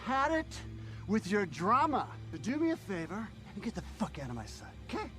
had it with your drama. So do me a favor and get the fuck out of my sight, okay?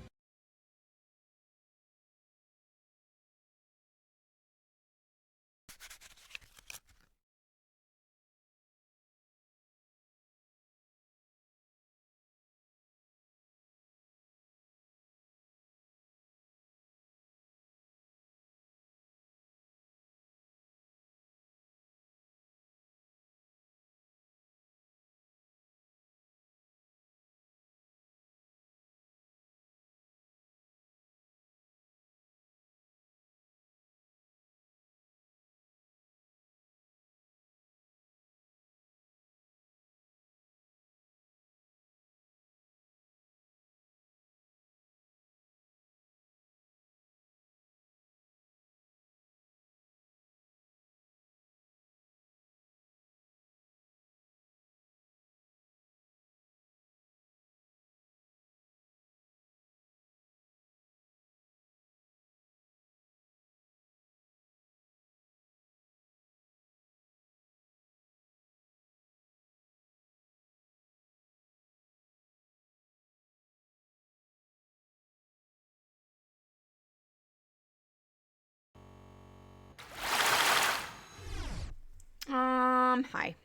Hi.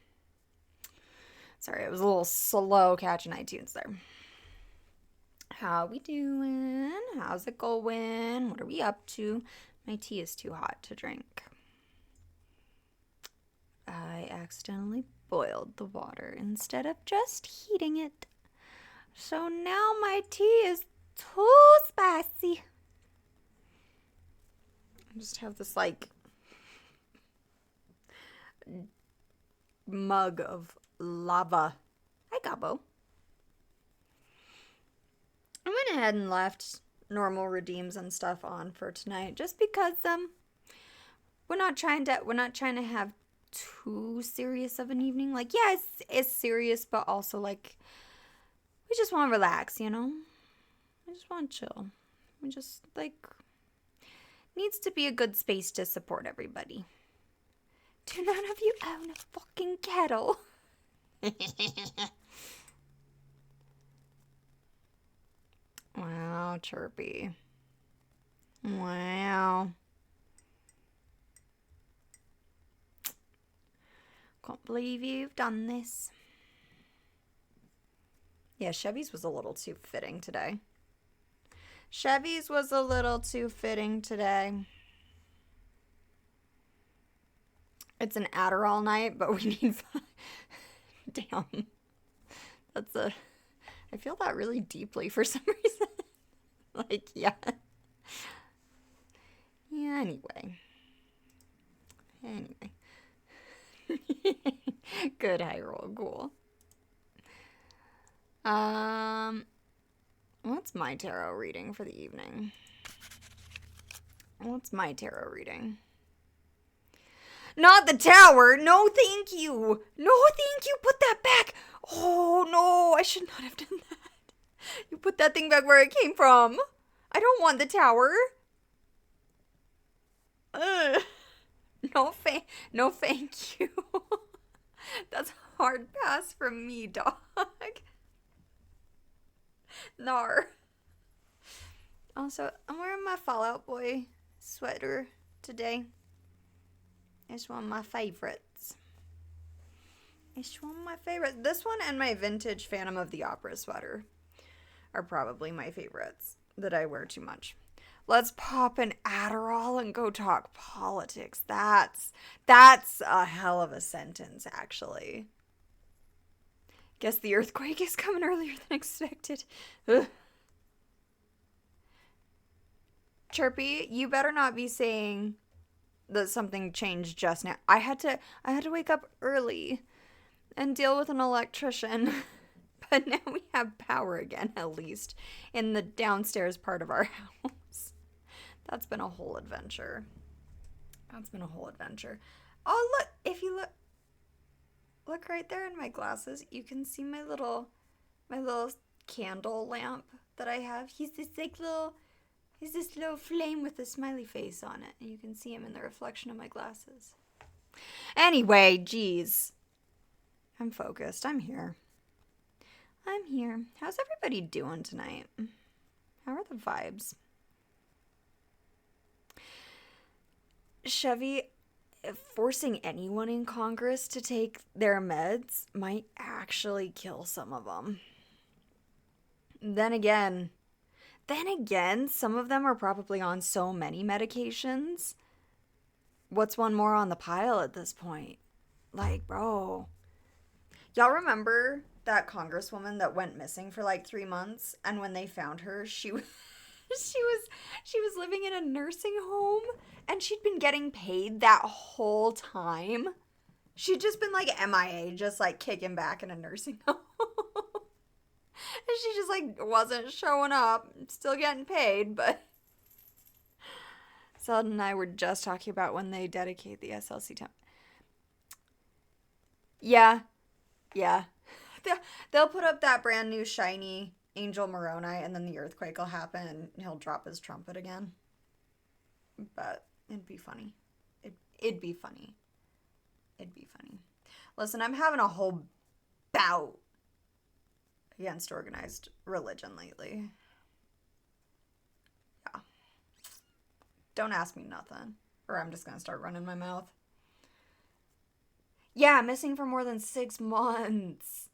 Sorry, it was a little slow catching iTunes there. How we doing? How's it going? What are we up to? My tea is too hot to drink. I accidentally boiled the water instead of just heating it. So now my tea is too spicy. I just have this like mug of lava. Hi, Gabo. I went ahead and left normal redeems and stuff on for tonight just because we're not trying to have too serious of an evening. Like, yeah, it's serious, but also like we just want to relax, you know? We just want to chill. We just like needs to be a good space to support everybody. Do none of you own a fucking kettle? Wow, Chirpy. Wow. Can't believe you've done this. Yeah, Chevy's was a little too fitting today. Chevy's was a little too fitting today. It's an Adderall night, but we need... Damn. That's a... I feel that really deeply for some reason. Like, yeah. Yeah, anyway. Good high roll, cool. What's my tarot reading for the evening? What's my tarot reading? Not the tower! No, thank you! No, thank you! Put that back! Oh, no, I should not have done that. You put that thing back where it came from. I don't want the tower. Ugh. No, thank you. That's a hard pass from me, dog. Nar. Also, I'm wearing my Fallout Boy sweater today. It's one of my favorites. This one and my vintage Phantom of the Opera sweater are probably my favorites that I wear too much. Let's pop an Adderall and go talk politics. That's a hell of a sentence, actually. Guess the earthquake is coming earlier than expected. Ugh. Chirpy, you better not be saying that something changed just now. I had to wake up early and deal with an electrician. But now we have power again, at least, in the downstairs part of our house. That's been a whole adventure. Oh, look, if you look right there in my glasses, you can see my little candle lamp that I have. He's this little flame with a smiley face on it, and you can see him in the reflection of my glasses. Anyway, geez. I'm focused. I'm here. How's everybody doing tonight? How are the vibes? Chevy, forcing anyone in Congress to take their meds might actually kill some of them. Then again, some of them are probably on so many medications. What's one more on the pile at this point? Like, bro. Y'all remember that congresswoman that went missing for like 3 months, and when they found her, she was living in a nursing home, and she'd been getting paid that whole time. She'd just been like MIA, just like kicking back in a nursing home. And she just like wasn't showing up, still getting paid, but Selden and I were just talking about when they dedicate the SLC time. Yeah. They'll put up that brand new shiny Angel Moroni, and then the earthquake will happen and he'll drop his trumpet again. But it'd be funny. It'd be funny. Listen, I'm having a whole bout against organized religion lately. Yeah. Don't ask me nothing, or I'm just gonna start running my mouth. Yeah, missing for more than 6 months.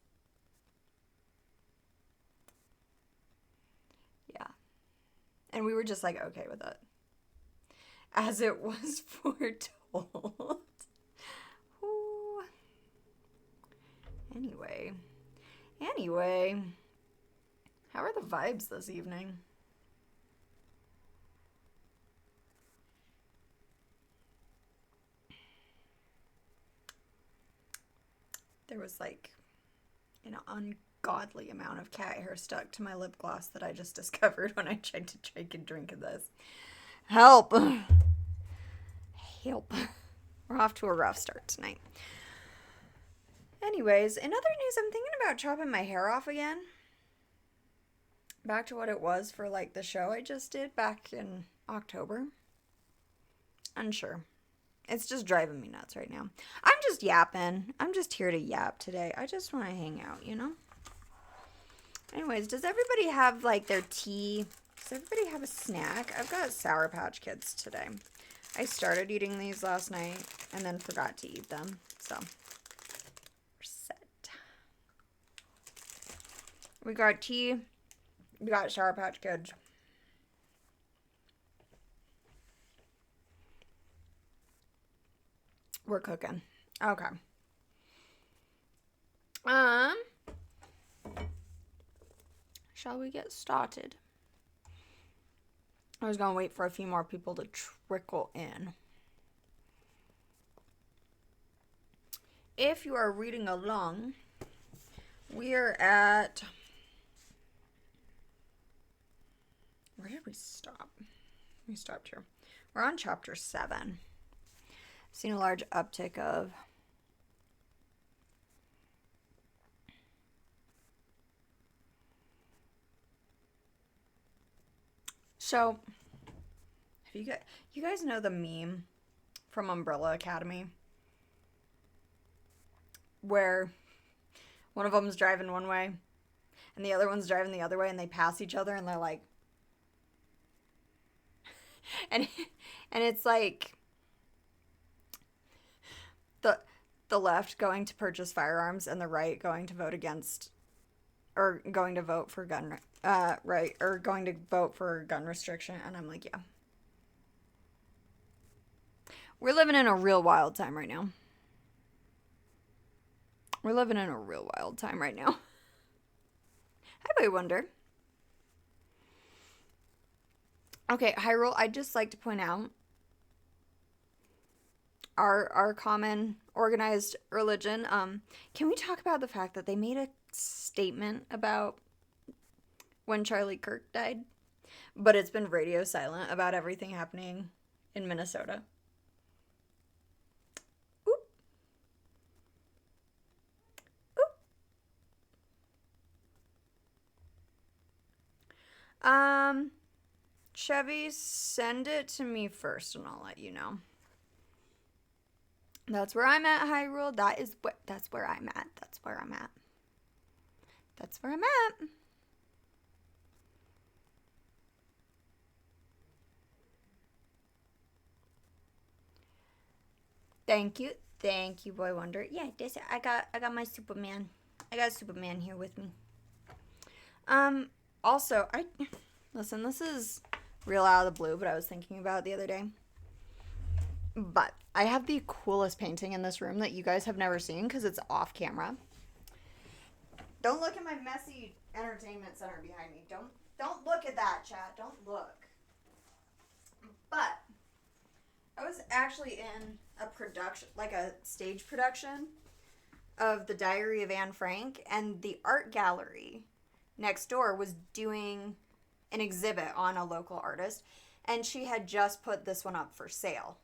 Yeah. And we were just like, okay with it. As it was foretold. Ooh. Anyway. How are the vibes this evening? There was like an ungodly amount of cat hair stuck to my lip gloss that I just discovered when I tried to take a drink of this. Help! We're off to a rough start tonight. Anyways, in other news, I'm thinking about chopping my hair off again. Back to what it was for like the show I just did back in October. Unsure. It's just driving me nuts right now. I'm just yapping. I'm just here to yap today. I just want to hang out, you know? Anyways, does everybody have like their tea? Does everybody have a snack? I've got Sour Patch Kids today. I started eating these last night and then forgot to eat them. So, we're set. We got tea. We got Sour Patch Kids. We're cooking. Okay. Shall we get started? I was gonna wait for a few more people to trickle in. If you are reading along, we're at... Where did we stop? We stopped here. We're on chapter 7. Seen a large uptick of so if you guys know the meme from Umbrella Academy where one of them's driving one way and the other one's driving the other way and they pass each other and they're like and it's like the left going to purchase firearms and the right going to vote against or going to vote for gun going to vote for gun restriction. And I'm like, yeah, we're living in a real wild time right now. I wonder. Okay, Hyrule, I'd just like to point out our common organized religion. Can we talk about the fact that they made a statement about when Charlie Kirk died, but it's been radio silent about everything happening in Minnesota? Oop. Chevy, send it to me first and I'll let you know. That's where I'm at, Hyrule. That's where I'm at. that's where I'm at. That's where I'm at. Thank you, Boy Wonder. Yeah, I got my Superman. I got Superman here with me. Also, listen, this is real out of the blue, but I was thinking about it the other day. But I have the coolest painting in this room that you guys have never seen because it's off camera. Don't look at my messy entertainment center behind me. Don't look at that, chat. Don't look. But I was actually in a production, like a stage production of The Diary of Anne Frank, and the art gallery next door was doing an exhibit on a local artist, and she had just put this one up for sale.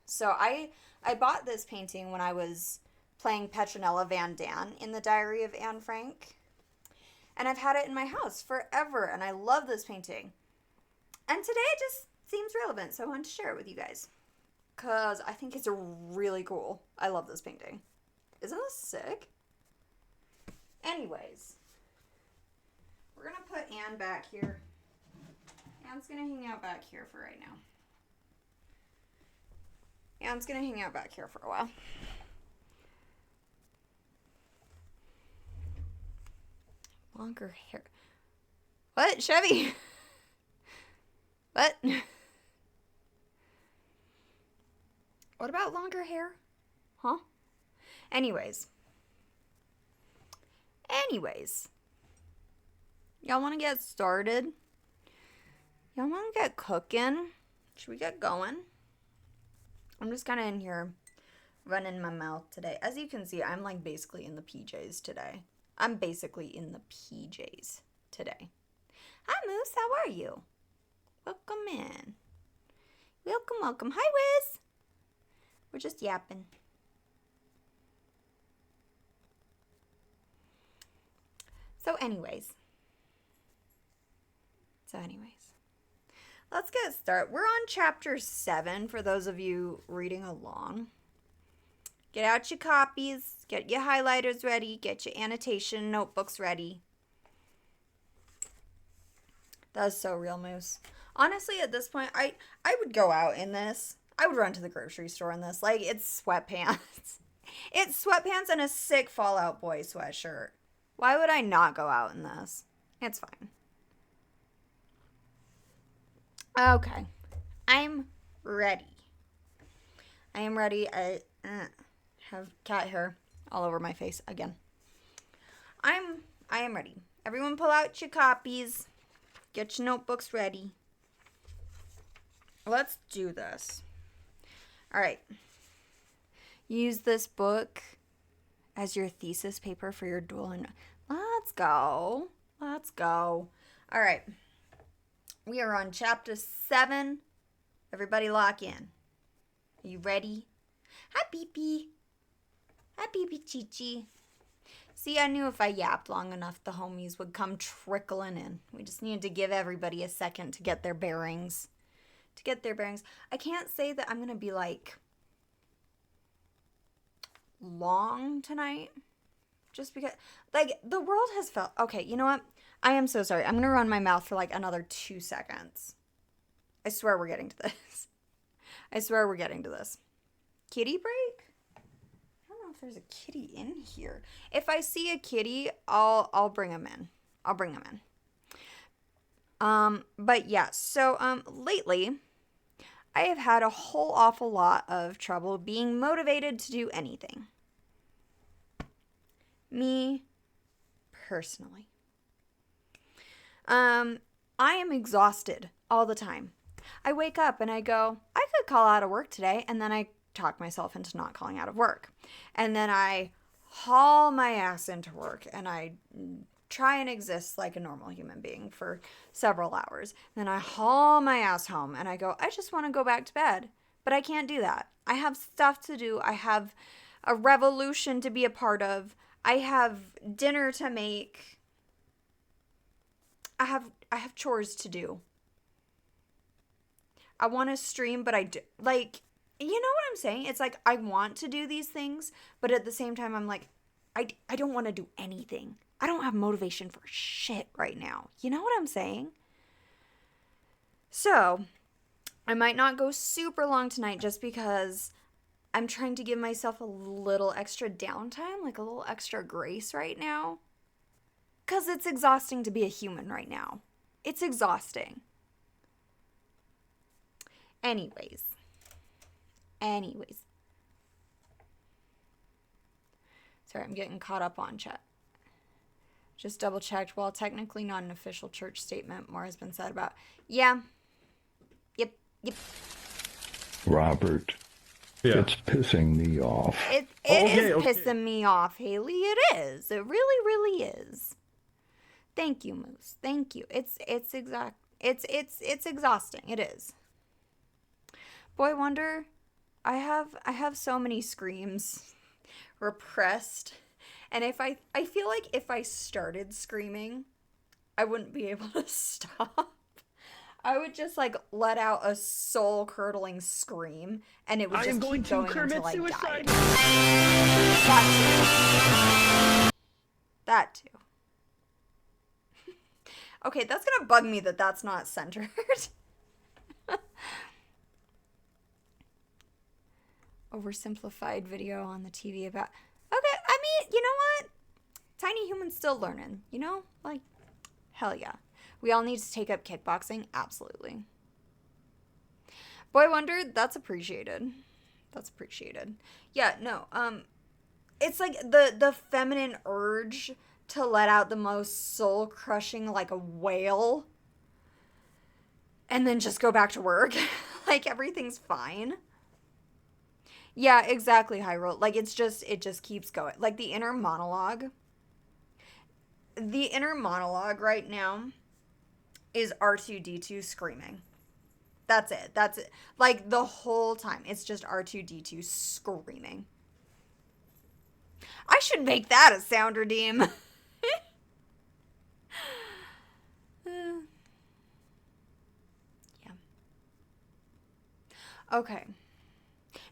So I bought this painting when I was playing Petronella Van Dan in The Diary of Anne Frank, and I've had it in my house forever, and I love this painting. And today it just seems relevant, so I wanted to share it with you guys because I think it's really cool. I love this painting. Isn't this sick? Anyways, we're going to put Anne back here. Anne's going to hang out back here for right now. Anne's going to hang out back here for a while. Longer hair. What? Chevy? What? What about longer hair? Huh? Anyways. Y'all want to get started? Y'all want to get cooking? Should we get going? I'm just kind of in here running my mouth today. As you can see, I'm like basically in the PJs today. I'm basically in the PJs today. Hi, Moose. How are you? Welcome in. Welcome. Hi, Wiz. We're just yapping. So anyways, let's get started. We're on chapter 7 for those of you reading along. Get out your copies, get your highlighters ready, get your annotation notebooks ready. That's so real, Moose. Honestly, at this point, I would go out in this. I would run to the grocery store in this. Like, it's sweatpants. It's sweatpants and a sick Fall Out Boy sweatshirt. Why would I not go out in this? It's fine. Okay. I'm ready. I have cat hair all over my face again. I am ready. Everyone pull out your copies. Get your notebooks ready. Let's do this. All right. Use this book as your thesis paper for your dual. Let's go. All right. We are on chapter 7. Everybody lock in. Are you ready? Hi, Pee-Pee. Hi, Pee-Pee Chi-Chi. See, I knew if I yapped long enough, the homies would come trickling in. We just needed to give everybody a second to get their bearings. I can't say that I'm going to be, like, long tonight. Just because, like, the world has felt... Okay, you know what? I am so sorry. I'm going to run my mouth for, like, another 2 seconds. I swear we're getting to this. Kitty break? I don't know if there's a kitty in here. If I see a kitty, I'll bring him in. But yeah, so lately I have had a whole awful lot of trouble being motivated to do anything. Me personally. I am exhausted all the time. I wake up and I go, I could call out of work today, and then I talk myself into not calling out of work. And then I haul my ass into work and I try and exist like a normal human being for several hours. Then I haul my ass home and I go, I just want to go back to bed. But I can't do that. I have stuff to do. I have a revolution to be a part of. I have dinner to make. I have chores to do. I want to stream, but I do, like, you know what I'm saying? It's like I want to do these things, but at the same time I'm like, I don't want to do anything. I don't have motivation for shit right now. You know what I'm saying? So, I might not go super long tonight just because I'm trying to give myself a little extra downtime, like a little extra grace right now. Because it's exhausting to be a human right now. It's exhausting. Anyways. Sorry, I'm getting caught up on chat. Just double checked. While technically not an official church statement, more has been said about. Yeah. Yep. Robert. Yeah. It's pissing me off. It is pissing me off, Haley. It is. It really, really is. Thank you, Moose. Thank you. It's exhausting. It is. Boy Wonder, I have so many screams repressed, and if I feel like if I started screaming, I wouldn't be able to stop. I would just like let out a soul curdling scream, and it would just keep going until I died. That too. Okay, that's gonna bug me that that's not centered. Oversimplified video on the TV about. Okay, I mean, you know what? Tiny human's still learning, you know? Like, hell yeah. We all need to take up kickboxing, absolutely. Boy Wonder, that's appreciated. Yeah, no, it's like the feminine urge to let out the most soul-crushing, like a wail, and then just go back to work. Like, everything's fine. Yeah, exactly, Hyrule. Like, it just keeps going. Like, the inner monologue right now is R2-D2 screaming. That's it. Like, the whole time, it's just R2-D2 screaming. I should make that a sound redeem. Yeah. Okay.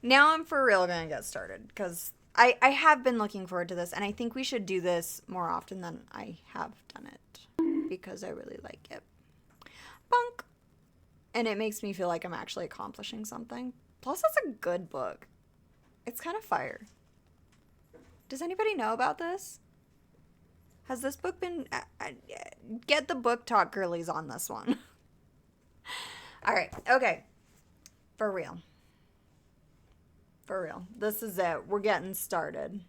Now I'm for real gonna get started, because I have been looking forward to this, and I think we should do this more often than I have done it, because I really like it. Bonk! And it makes me feel like I'm actually accomplishing something. Plus, it's a good book. It's kind of fire. Does anybody know about this? Has this book been... get the book talk girlies on this one. Alright, okay. For real. This is it. We're getting started.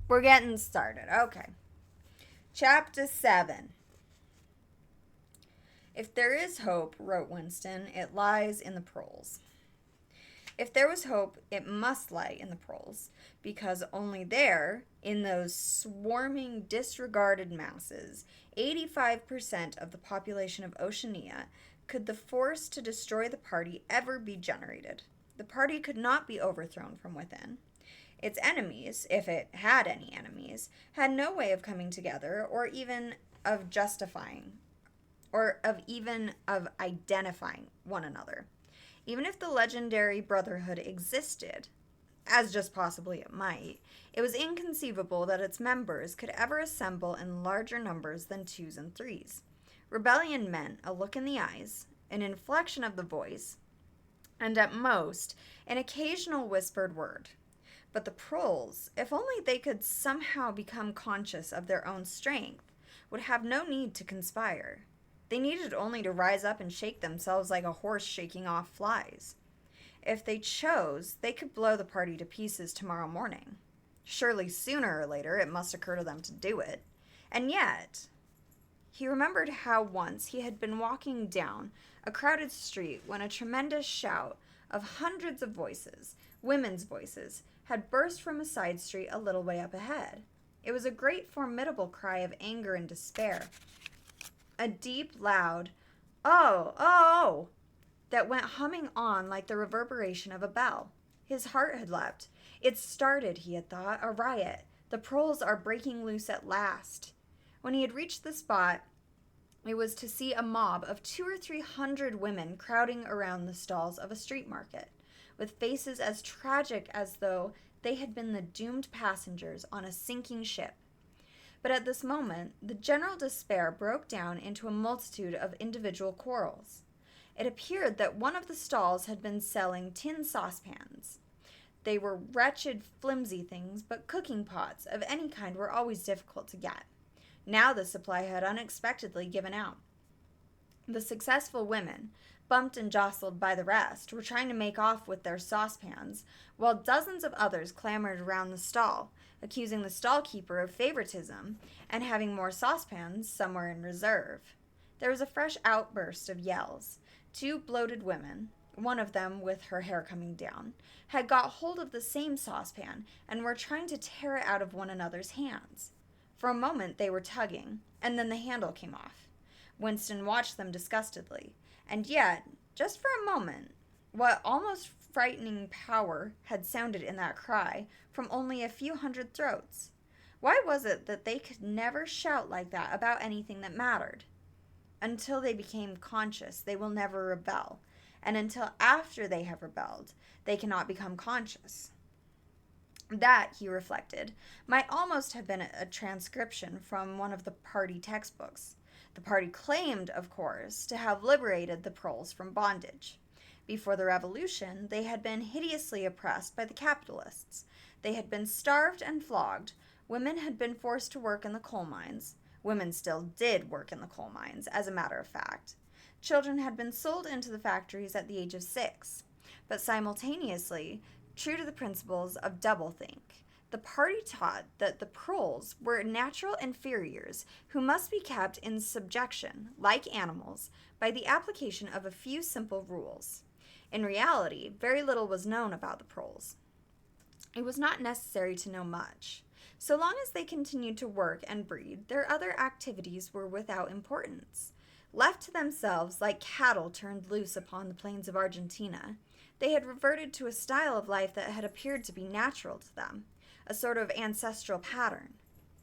Okay. Chapter 7. If there is hope, wrote Winston, it lies in the proles. If there was hope, it must lie in the proles, because only there, in those swarming, disregarded masses, 85% of the population of Oceania, could the force to destroy the party ever be generated. The party could not be overthrown from within. Its enemies, if it had any enemies, had no way of coming together, or even of justifying, or of identifying one another. Even if the legendary brotherhood existed, as just possibly it might, it was inconceivable that its members could ever assemble in larger numbers than 2s and 3s. Rebellion meant a look in the eyes, an inflection of the voice, and at most, an occasional whispered word. But the proles, if only they could somehow become conscious of their own strength, would have no need to conspire. They needed only to rise up and shake themselves like a horse shaking off flies. If they chose, they could blow the party to pieces tomorrow morning. Surely sooner or later it must occur to them to do it. And yet, he remembered how once he had been walking down a crowded street when a tremendous shout of hundreds of voices, women's voices, had burst from a side street a little way up ahead. It was a great formidable cry of anger and despair. A deep, loud, "Oh, oh!" that went humming on like the reverberation of a bell. His heart had leapt. It started, he had thought, a riot. The proles are breaking loose at last. When he had reached the spot, it was to see a mob of 200 or 300 women crowding around the stalls of a street market, with faces as tragic as though They had been the doomed passengers on a sinking ship. But at this moment, the general despair broke down into a multitude of individual quarrels. It appeared that one of the stalls had been selling tin saucepans. They were wretched, flimsy things, but cooking pots of any kind were always difficult to get. Now the supply had unexpectedly given out. The successful women, bumped and jostled by the rest, were trying to make off with their saucepans, while dozens of others clamored around the stall, accusing the stall-keeper of favoritism and having more saucepans somewhere in reserve. There was a fresh outburst of yells. Two bloated women, one of them with her hair coming down, had got hold of the same saucepan and were trying to tear it out of one another's hands. For a moment they were tugging, and then the handle came off. Winston watched them disgustedly, and yet, just for a moment, what almost frightening power had sounded in that cry from only a few hundred throats. Why was it that they could never shout like that about anything that mattered? Until they became conscious, they will never rebel, and until after they have rebelled, they cannot become conscious. That, he reflected, might almost have been a transcription from one of the party textbooks. The party claimed, of course, to have liberated the proles from bondage. Before the revolution, they had been hideously oppressed by the capitalists. They had been starved and flogged. Women had been forced to work in the coal mines. Women still did work in the coal mines, as a matter of fact. Children had been sold into the factories at the age of 6. But simultaneously, true to the principles of doublethink, the party taught that the proles were natural inferiors who must be kept in subjection, like animals, by the application of a few simple rules. In reality, very little was known about the proles. It was not necessary to know much. So long as they continued to work and breed, their other activities were without importance. Left to themselves, like cattle turned loose upon the plains of Argentina, they had reverted to a style of life that had appeared to be natural to them, a sort of ancestral pattern.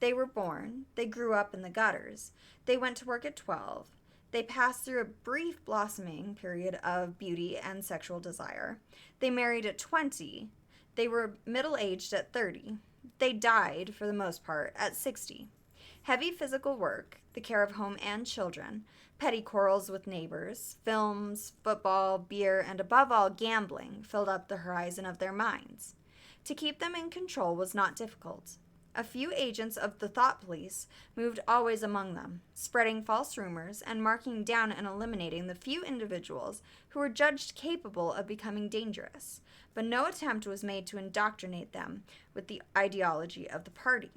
They were born, they grew up in the gutters, they went to work at 12, they passed through a brief blossoming period of beauty and sexual desire, they married at 20, they were middle-aged at 30, they died, for the most part, at 60. Heavy physical work, the care of home and children, petty quarrels with neighbors, films, football, beer, and above all gambling filled up the horizon of their minds. To keep them in control was not difficult. A few agents of the thought police moved always among them, spreading false rumors and marking down and eliminating the few individuals who were judged capable of becoming dangerous, but no attempt was made to indoctrinate them with the ideology of the party.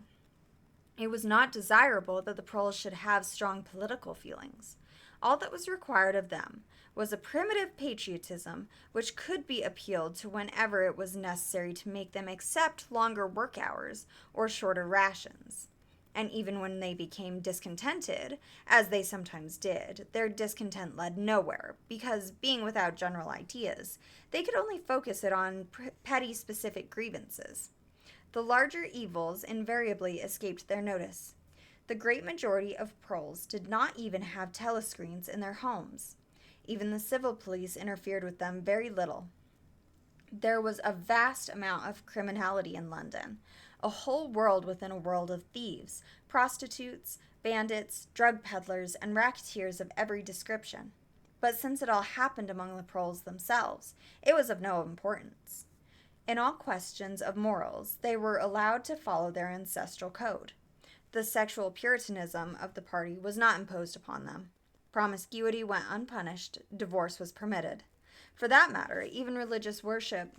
It was not desirable that the proles should have strong political feelings. All that was required of them was a primitive patriotism which could be appealed to whenever it was necessary to make them accept longer work hours or shorter rations. And even when they became discontented, as they sometimes did, their discontent led nowhere, because, being without general ideas, they could only focus it on petty specific grievances. The larger evils invariably escaped their notice. The great majority of proles did not even have telescreens in their homes. Even the civil police interfered with them very little. There was a vast amount of criminality in London, a whole world within a world of thieves, prostitutes, bandits, drug peddlers, and racketeers of every description. But since it all happened among the proles themselves, it was of no importance. In all questions of morals, they were allowed to follow their ancestral code. The sexual puritanism of the party was not imposed upon them. Promiscuity went unpunished, divorce was permitted. For that matter, even religious worship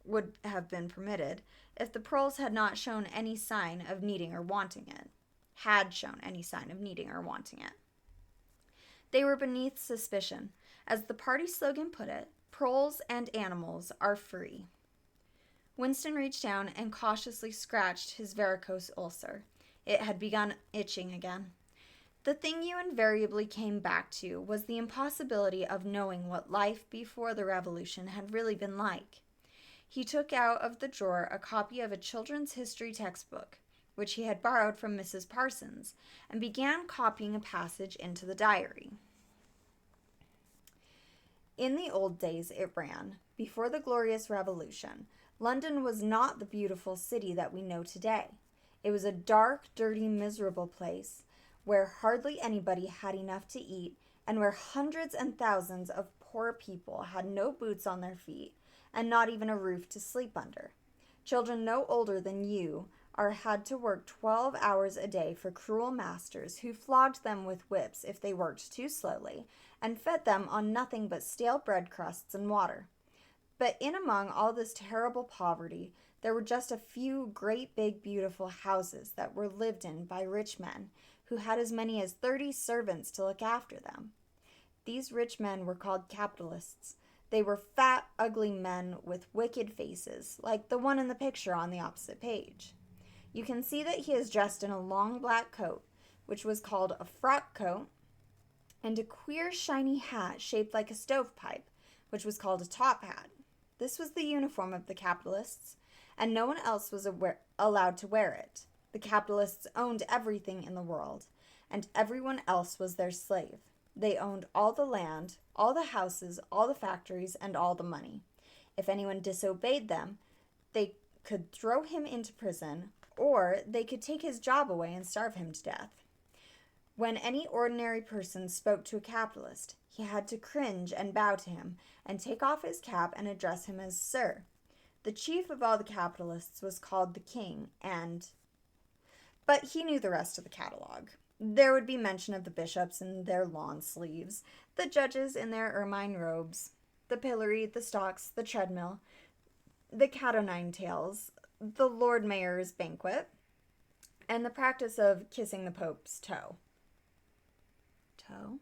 would have been permitted if the proles had not shown any sign of needing or wanting it. They were beneath suspicion. As the party slogan put it, proles and animals are free. Winston reached down and cautiously scratched his varicose ulcer. It had begun itching again. The thing you invariably came back to was the impossibility of knowing what life before the revolution had really been like. He took out of the drawer a copy of a children's history textbook, which he had borrowed from Mrs. Parsons, and began copying a passage into the diary. In the old days, it ran, before the glorious revolution, London was not the beautiful city that we know today. It was a dark, dirty, miserable place where hardly anybody had enough to eat and where hundreds and thousands of poor people had no boots on their feet and not even a roof to sleep under. Children no older than you are had to work 12 hours a day for cruel masters who flogged them with whips if they worked too slowly and fed them on nothing but stale bread crusts and water. But in among all this terrible poverty, there were just a few great big beautiful houses that were lived in by rich men who had as many as 30 servants to look after them. These rich men were called capitalists. They were fat, ugly men with wicked faces, like the one in the picture on the opposite page. You can see that he is dressed in a long black coat, which was called a frock coat, and a queer shiny hat shaped like a stovepipe, which was called a top hat. This was the uniform of the capitalists, and no one else was allowed to wear it. The capitalists owned everything in the world, and everyone else was their slave. They owned all the land, all the houses, all the factories, and all the money. If anyone disobeyed them, they could throw him into prison, or they could take his job away and starve him to death. When any ordinary person spoke to a capitalist, he had to cringe and bow to him, and take off his cap and address him as Sir. The chief of all the capitalists was called the king, but he knew the rest of the catalog. There would be mention of the bishops in their lawn sleeves, the judges in their ermine robes, the pillory, the stocks, the treadmill, the cat o' nine tails, the Lord Mayor's banquet, and the practice of kissing the Pope's toe. Toe?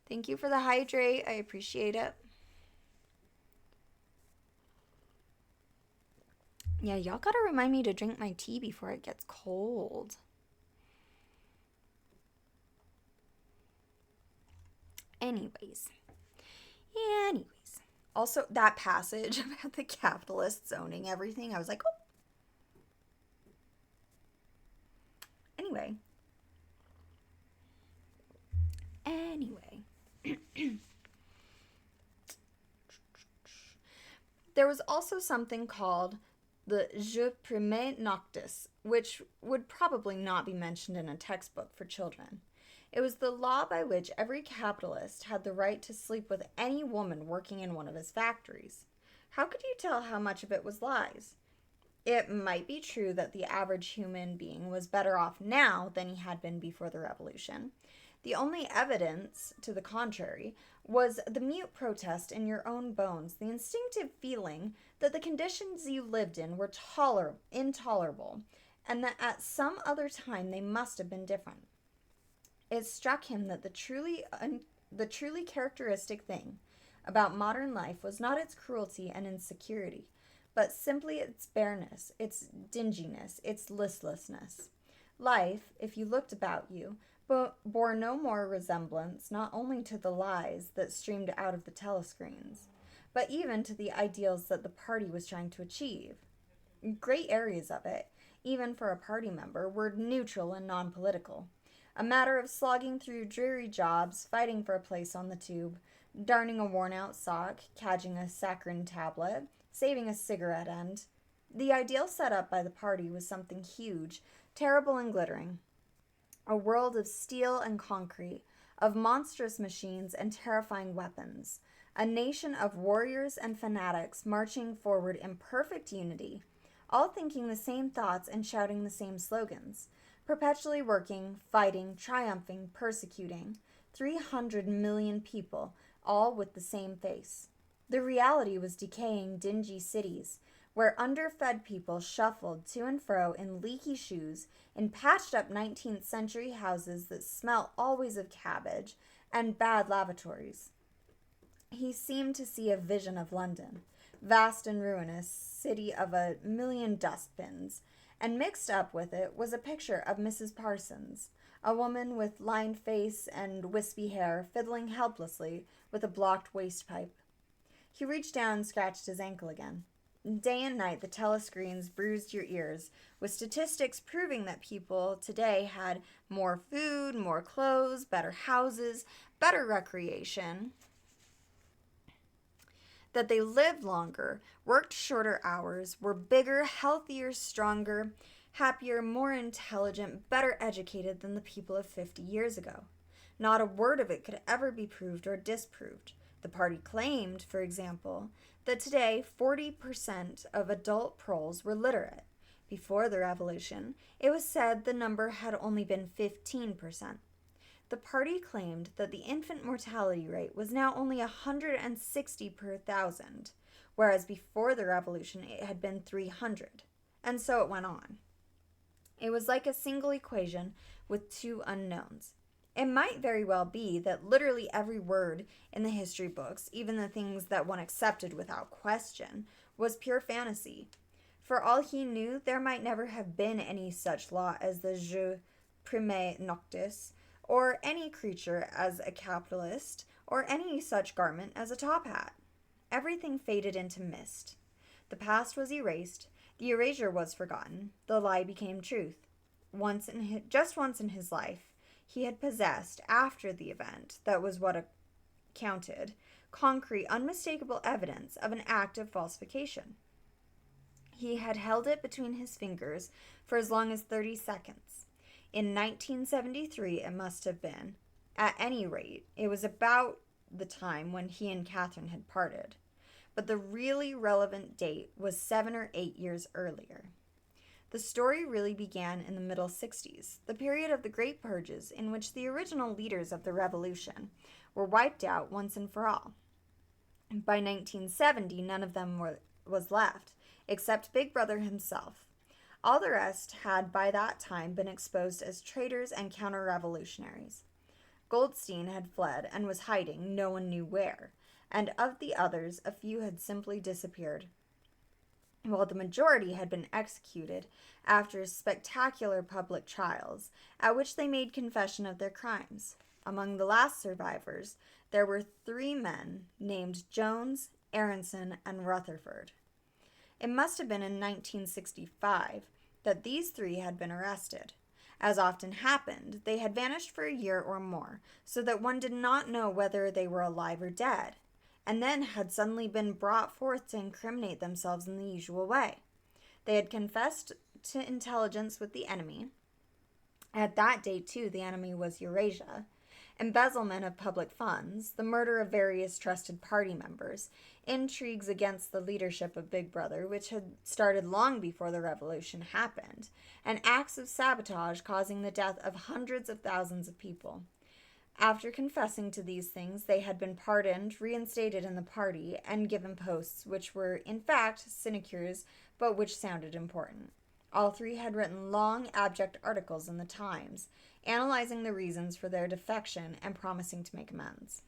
Thank you for the hydrate. I appreciate it. Yeah, y'all gotta remind me to drink my tea before it gets cold. Anyways. Also, that passage about the capitalists owning everything, I was like, oh. Anyway. There was also something called the Jus Primae Noctis, which would probably not be mentioned in a textbook for children. It was the law by which every capitalist had the right to sleep with any woman working in one of his factories. How could you tell how much of it was lies? It might be true that the average human being was better off now than he had been before the revolution. The only evidence to the contrary was the mute protest in your own bones, the instinctive feeling that the conditions you lived in were intolerable, and that at some other time they must have been different. It struck him that the truly characteristic thing about modern life was not its cruelty and insecurity, but simply its bareness, its dinginess, its listlessness. Life, if you looked about you, bore no more resemblance not only to the lies that streamed out of the telescreens, but even to the ideals that the party was trying to achieve. Great areas of it, even for a party member, were neutral and non-political. A matter of slogging through dreary jobs, fighting for a place on the tube, darning a worn-out sock, cadging a saccharine tablet, saving a cigarette end. The ideal set up by the party was something huge, terrible and glittering. A world of steel and concrete, of monstrous machines and terrifying weapons. A nation of warriors and fanatics marching forward in perfect unity, all thinking the same thoughts and shouting the same slogans. Perpetually working, fighting, triumphing, persecuting. 300 million people, all with the same face. The reality was decaying, dingy cities, where underfed people shuffled to and fro in leaky shoes, in patched-up 19th century houses that smelt always of cabbage, and bad lavatories. He seemed to see a vision of London, vast and ruinous, city of a million dustbins, and mixed up with it was a picture of Mrs. Parsons, a woman with lined face and wispy hair, fiddling helplessly with a blocked waste pipe. He reached down and scratched his ankle again. Day and night the telescreens bruised your ears, with statistics proving that people today had more food, more clothes, better houses, better recreation that they lived longer, worked shorter hours, were bigger, healthier, stronger, happier, more intelligent, better educated than the people of 50 years ago. Not a word of it could ever be proved or disproved. The party claimed, for example, that today 40% of adult proles were literate. Before the revolution, it was said the number had only been 15%. The party claimed that the infant mortality rate was now only 160 per thousand, whereas before the revolution it had been 300. And so it went on. It was like a single equation with two unknowns. It might very well be that literally every word in the history books, even the things that one accepted without question, was pure fantasy. For all he knew, there might never have been any such law as the jus primae noctis, or any creature as a capitalist, or any such garment as a top hat. Everything faded into mist. The past was erased, the erasure was forgotten, the lie became truth. Just once in his life, he had possessed, after the event that was what counted, concrete, unmistakable evidence of an act of falsification. He had held it between his fingers for as long as 30 seconds. In 1973, it must have been. At any rate, it was about the time when he and Catherine had parted. But the really relevant date was 7 or 8 years earlier. The story really began in the middle 60s, the period of the Great Purges in which the original leaders of the revolution were wiped out once and for all. By 1970, none of them was left, except Big Brother himself. All the rest had by that time been exposed as traitors and counter-revolutionaries. Goldstein had fled and was hiding no one knew where, and of the others, a few had simply disappeared, while the majority had been executed after spectacular public trials, at which they made confession of their crimes. Among the last survivors, there were 3 men named Jones, Aronson, and Rutherford. It must have been in 1965 that these 3 had been arrested. As often happened, they had vanished for a year or more, so that one did not know whether they were alive or dead, and then had suddenly been brought forth to incriminate themselves in the usual way. They had confessed to intelligence with the enemy. At that date, too, the enemy was Eurasia. Embezzlement of public funds, the murder of various trusted party members, intrigues against the leadership of Big Brother, which had started long before the revolution happened, and acts of sabotage causing the death of hundreds of thousands of people. After confessing to these things, they had been pardoned, reinstated in the party, and given posts which were, in fact, sinecures, but which sounded important. All 3 had written long, abject articles in the Times, analyzing the reasons for their defection and promising to make amends.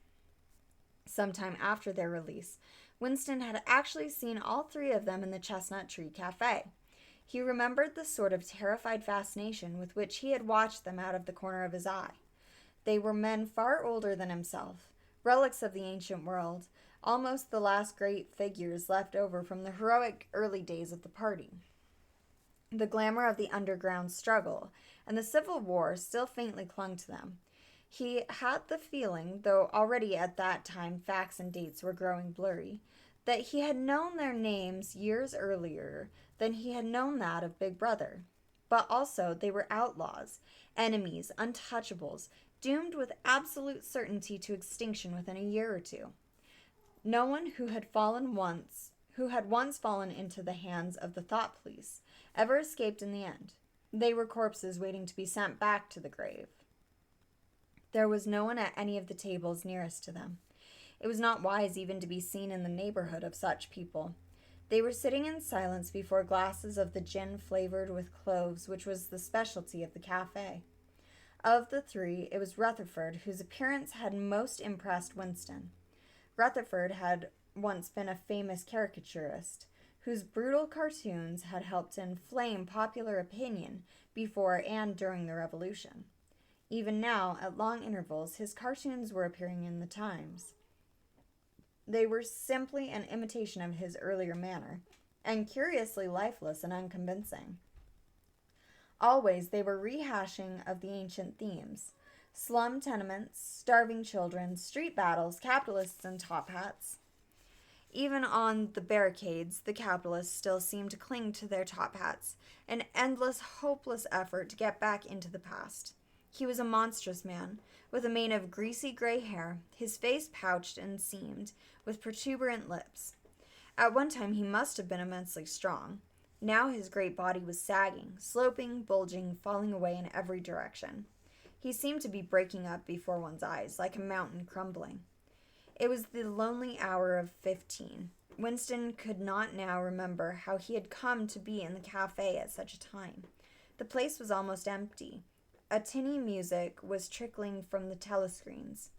Sometime after their release, Winston had actually seen all 3 of them in the Chestnut Tree Cafe. He remembered the sort of terrified fascination with which he had watched them out of the corner of his eye. They were men far older than himself, relics of the ancient world, almost the last great figures left over from the heroic early days of the party. The glamour of the underground struggle and the Civil War still faintly clung to them. He had the feeling, though already at that time facts and dates were growing blurry, that he had known their names years earlier than he had known that of Big Brother. But also they were outlaws, enemies, untouchables, doomed with absolute certainty to extinction within a year or 2. No one who had once fallen into the hands of the thought police ever escaped in the end. They were corpses waiting to be sent back to the grave. There was no one at any of the tables nearest to them. It was not wise even to be seen in the neighborhood of such people. They were sitting in silence before glasses of the gin flavored with cloves, which was the specialty of the cafe. Of the 3, it was Rutherford whose appearance had most impressed Winston. Rutherford had once been a famous caricaturist, whose brutal cartoons had helped to inflame popular opinion before and during the Revolution. Even now, at long intervals, his cartoons were appearing in the Times. They were simply an imitation of his earlier manner, and curiously lifeless and unconvincing. Always they were rehashing of the ancient themes: slum tenements, starving children, street battles, capitalists and top hats. Even on the barricades, the capitalists still seemed to cling to their top hats, an endless, hopeless effort to get back into the past. He was a monstrous man, with a mane of greasy gray hair, his face pouched and seamed, with protuberant lips. At one time he must have been immensely strong. Now his great body was sagging, sloping, bulging, falling away in every direction. He seemed to be breaking up before one's eyes, like a mountain crumbling. It was the lonely hour of 15. Winston could not now remember how he had come to be in the cafe at such a time. The place was almost empty. A tinny music was trickling from the telescreens.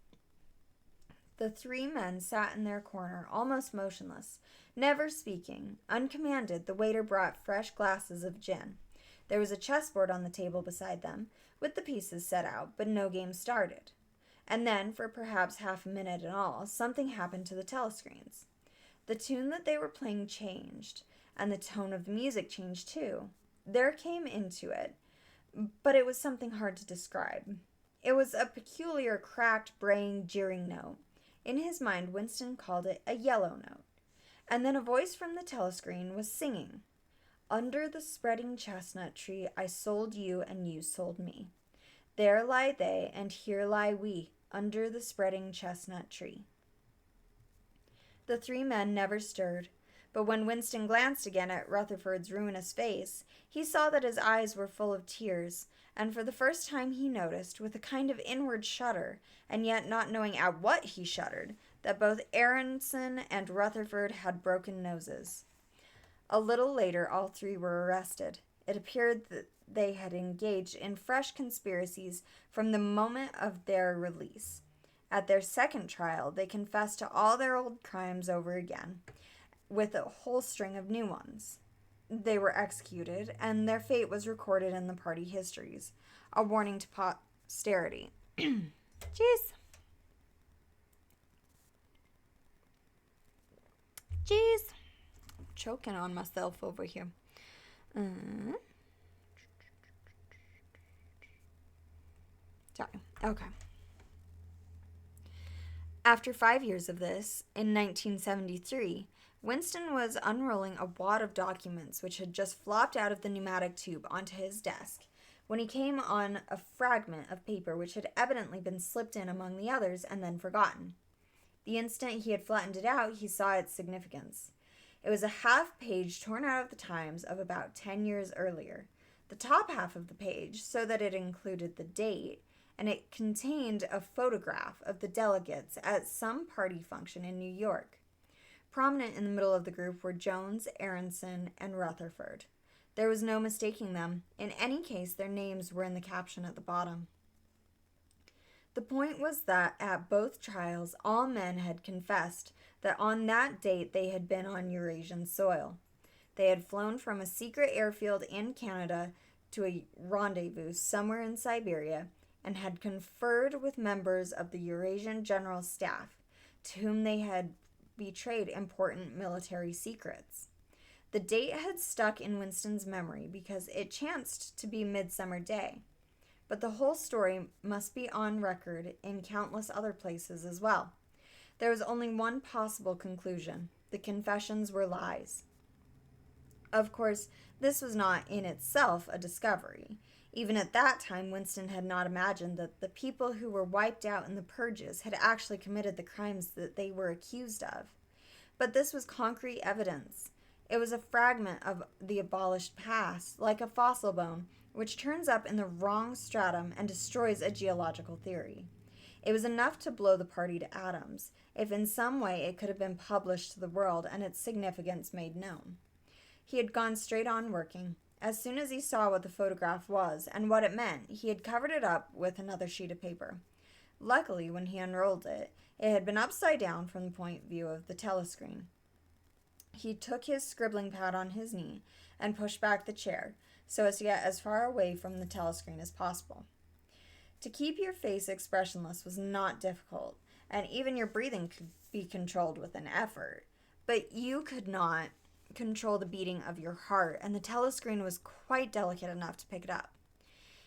The three men sat in their corner, almost motionless, never speaking. Uncommanded, the waiter brought fresh glasses of gin. There was a chessboard on the table beside them, with the pieces set out, but no game started. And then, for perhaps half a minute in all, something happened to the telescreens. The tune that they were playing changed, and the tone of the music changed too. There came into it, but it was something hard to describe. It was a peculiar, cracked, braying, jeering note. In his mind, Winston called it a yellow note. And then a voice from the telescreen was singing, "Under the spreading chestnut tree I sold you and you sold me. There lie they, and here lie we, under the spreading chestnut tree." The three men never stirred, but when Winston glanced again at Rutherford's ruinous face, he saw that his eyes were full of tears, and for the first time he noticed, with a kind of inward shudder, and yet not knowing at what he shuddered, that both Aronson and Rutherford had broken noses. A little later all three were arrested. It appeared that they had engaged in fresh conspiracies from the moment of their release. At their second trial, they confessed to all their old crimes over again, with a whole string of new ones. They were executed, and their fate was recorded in the party histories, a warning to posterity. Jeez. Choking on myself over here. Sorry. Okay. After 5 years of this, in 1973, Winston was unrolling a wad of documents which had just flopped out of the pneumatic tube onto his desk when he came on a fragment of paper which had evidently been slipped in among the others and then forgotten. The instant he had flattened it out, he saw its significance. It was a half-page torn out of the Times of about 10 years earlier. The top half of the page, so that it included the date, and it contained a photograph of the delegates at some party function in New York. Prominent in the middle of the group were Jones, Aronson, and Rutherford. There was no mistaking them. In any case, their names were in the caption at the bottom. The point was that at both trials, all men had confessed that on that date they had been on Eurasian soil. They had flown from a secret airfield in Canada to a rendezvous somewhere in Siberia, and had conferred with members of the Eurasian General Staff, to whom they had betrayed important military secrets. The date had stuck in Winston's memory because it chanced to be Midsummer Day, but the whole story must be on record in countless other places as well. There was only one possible conclusion: the confessions were lies. Of course, this was not in itself a discovery. Even at that time, Winston had not imagined that the people who were wiped out in the purges had actually committed the crimes that they were accused of. But this was concrete evidence. It was a fragment of the abolished past, like a fossil bone, which turns up in the wrong stratum and destroys a geological theory. It was enough to blow the party to atoms, if in some way it could have been published to the world and its significance made known. He had gone straight on working. As soon as he saw what the photograph was and what it meant, he had covered it up with another sheet of paper. Luckily, when he unrolled it, it had been upside down from the point of view of the telescreen. He took his scribbling pad on his knee and pushed back the chair so as to get as far away from the telescreen as possible. To keep your face expressionless was not difficult, and even your breathing could be controlled with an effort. But you could not control the beating of your heart, and the telescreen was quite delicate enough to pick it up.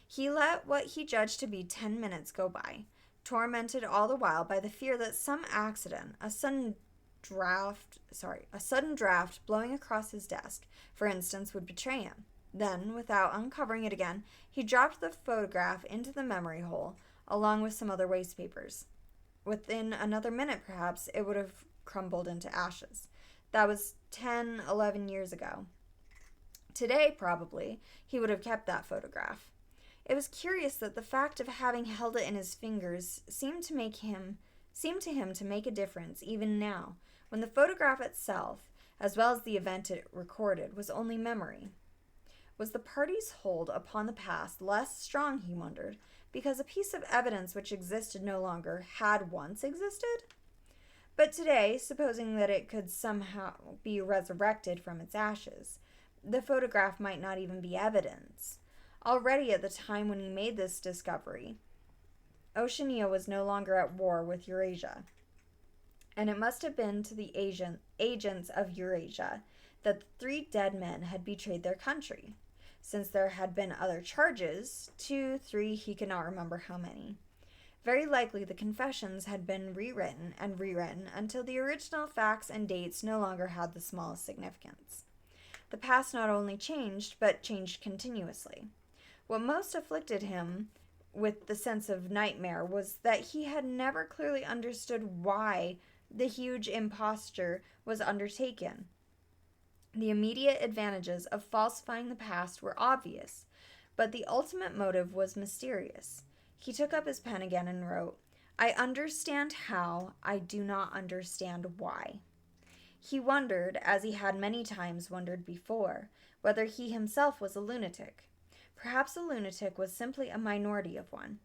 He let what he judged to be 10 minutes go by, tormented all the while by the fear that some accident, a sudden sudden draft blowing across his desk, for instance, would betray him. Then, without uncovering it again, he dropped the photograph into the memory hole, along with some other waste papers. Within another minute, perhaps, it would have crumbled into ashes. That was 10, 11 years ago. Today, probably, he would have kept that photograph. It was curious that the fact of having held it in his fingers seemed to him to make a difference even now, when the photograph itself, as well as the event it recorded, was only memory. Was the party's hold upon the past less strong, he wondered, because a piece of evidence which existed no longer had once existed? But today, supposing that it could somehow be resurrected from its ashes, the photograph might not even be evidence. Already at the time when he made this discovery, Oceania was no longer at war with Eurasia. And it must have been to the agents of Eurasia that the 3 dead men had betrayed their country. Since there had been other charges, 2, 3, he could not remember how many. Very likely the confessions had been rewritten and rewritten until the original facts and dates no longer had the smallest significance. The past not only changed, but changed continuously. What most afflicted him with the sense of nightmare was that he had never clearly understood why the huge imposture was undertaken. The immediate advantages of falsifying the past were obvious, but the ultimate motive was mysterious. He took up his pen again and wrote, "I understand how, I do not understand why." He wondered, as he had many times wondered before, whether he himself was a lunatic. Perhaps a lunatic was simply a minority of one.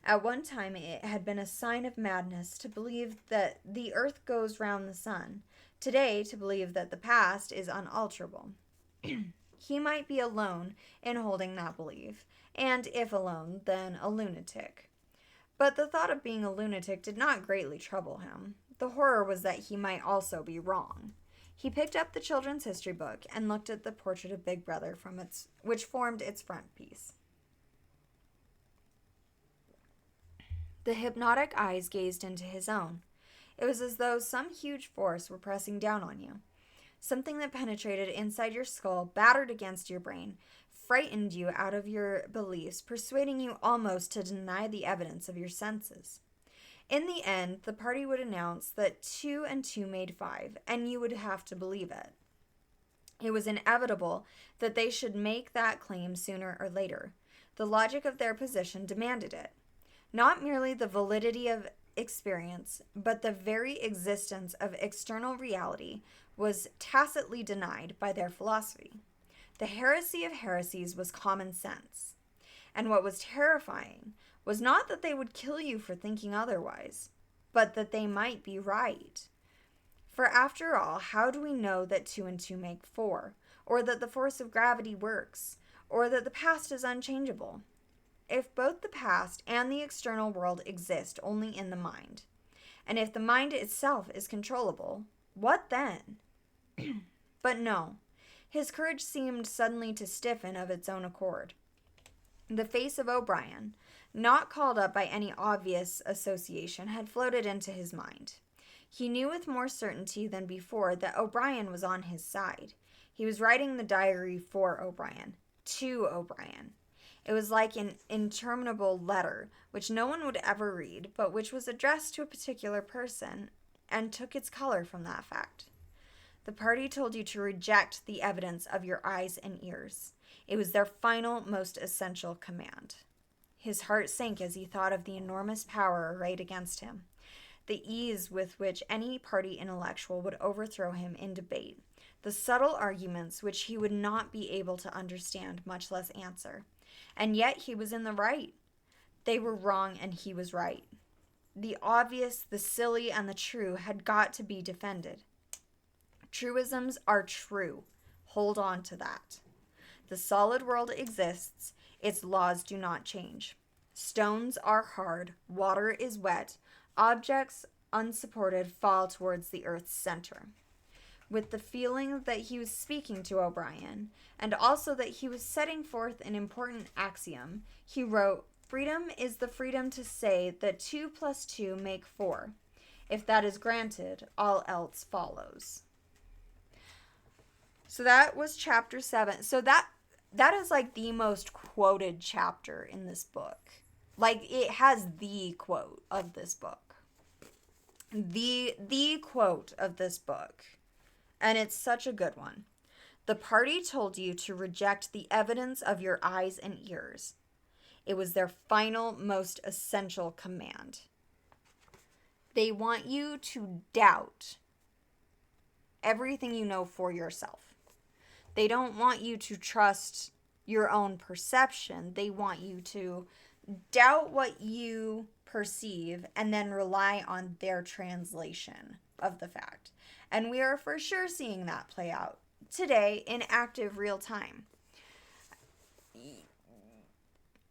At one time it had been a sign of madness to believe that the earth goes round the sun. Today, to believe that the past is unalterable. He might be alone in holding that belief, and if alone, then a lunatic. But the thought of being a lunatic did not greatly trouble him. The horror was that he might also be wrong. He picked up the children's history book and looked at the portrait of Big Brother which formed its frontispiece. The hypnotic eyes gazed into his own. It was as though some huge force were pressing down on you. Something that penetrated inside your skull, battered against your brain, frightened you out of your beliefs, persuading you almost to deny the evidence of your senses. In the end, the party would announce that 2 and 2 made 5, and you would have to believe it. It was inevitable that they should make that claim sooner or later. The logic of their position demanded it. Not merely the validity of experience, but the very existence of external reality was tacitly denied by their philosophy. The heresy of heresies was common sense. And what was terrifying was not that they would kill you for thinking otherwise, but that they might be right. For after all, how do we know that 2 and 2 make 4, or that the force of gravity works, or that the past is unchangeable? If both the past and the external world exist only in the mind, and if the mind itself is controllable, what then? But no, his courage seemed suddenly to stiffen of its own accord. The face of O'Brien, not called up by any obvious association, had floated into his mind. He knew with more certainty than before that O'Brien was on his side. He was writing the diary for O'Brien, to O'Brien. It was like an interminable letter, which no one would ever read, but which was addressed to a particular person, and took its color from that fact. The party told you to reject the evidence of your eyes and ears. It was their final, most essential command. His heart sank as he thought of the enormous power arrayed against him, the ease with which any party intellectual would overthrow him in debate, the subtle arguments which he would not be able to understand, much less answer. And yet he was in the right. They were wrong and he was right. The obvious, the silly, and the true had got to be defended. Truisms are true. Hold on to that. The solid world exists. Its laws do not change. Stones are hard. Water is wet. Objects unsupported fall towards the earth's center. With the feeling that he was speaking to O'Brien, and also that he was setting forth an important axiom, he wrote, "Freedom is the freedom to say that 2 + 2 make 4. If that is granted, all else follows. So that was chapter 7. So that is like the most quoted chapter in this book. Like, it has the quote of this book. The quote of this book. And it's such a good one. The party told you to reject the evidence of your eyes and ears. It was their final, most essential command. They want you to doubt everything you know for yourself. They don't want you to trust your own perception. They want you to doubt what you perceive and then rely on their translation of the fact. And we are for sure seeing that play out today in active real time.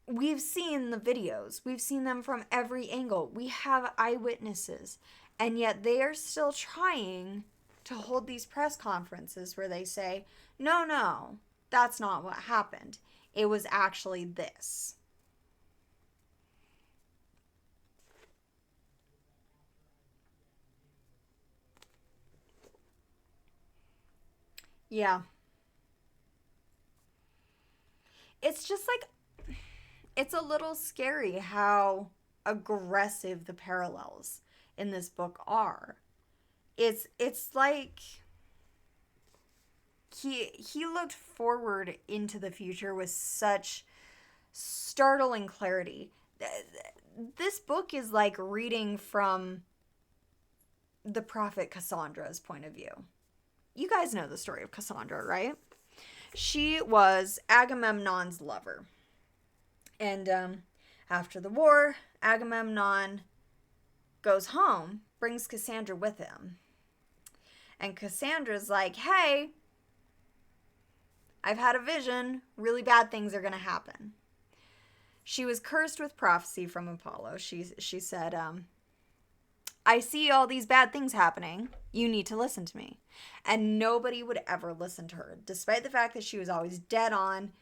We've seen the videos. We've seen them from every angle. We have eyewitnesses. And yet they are still trying to hold these press conferences where they say, no, that's not what happened. It was actually this. Yeah. It's just like, it's a little scary how aggressive the parallels in this book are. It's like he looked forward into the future with such startling clarity. This book is like reading from the prophet Cassandra's point of view. You guys know the story of Cassandra, right? She was Agamemnon's lover. And after the war, Agamemnon goes home, brings Cassandra with him. And Cassandra's like, hey, I've had a vision. Really bad things are going to happen. She was cursed with prophecy from Apollo. She said, I see all these bad things happening. You need to listen to me. And nobody would ever listen to her, despite the fact that she was always dead on,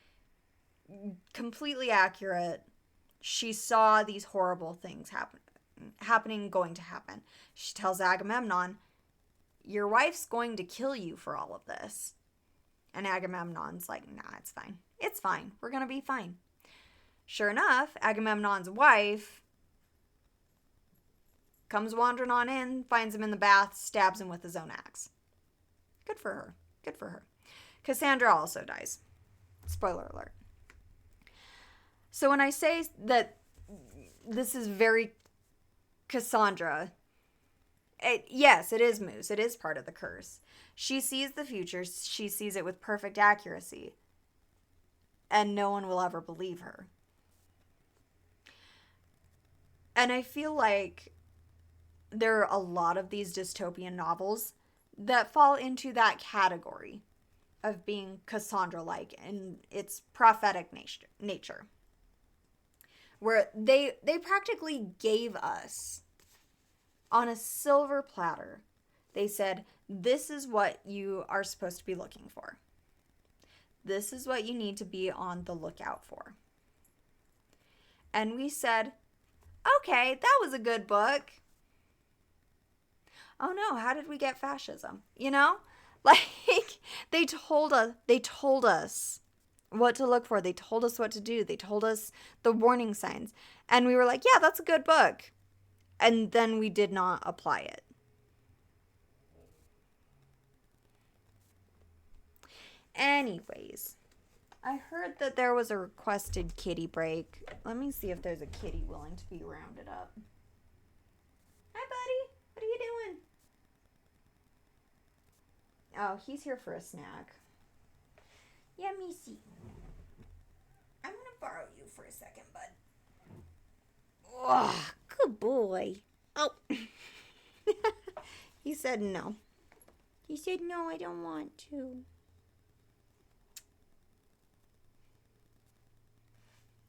completely accurate. She saw these horrible things going to happen. She tells Agamemnon, your wife's going to kill you for all of this. And Agamemnon's like, nah, it's fine. It's fine. We're going to be fine. Sure enough, Agamemnon's wife comes wandering on in, finds him in the bath, stabs him with his own axe. Good for her. Good for her. Cassandra also dies. Spoiler alert. So when I say that this is very Cassandra, yes, it is Moose. It is part of the curse. She sees the future. She sees it with perfect accuracy. And no one will ever believe her. And I feel like there are a lot of these dystopian novels that fall into that category of being Cassandra-like in its prophetic nature. Where they practically gave us, on a silver platter, they said, this is what you are supposed to be looking for. This is what you need to be on the lookout for. And we said, okay, that was a good book. Oh no, how did we get fascism? You know? Like, they told us what to look for. They told us what to do. They told us the warning signs. And we were like, yeah, that's a good book. And then we did not apply it. Anyways, I heard that there was a requested kitty break. Let me see if there's a kitty willing to be rounded up. Hi, buddy. What are you doing? Oh, he's here for a snack. Yeah, me see. I'm going to borrow you for a second, bud. Oh, good boy. Oh. He said no. He said, no, I don't want to.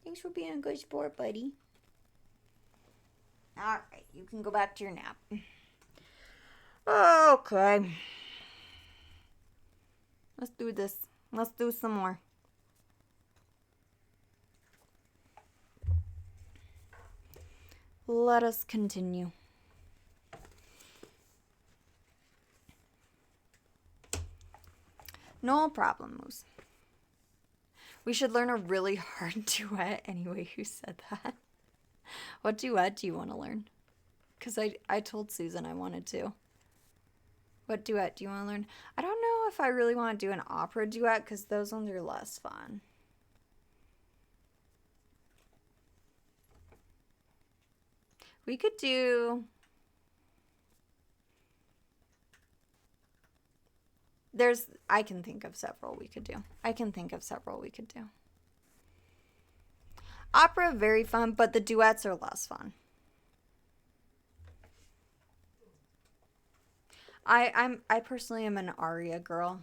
Thanks for being a good sport, buddy. All right, you can go back to your nap. Okay. Let's do this. Let's do some more. Let us continue. No problem, Moose. We should learn a really hard duet anyway. Who said that? What duet do you want to learn? Because I told Susan I wanted to. What duet do you want to learn? I don't know if I really want to do an opera duet because those ones are less fun. We could do... I can think of several we could do. Opera, very fun, but the duets are less fun. I personally am an aria girl.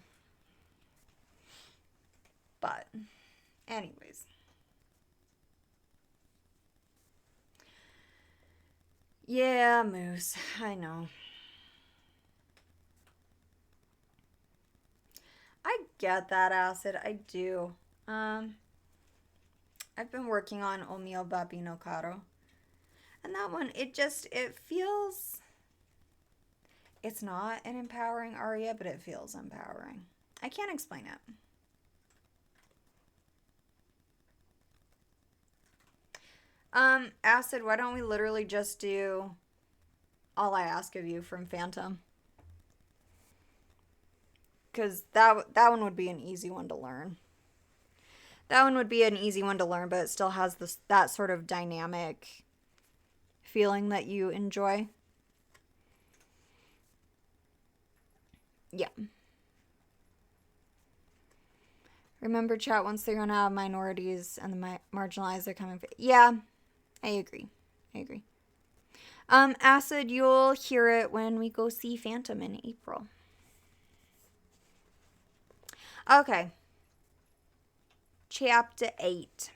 But, anyways. Yeah, Moose, I know. I get that, Acid. I do. I've been working on O Mio Babino Caro. And that one, it feels... It's not an empowering aria, but it feels empowering. I can't explain it. Acid, why don't we literally just do All I Ask of You from Phantom? Because that one would be an easy one to learn. But it still has that sort of dynamic feeling that you enjoy. Yeah. Remember, chat, once they run out of minorities and the marginalized are coming... Yeah, I agree. Acid, you'll hear it when we go see Phantom in April. Okay. Chapter 8.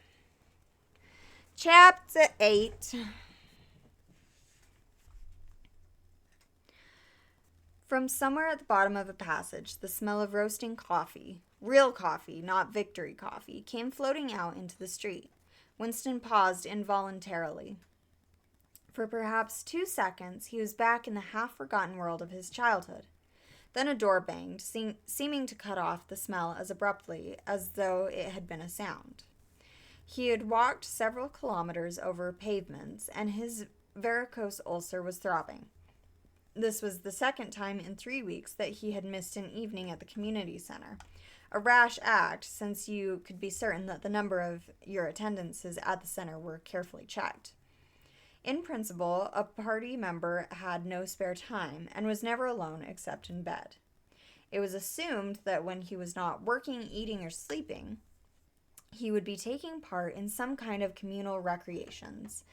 From somewhere at the bottom of a passage, the smell of roasting coffee, real coffee, not victory coffee, came floating out into the street. Winston paused involuntarily. For perhaps 2 seconds, he was back in the half-forgotten world of his childhood. Then a door banged, seeming to cut off the smell as abruptly as though it had been a sound. He had walked several kilometers over pavements, and his varicose ulcer was throbbing. This was the second time in 3 weeks that he had missed an evening at the community center. A rash act, since you could be certain that the number of your attendances at the center were carefully checked. In principle, a party member had no spare time and was never alone except in bed. It was assumed that when he was not working, eating, or sleeping, he would be taking part in some kind of communal recreations.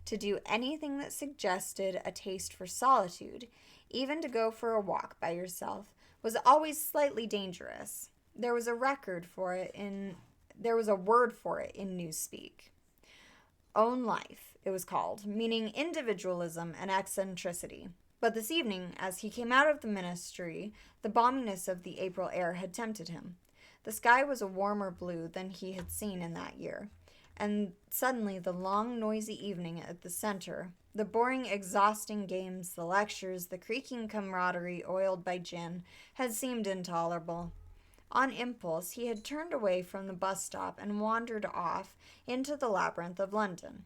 To do anything that suggested a taste for solitude, even to go for a walk by yourself, was always slightly dangerous. There was a word for it in Newspeak. Own life, it was called, meaning individualism and eccentricity. But this evening, as he came out of the ministry, the balminess of the April air had tempted him. The sky was a warmer blue than he had seen in that year. And suddenly the long, noisy evening at the center, the boring, exhausting games, the lectures, the creaking camaraderie oiled by gin, had seemed intolerable. On impulse, he had turned away from the bus stop and wandered off into the labyrinth of London.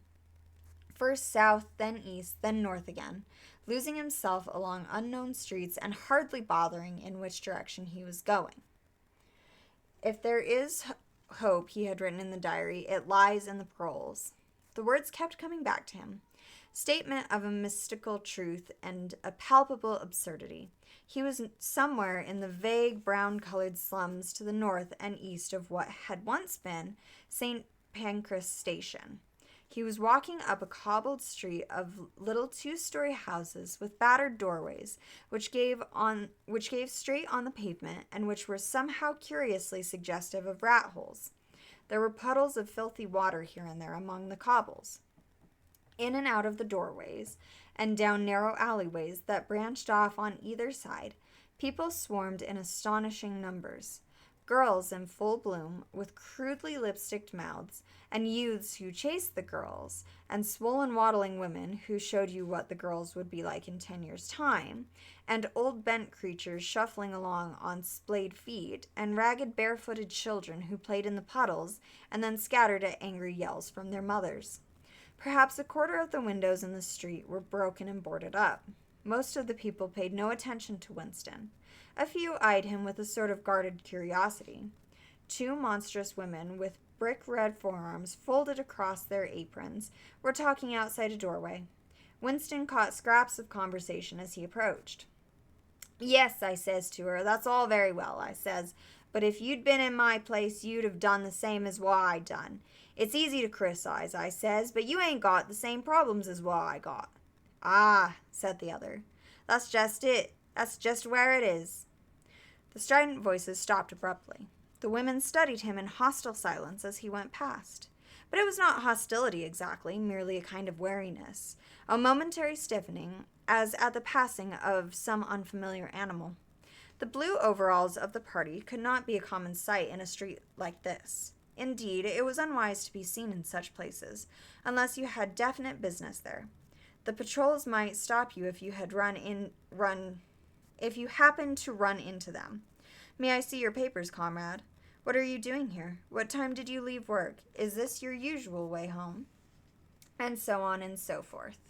First south, then east, then north again, losing himself along unknown streets and hardly bothering in which direction he was going. If there is hope, he had written in the diary, it lies in the paroles. The words kept coming back to him. Statement of a mystical truth and a palpable absurdity. He was somewhere in the vague brown-colored slums to the north and east of what had once been St. Pancras Station. He was walking up a cobbled street of little 2-story houses with battered doorways, which gave straight on the pavement and which were somehow curiously suggestive of rat holes. There were puddles of filthy water here and there among the cobbles. In and out of the doorways, and down narrow alleyways that branched off on either side, people swarmed in astonishing numbers. girls in full bloom with crudely lipsticked mouths, and youths who chased the girls, and swollen waddling women who showed you what the girls would be like in 10 years' time, and old bent creatures shuffling along on splayed feet, and ragged barefooted children who played in the puddles and then scattered at angry yells from their mothers. Perhaps a quarter of the windows in the street were broken and boarded up. Most of the people paid no attention to Winston. A few eyed him with a sort of guarded curiosity. Two monstrous women with brick-red forearms folded across their aprons were talking outside a doorway. Winston caught scraps of conversation as he approached. "Yes," I says to her, "that's all very well," I says, "but if you'd been in my place, you'd have done the same as what I done. It's easy to criticize," I says, "but you ain't got the same problems as what I got." "Ah," said the other, "that's just it. That's just where it is." The strident voices stopped abruptly. The women studied him in hostile silence as he went past. But it was not hostility exactly, merely a kind of wariness, a momentary stiffening, as at the passing of some unfamiliar animal. The blue overalls of the party could not be a common sight in a street like this. Indeed, it was unwise to be seen in such places, unless you had definite business there. The patrols might stop you if you had if you happened to run into them. "May I see your papers, comrade? What are you doing here? What time did you leave work? Is this your usual way home?" And so on and so forth.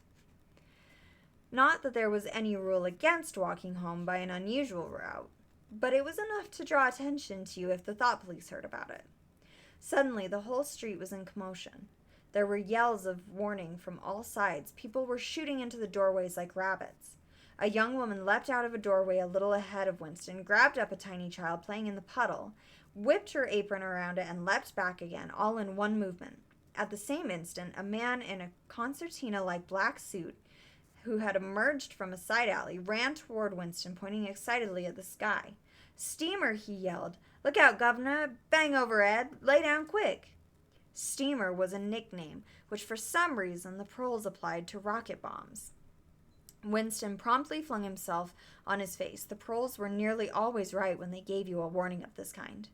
Not that there was any rule against walking home by an unusual route, but it was enough to draw attention to you if the thought police heard about it. Suddenly, the whole street was in commotion. There were yells of warning from all sides. People were shooting into the doorways like rabbits. A young woman leapt out of a doorway a little ahead of Winston, grabbed up a tiny child playing in the puddle, whipped her apron around it, and leapt back again, all in one movement. At the same instant, a man in a concertina-like black suit, who had emerged from a side alley, ran toward Winston, pointing excitedly at the sky. "Steamer!" he yelled. "Look out, governor! Bang overhead! Lay down quick!" Steamer was a nickname which for some reason the proles applied to rocket bombs. Winston promptly flung himself on his face. The proles were nearly always right when they gave you a warning of this kind.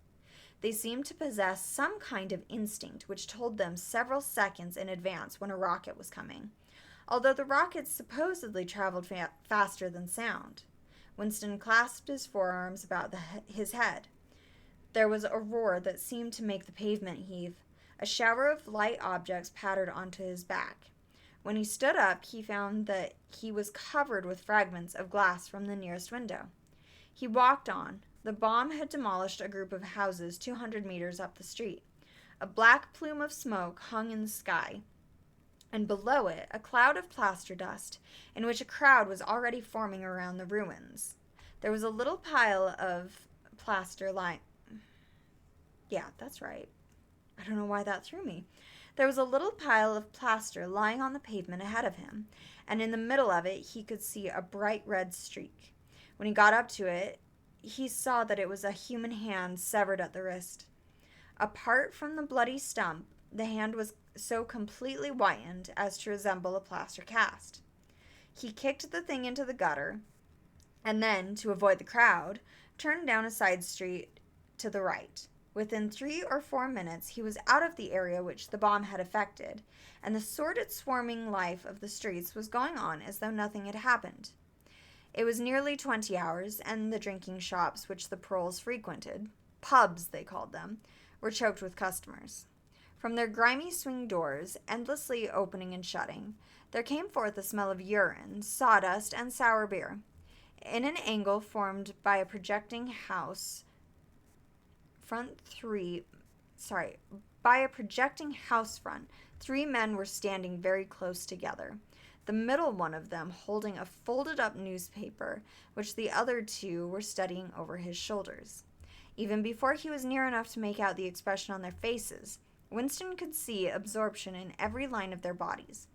They seemed to possess some kind of instinct which told them several seconds in advance when a rocket was coming, although the rockets supposedly traveled faster than sound. Winston clasped his forearms about his head. There was a roar that seemed to make the pavement heave. A shower of light objects pattered onto his back. When he stood up, he found that he was covered with fragments of glass from the nearest window. He walked on. The bomb had demolished a group of houses 200 meters up the street. A black plume of smoke hung in the sky, and below it a cloud of plaster dust, in which a crowd was already forming around the ruins. There was a little pile of plaster lying... Yeah, that's right. I don't know why that threw me. There was a little pile of plaster lying on the pavement ahead of him, and in the middle of it he could see a bright red streak. When he got up to it, he saw that it was a human hand severed at the wrist. Apart from the bloody stump, the hand was so completely whitened as to resemble a plaster cast. He kicked the thing into the gutter, and then, to avoid the crowd, turned down a side street to the right. Within 3 or 4 minutes, he was out of the area which the bomb had affected, and the sordid swarming life of the streets was going on as though nothing had happened. It was nearly 20 hours, and the drinking shops which the proles frequented, pubs they called them, were choked with customers. From their grimy swing doors, endlessly opening and shutting, there came forth a smell of urine, sawdust, and sour beer. In an angle formed by a projecting house front, 3 men were standing very close together, the middle one of them holding a folded-up newspaper, which the other 2 were studying over his shoulders. Even before he was near enough to make out the expression on their faces, Winston could see absorption in every line of their bodies.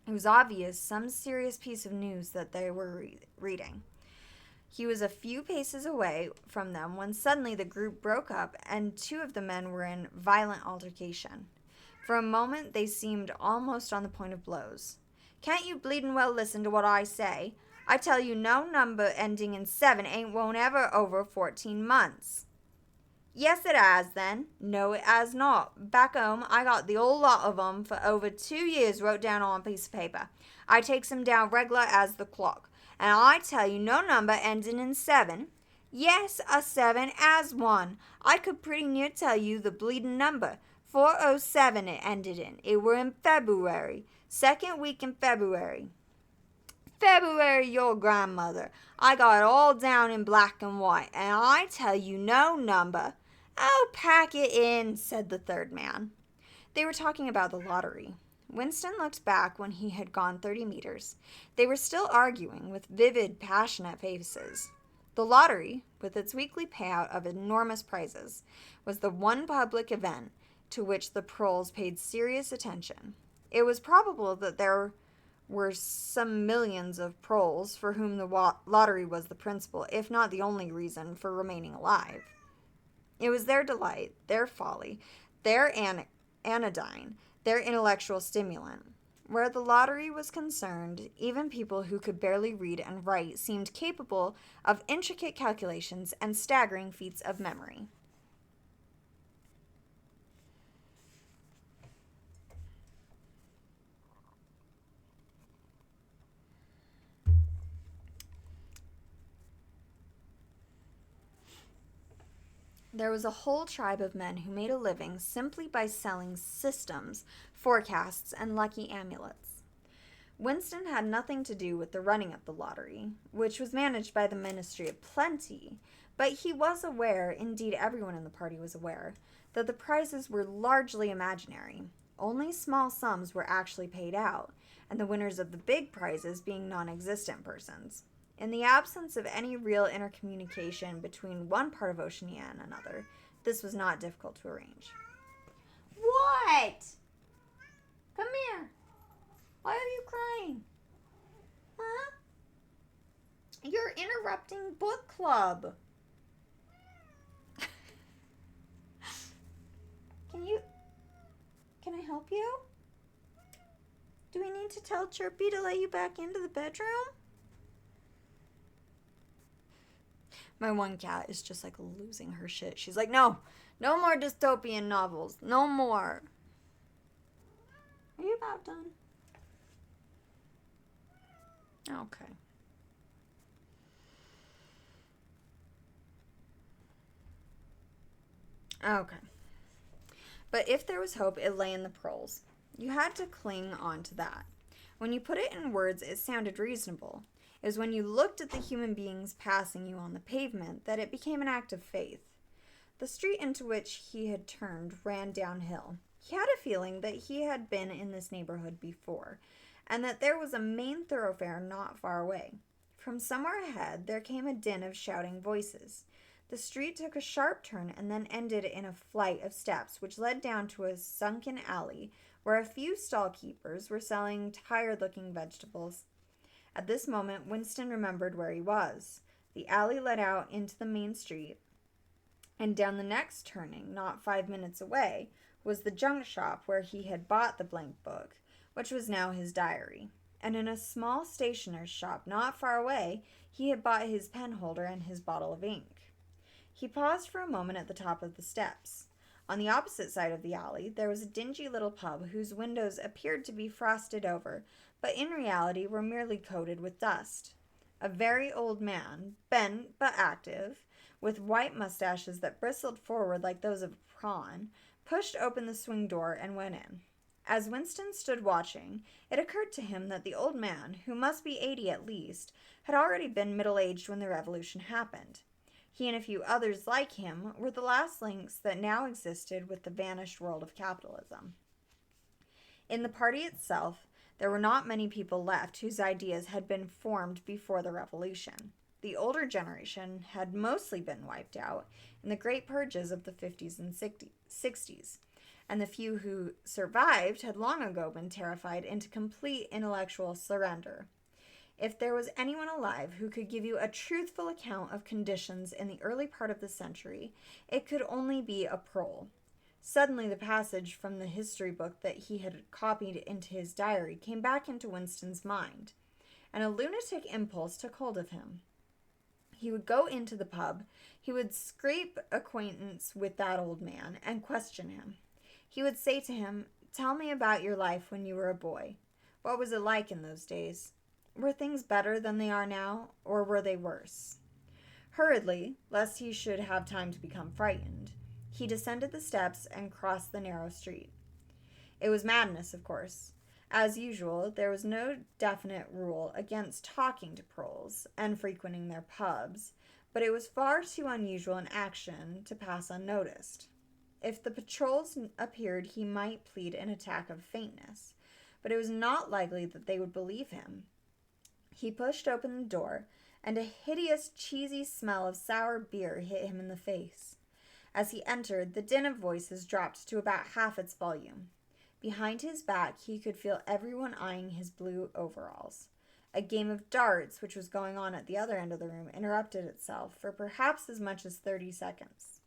It was obvious some serious piece of news that they were reading. He was a few paces away from them when suddenly the group broke up and 2 of the men were in violent altercation. For a moment they seemed almost on the point of blows. "Can't you bleedin' well listen to what I say? I tell you no number ending in 7 won't ever over 14 months. Yes, it has, then. No, it has not. Back home, I got the whole lot of 'em for over 2 years wrote down on a piece of paper. I takes 'em down regular as the clock. And I tell you, no number ending in 7. Yes, a 7 as one. I could pretty near tell you the bleeding number. 407 it ended in. It were in February. Second week in February. February, your grandmother. I got it all down in black and white, and I tell you no number. Oh, pack it in, said the third man. They were talking about the lottery. Winston looked back when he had gone 30 meters. They were still arguing with vivid, passionate faces. The lottery, with its weekly payout of enormous prizes, was the one public event to which the proles paid serious attention. It was probable that there were some millions of proles for whom the lottery was the principal, if not the only reason for remaining alive. It was their delight, their folly, their anodyne, their intellectual stimulant. Where the lottery was concerned, even people who could barely read and write seemed capable of intricate calculations and staggering feats of memory. There was a whole tribe of men who made a living simply by selling systems, forecasts, and lucky amulets. Winston had nothing to do with the running of the lottery, which was managed by the Ministry of Plenty, but he was aware, indeed everyone in the party was aware, that the prizes were largely imaginary. Only small sums were actually paid out, and the winners of the big prizes being non-existent persons. In the absence of any real intercommunication between one part of Oceania and another, this was not difficult to arrange. What? Come here. Why are you crying? Huh? You're interrupting book club. Can I help you? Do we need to tell Chirpy to let you back into the bedroom? My one cat is just like losing her shit. She's like, no more dystopian novels. No more. Are you about done? Okay. Okay. But if there was hope, it lay in the proles. You had to cling on to that. When you put it in words, it sounded reasonable. It was when you looked at the human beings passing you on the pavement that it became an act of faith. The street into which he had turned ran downhill. He had a feeling that he had been in this neighborhood before, and that there was a main thoroughfare not far away. From somewhere ahead, there came a din of shouting voices. The street took a sharp turn and then ended in a flight of steps which led down to a sunken alley where a few stall keepers were selling tired-looking vegetables. At this moment, Winston remembered where he was. The alley led out into the main street, and down the next turning, not 5 minutes away, was the junk shop where he had bought the blank book, which was now his diary. And in a small stationer's shop not far away, he had bought his pen holder and his bottle of ink. He paused for a moment at the top of the steps. On the opposite side of the alley, there was a dingy little pub whose windows appeared to be frosted over, but in reality were merely coated with dust. A very old man, bent but active, with white mustaches that bristled forward like those of a prawn, pushed open the swing door and went in. As Winston stood watching, it occurred to him that the old man, who must be 80 at least, had already been middle-aged when the revolution happened. He and a few others like him were the last links that now existed with the vanished world of capitalism. In the party itself, there were not many people left whose ideas had been formed before the revolution. The older generation had mostly been wiped out in the great purges of the 50s and 60s, and the few who survived had long ago been terrified into complete intellectual surrender. If there was anyone alive who could give you a truthful account of conditions in the early part of the century, it could only be a prole. Suddenly the passage from the history book that he had copied into his diary came back into Winston's mind, and a lunatic impulse took hold of him. He would go into the pub. He would scrape acquaintance with that old man and question him. He would say to him, "Tell me about your life when you were a boy. What was it like in those days? Were things better than they are now, or were they worse?" Hurriedly, lest he should have time to become frightened, he descended the steps and crossed the narrow street. It was madness, of course. As usual, there was no definite rule against talking to proles and frequenting their pubs, but it was far too unusual an action to pass unnoticed. If the patrols appeared, he might plead an attack of faintness, but it was not likely that they would believe him. He pushed open the door, and a hideous, cheesy smell of sour beer hit him in the face. As he entered, the din of voices dropped to about half its volume. Behind his back, he could feel everyone eyeing his blue overalls. A game of darts, which was going on at the other end of the room, interrupted itself for perhaps as much as 30 seconds.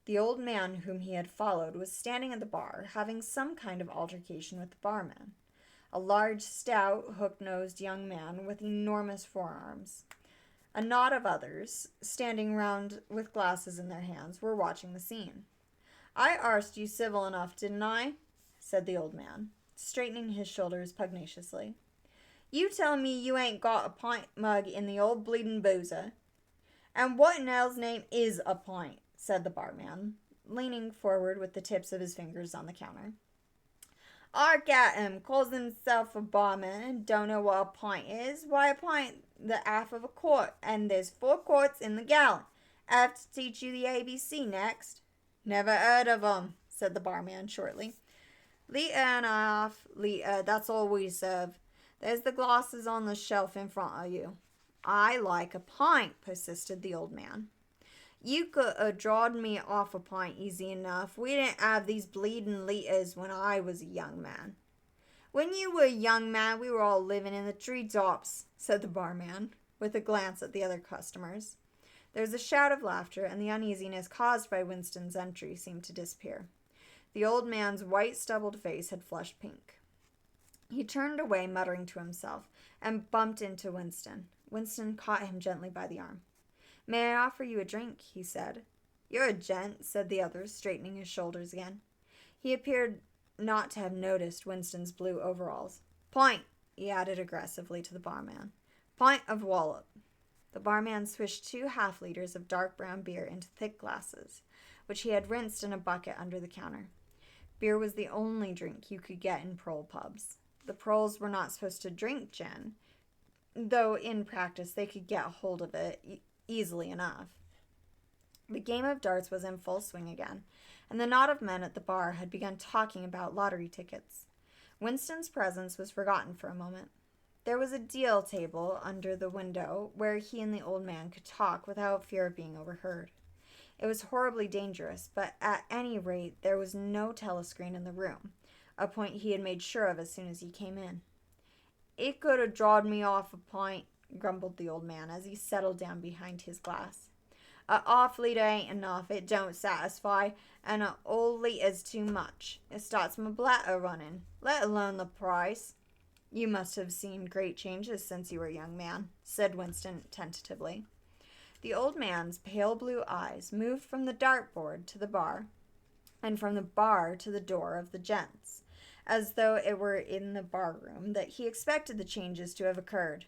The old man whom he had followed was standing at the bar, having some kind of altercation with the barman. A large, stout, hook-nosed young man with enormous forearms. A knot of others, standing round with glasses in their hands, were watching the scene. "I arst you civil enough, didn't I?" said the old man, straightening his shoulders pugnaciously. "You tell me you ain't got a pint mug in the old bleeding boozer." "And what in hell's name is a pint?" said the barman, leaning forward with the tips of his fingers on the counter. "Ark at him, calls himself a barman and don't know what a pint is. Why, a pint the half of a quart, and there's 4 quarts in the gallon. I have to teach you the ABC next." "Never heard of 'em," said the barman shortly. "Liter and a half, liter, that's all we serve. There's the glasses on the shelf in front of you." "I like a pint," persisted the old man. "You could have drawed me off a pint easy enough. We didn't have these bleeding liters when I was a young man." "When you were a young man, we were all living in the treetops," said the barman, with a glance at the other customers. There was a shout of laughter, and the uneasiness caused by Winston's entry seemed to disappear. The old man's white, stubbled face had flushed pink. He turned away, muttering to himself, and bumped into Winston. Winston caught him gently by the arm. "May I offer you a drink?" he said. "You're a gent," said the other, straightening his shoulders again. He appeared not to have noticed Winston's blue overalls. "Pint," he added aggressively to the barman. "Pint of wallop." The barman swished 2 half-liters of dark brown beer into thick glasses, which he had rinsed in a bucket under the counter. Beer was the only drink you could get in prole pubs. The proles were not supposed to drink gin, though in practice they could get hold of it easily enough. The game of darts was in full swing again, and the knot of men at the bar had begun talking about lottery tickets. Winston's presence was forgotten for a moment. There was a deal table under the window where he and the old man could talk without fear of being overheard. It was horribly dangerous, but at any rate there was no telescreen in the room, a point he had made sure of as soon as he came in. "It could have drawed me off a pint," grumbled the old man as he settled down behind his glass. "A half liter ain't enough, it don't satisfy, and a whole liter's too much. It starts my bladder running, let alone the price." "You must have seen great changes since you were a young man," said Winston tentatively. The old man's pale blue eyes moved from the dartboard to the bar, and from the bar to the door of the gents, as though it were in the bar-room that he expected the changes to have occurred.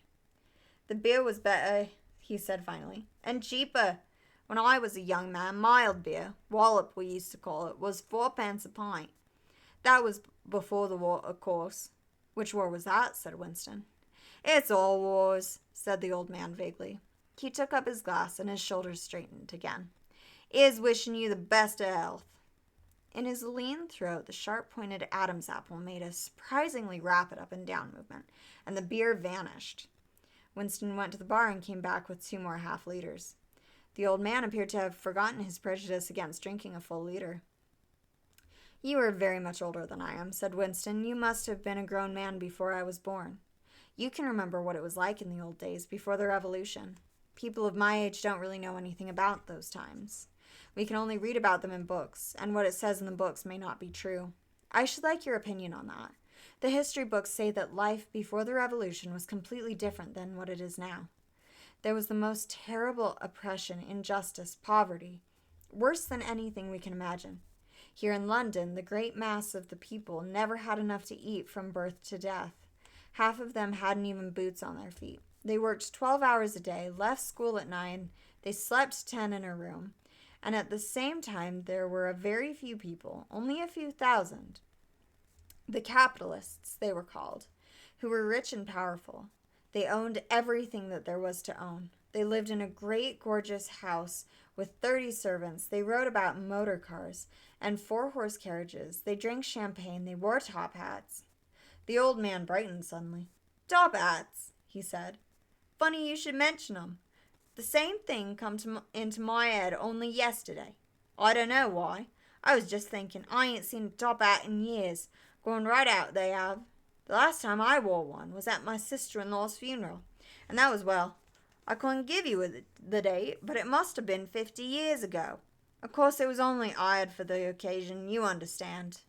"The beer was better," he said finally, "and cheaper. When I was a young man, mild beer, wallop we used to call it, was 4 pence a pint. That was before the war, of course." "Which war was that?" said Winston. "It's all wars," said the old man vaguely. He took up his glass, and his shoulders straightened again. "Here's wishing you the best of health." In his lean throat, the sharp-pointed Adam's apple made a surprisingly rapid up-and-down movement, and the beer vanished. Winston went to the bar and came back with 2 more half-liters. The old man appeared to have forgotten his prejudice against drinking a full liter. "You are very much older than I am," said Winston. "You must have been a grown man before I was born. You can remember what it was like in the old days, before the Revolution. People of my age don't really know anything about those times. We can only read about them in books, and what it says in the books may not be true. I should like your opinion on that. The history books say that life before the Revolution was completely different than what it is now. There was the most terrible oppression, injustice, poverty, worse than anything we can imagine. Here in London, the great mass of the people never had enough to eat from birth to death. Half of them hadn't even boots on their feet. They worked 12 hours a day, left school at 9, they slept 10 in a room, and at the same time there were a very few people, only a few thousand, the capitalists, they were called, who were rich and powerful. They owned everything that there was to own. They lived in a great, gorgeous house with 30 servants. They rode about in motor cars and 4-horse carriages. They drank champagne. They wore top hats. The old man brightened suddenly. "Top hats," he said. "Funny you should mention 'em. The same thing come into my head only yesterday. I don't know why. I was just thinking I ain't seen a top hat in years. Going right out, they have. The last time I wore one was at my sister-in-law's funeral, and that was, well, I couldn't give you the date, but it must have been 50 years ago. Of course, it was only hired for the occasion, you understand."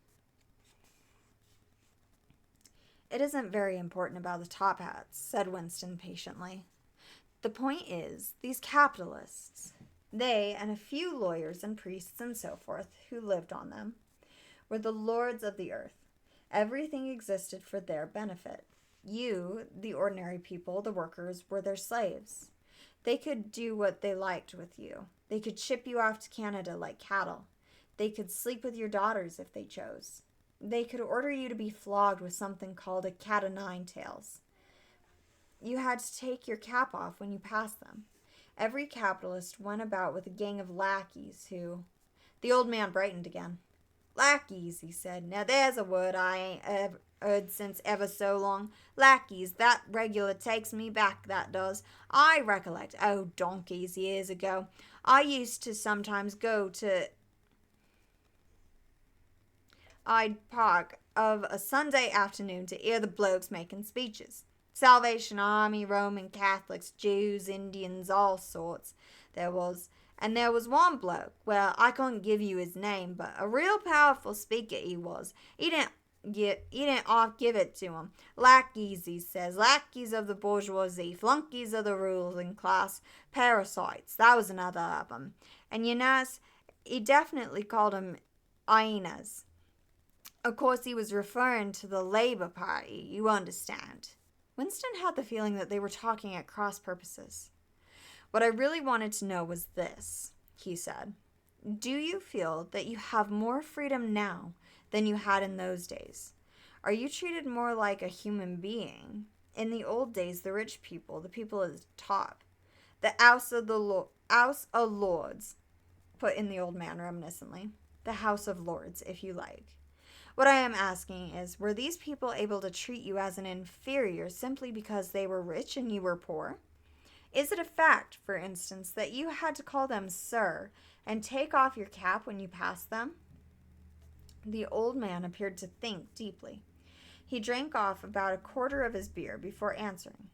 "It isn't very important about the top hats," said Winston patiently. "The point is, these capitalists, they and a few lawyers and priests and so forth who lived on them, were the lords of the earth. Everything existed for their benefit. You, the ordinary people, the workers, were their slaves. They could do what they liked with you. They could ship you off to Canada like cattle. They could sleep with your daughters if they chose. They could order you to be flogged with something called a cat o' nine tails. You had to take your cap off when you passed them. Every capitalist went about with a gang of lackeys who—" The old man brightened again. "Lackeys," he said. "Now there's a word I ain't heard since ever so long. Lackeys, that regular takes me back, that does. I recollect, oh, donkeys years ago, I used to sometimes go to Hyde Park of a Sunday afternoon to hear the blokes making speeches. Salvation Army, Roman Catholics, Jews, Indians, all sorts there was. And there was one bloke, well, I couldn't give you his name, but a real powerful speaker he was. He didn't oft give it to him. Lackeys, he says, lackeys of the bourgeoisie, flunkies of the ruling class, parasites, that was another of 'em. And you know, he definitely called 'em hyenas. Of course, he was referring to the Labour Party, you understand." Winston had the feeling that they were talking at cross purposes. "What I really wanted to know was this," he said. "Do you feel that you have more freedom now than you had in those days? Are you treated more like a human being? In the old days, the rich people, the people at the top, the House of Lords," put in the old man reminiscently. "The House of Lords, if you like. What I am asking is, were these people able to treat you as an inferior simply because they were rich and you were poor? Is it a fact, for instance, that you had to call them sir and take off your cap when you passed them?" The old man appeared to think deeply. He drank off about a quarter of his beer before answering.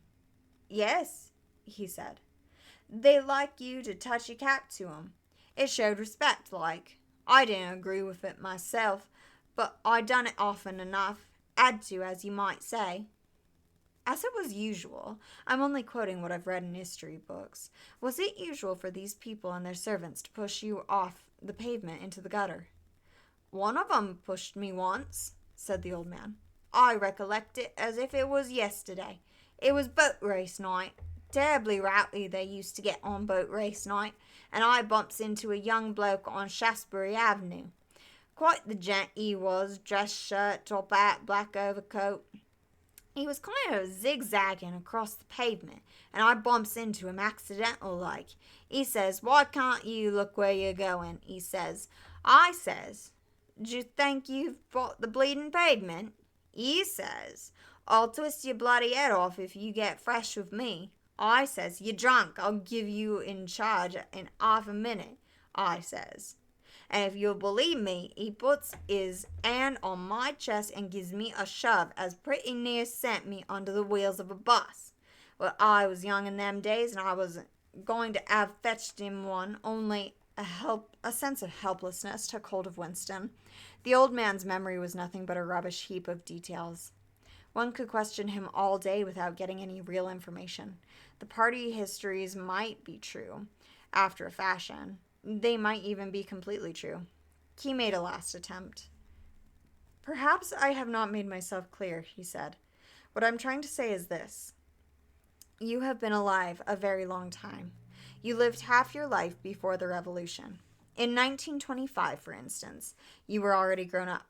"Yes," he said. "They like you to touch your cap to 'em. It showed respect, like. I didn't agree with it myself, but I done it often enough. Had to, as you might say." "As it was usual, I'm only quoting what I've read in history books. Was it usual for these people and their servants to push you off the pavement into the gutter?" "One of 'em pushed me once," said the old man. "I recollect it as if it was yesterday. It was boat race night. Terribly rowdy they used to get on boat race night, and I bumps into a young bloke on Shaftesbury Avenue. Quite the gent he was, dress shirt, top hat, black overcoat. He was kind of zigzagging across the pavement, and I bumps into him accidental like. He says, 'Why can't you look where you're going?' he says. I says, 'D'you think you've bought the bleeding pavement?' He says, 'I'll twist your bloody head off if you get fresh with me.' I says, 'You're drunk. I'll give you in charge in half a minute,' I says. And if you'll believe me, he puts his hand on my chest and gives me a shove as pretty near sent me under the wheels of a bus. Well, I was young in them days, and I was going to have fetched him one, only a sense of helplessness took hold of Winston. The old man's memory was nothing but a rubbish heap of details. One could question him all day without getting any real information. The party histories might be true, after a fashion. They might even be completely true. He made a last attempt. Perhaps I have not made myself clear, he said. What I'm trying to say is this. You have been alive a very long time. You lived half your life before the revolution. In 1925, for instance, you were already grown up.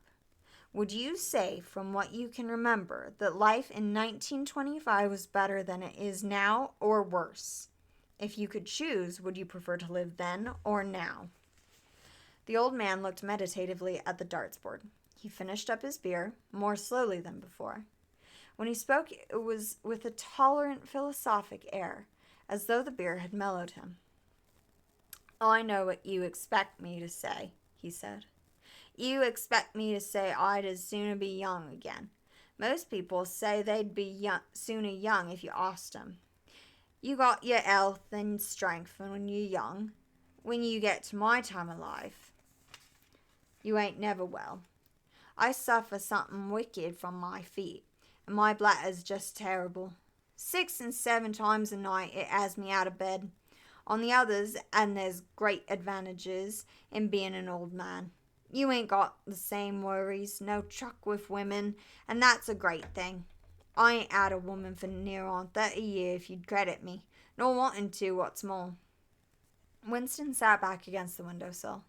Would you say, from what you can remember, that life in 1925 was better than it is now, or worse? If you could choose, would you prefer to live then or now? The old man looked meditatively at the darts board. He finished up his beer, more slowly than before. When he spoke, it was with a tolerant, philosophic air, as though the beer had mellowed him. I know what you expect me to say, he said. You expect me to say I'd as soon be young again. Most people say they'd be sooner young if you asked 'em. You got your health and strength when you're young. When you get to my time of life, you ain't never well. I suffer something wicked from my feet, and my bladder's just terrible. 6 and 7 times a night it has me out of bed. On the others, and there's great advantages in being an old man. You ain't got the same worries, no truck with women, and that's a great thing. I ain't had a woman for near on 30 years if you'd credit me, nor wanting to, what's more. Winston sat back against the windowsill.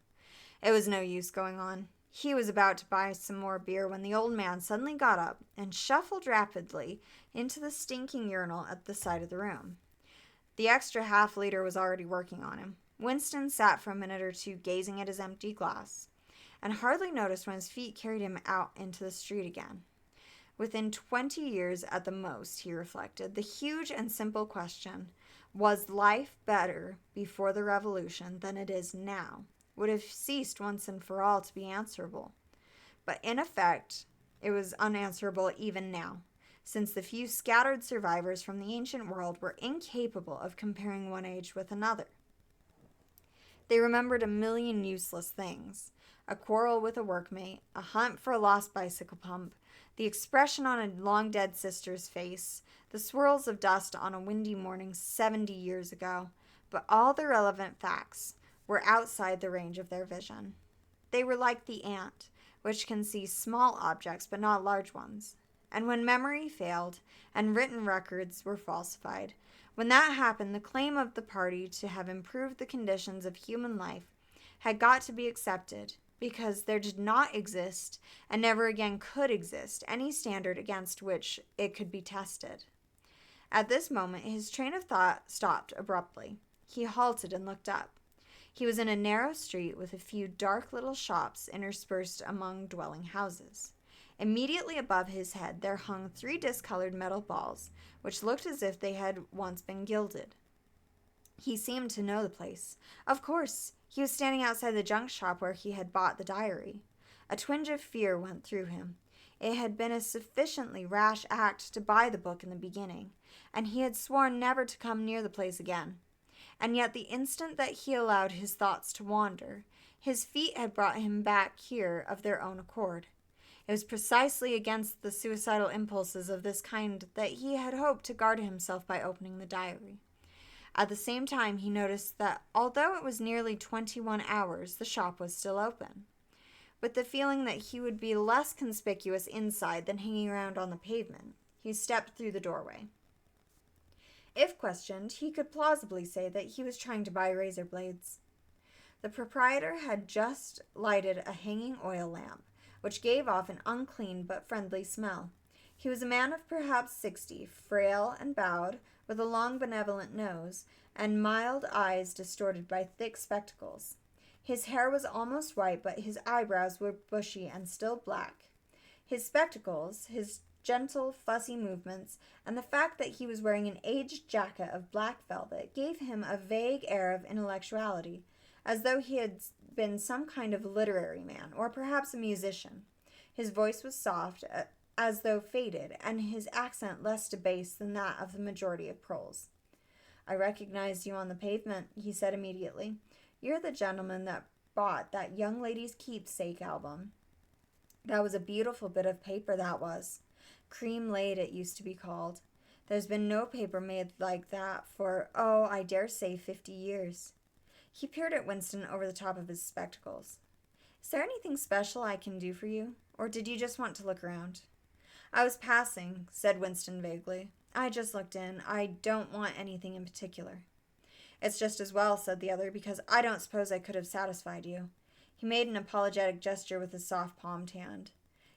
It was no use going on. He was about to buy some more beer when the old man suddenly got up and shuffled rapidly into the stinking urinal at the side of the room. The extra half-liter was already working on him. Winston sat for a minute or two gazing at his empty glass, and hardly noticed when his feet carried him out into the street again. Within 20 years at the most, he reflected, the huge and simple question, was life better before the revolution than it is now, would have ceased once and for all to be answerable. But in effect, it was unanswerable even now, since the few scattered survivors from the ancient world were incapable of comparing one age with another. They remembered a million useless things. A quarrel with a workmate, a hunt for a lost bicycle pump, the expression on a long-dead sister's face, the swirls of dust on a windy morning 70 years ago, but all the relevant facts were outside the range of their vision. They were like the ant, which can see small objects but not large ones. And when memory failed and written records were falsified, when that happened, the claim of the party to have improved the conditions of human life had got to be accepted, because there did not exist, and never again could exist, any standard against which it could be tested. At this moment, his train of thought stopped abruptly. He halted and looked up. He was in a narrow street with a few dark little shops interspersed among dwelling houses. Immediately above his head there hung 3 discolored metal balls, which looked as if they had once been gilded. He seemed to know the place. Of course, he was standing outside the junk shop where he had bought the diary. A twinge of fear went through him. It had been a sufficiently rash act to buy the book in the beginning, and he had sworn never to come near the place again. And yet the instant that he allowed his thoughts to wander, his feet had brought him back here of their own accord. It was precisely against the suicidal impulses of this kind that he had hoped to guard himself by opening the diary. At the same time, he noticed that although it was nearly 21 hours, the shop was still open. With the feeling that he would be less conspicuous inside than hanging around on the pavement, he stepped through the doorway. If questioned, he could plausibly say that he was trying to buy razor blades. The proprietor had just lighted a hanging oil lamp, which gave off an unclean but friendly smell. He was a man of perhaps 60, frail and bowed, with a long benevolent nose, and mild eyes distorted by thick spectacles. His hair was almost white, but his eyebrows were bushy and still black. His spectacles, his gentle, fussy movements, and the fact that he was wearing an aged jacket of black velvet gave him a vague air of intellectuality, as though he had been some kind of literary man, or perhaps a musician. His voice was soft, as though faded, and his accent less debased than that of the majority of proles. "I recognized you on the pavement," he said immediately. "You're the gentleman that bought that young lady's keepsake album. That was a beautiful bit of paper, that was. Cream laid, it used to be called. There's been no paper made like that for, oh, I dare say 50 years. He peered at Winston over the top of his spectacles. Is there anything special I can do for you? Or did you just want to look around? I was passing, said Winston vaguely. I just looked in. I don't want anything in particular. It's just as well, said the other, because I don't suppose I could have satisfied you. He made an apologetic gesture with his soft-palmed hand.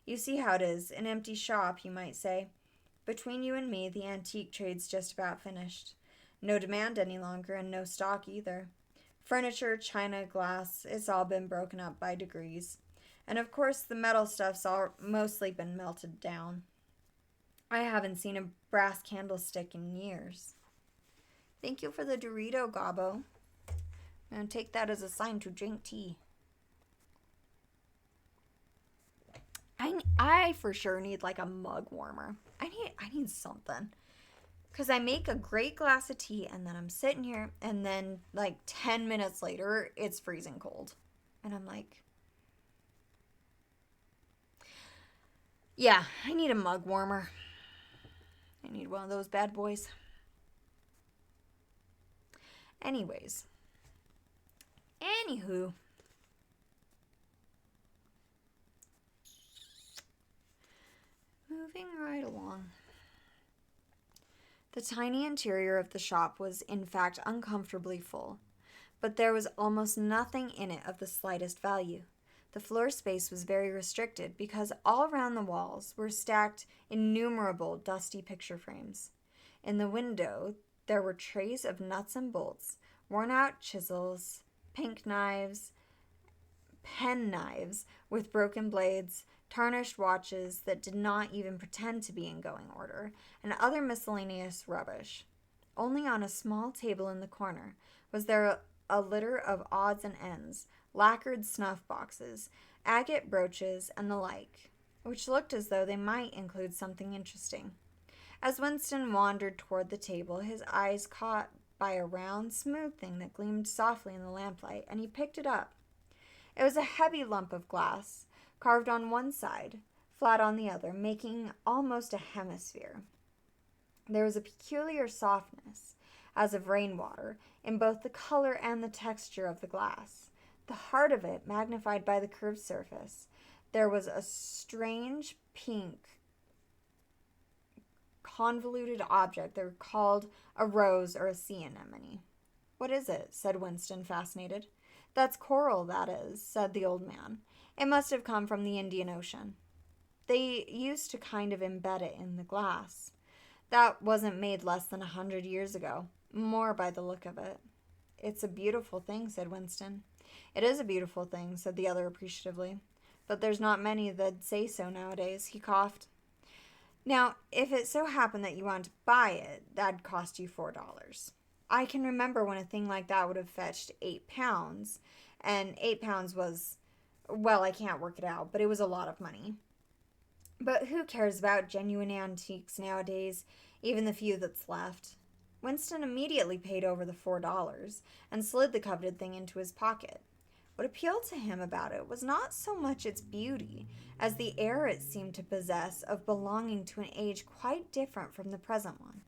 You see how it is, an empty shop, you might say. Between you and me, the antique trade's just about finished. No demand any longer, and no stock either. Furniture, china, glass, it's all been broken up by degrees. And of course the metal stuff's all mostly been melted down. I haven't seen a brass candlestick in years. Thank you for the Dorito, Gobbo. I'm going to take that as a sign to drink tea. I for sure need like a mug warmer. I need something. Because I make a great glass of tea and then I'm sitting here and then like 10 minutes later it's freezing cold. And I'm like, yeah, I need a mug warmer. I need one of those bad boys. Anyways. Anywho. Moving right along. The tiny interior of the shop was, in fact, uncomfortably full, but there was almost nothing in it of the slightest value. The floor space was very restricted because all around the walls were stacked innumerable dusty picture frames. In the window, there were trays of nuts and bolts, worn-out chisels, pink knives, pen knives with broken blades, tarnished watches that did not even pretend to be in going order, and other miscellaneous rubbish. Only on a small table in the corner was there a litter of odds and ends, lacquered snuff boxes, agate brooches, and the like, which looked as though they might include something interesting. As Winston wandered toward the table, his eyes caught by a round, smooth thing that gleamed softly in the lamplight, and he picked it up. It was a heavy lump of glass, carved on one side, flat on the other, making almost a hemisphere. There was a peculiar softness, as of rainwater, in both the color and the texture of the glass. The heart of it, magnified by the curved surface, there was a strange pink, convoluted object that recalled a rose or a sea anemone. What is it? Said Winston, fascinated. That's coral, that is, said the old man. It must have come from the Indian Ocean. They used to kind of embed it in the glass. That wasn't made less than 100 years ago. More by the look of it. It's a beautiful thing, said Winston. It is a beautiful thing, said the other appreciatively. But there's not many that'd say so nowadays. He coughed. Now, if it so happened that you wanted to buy it, that'd cost you $4. I can remember when a thing like that would have fetched £8, and £8 was, well, I can't work it out, but it was a lot of money. But who cares about genuine antiques nowadays, even the few that's left? Winston immediately paid over the $4 and slid the coveted thing into his pocket. What appealed to him about it was not so much its beauty as the air it seemed to possess of belonging to an age quite different from the present one.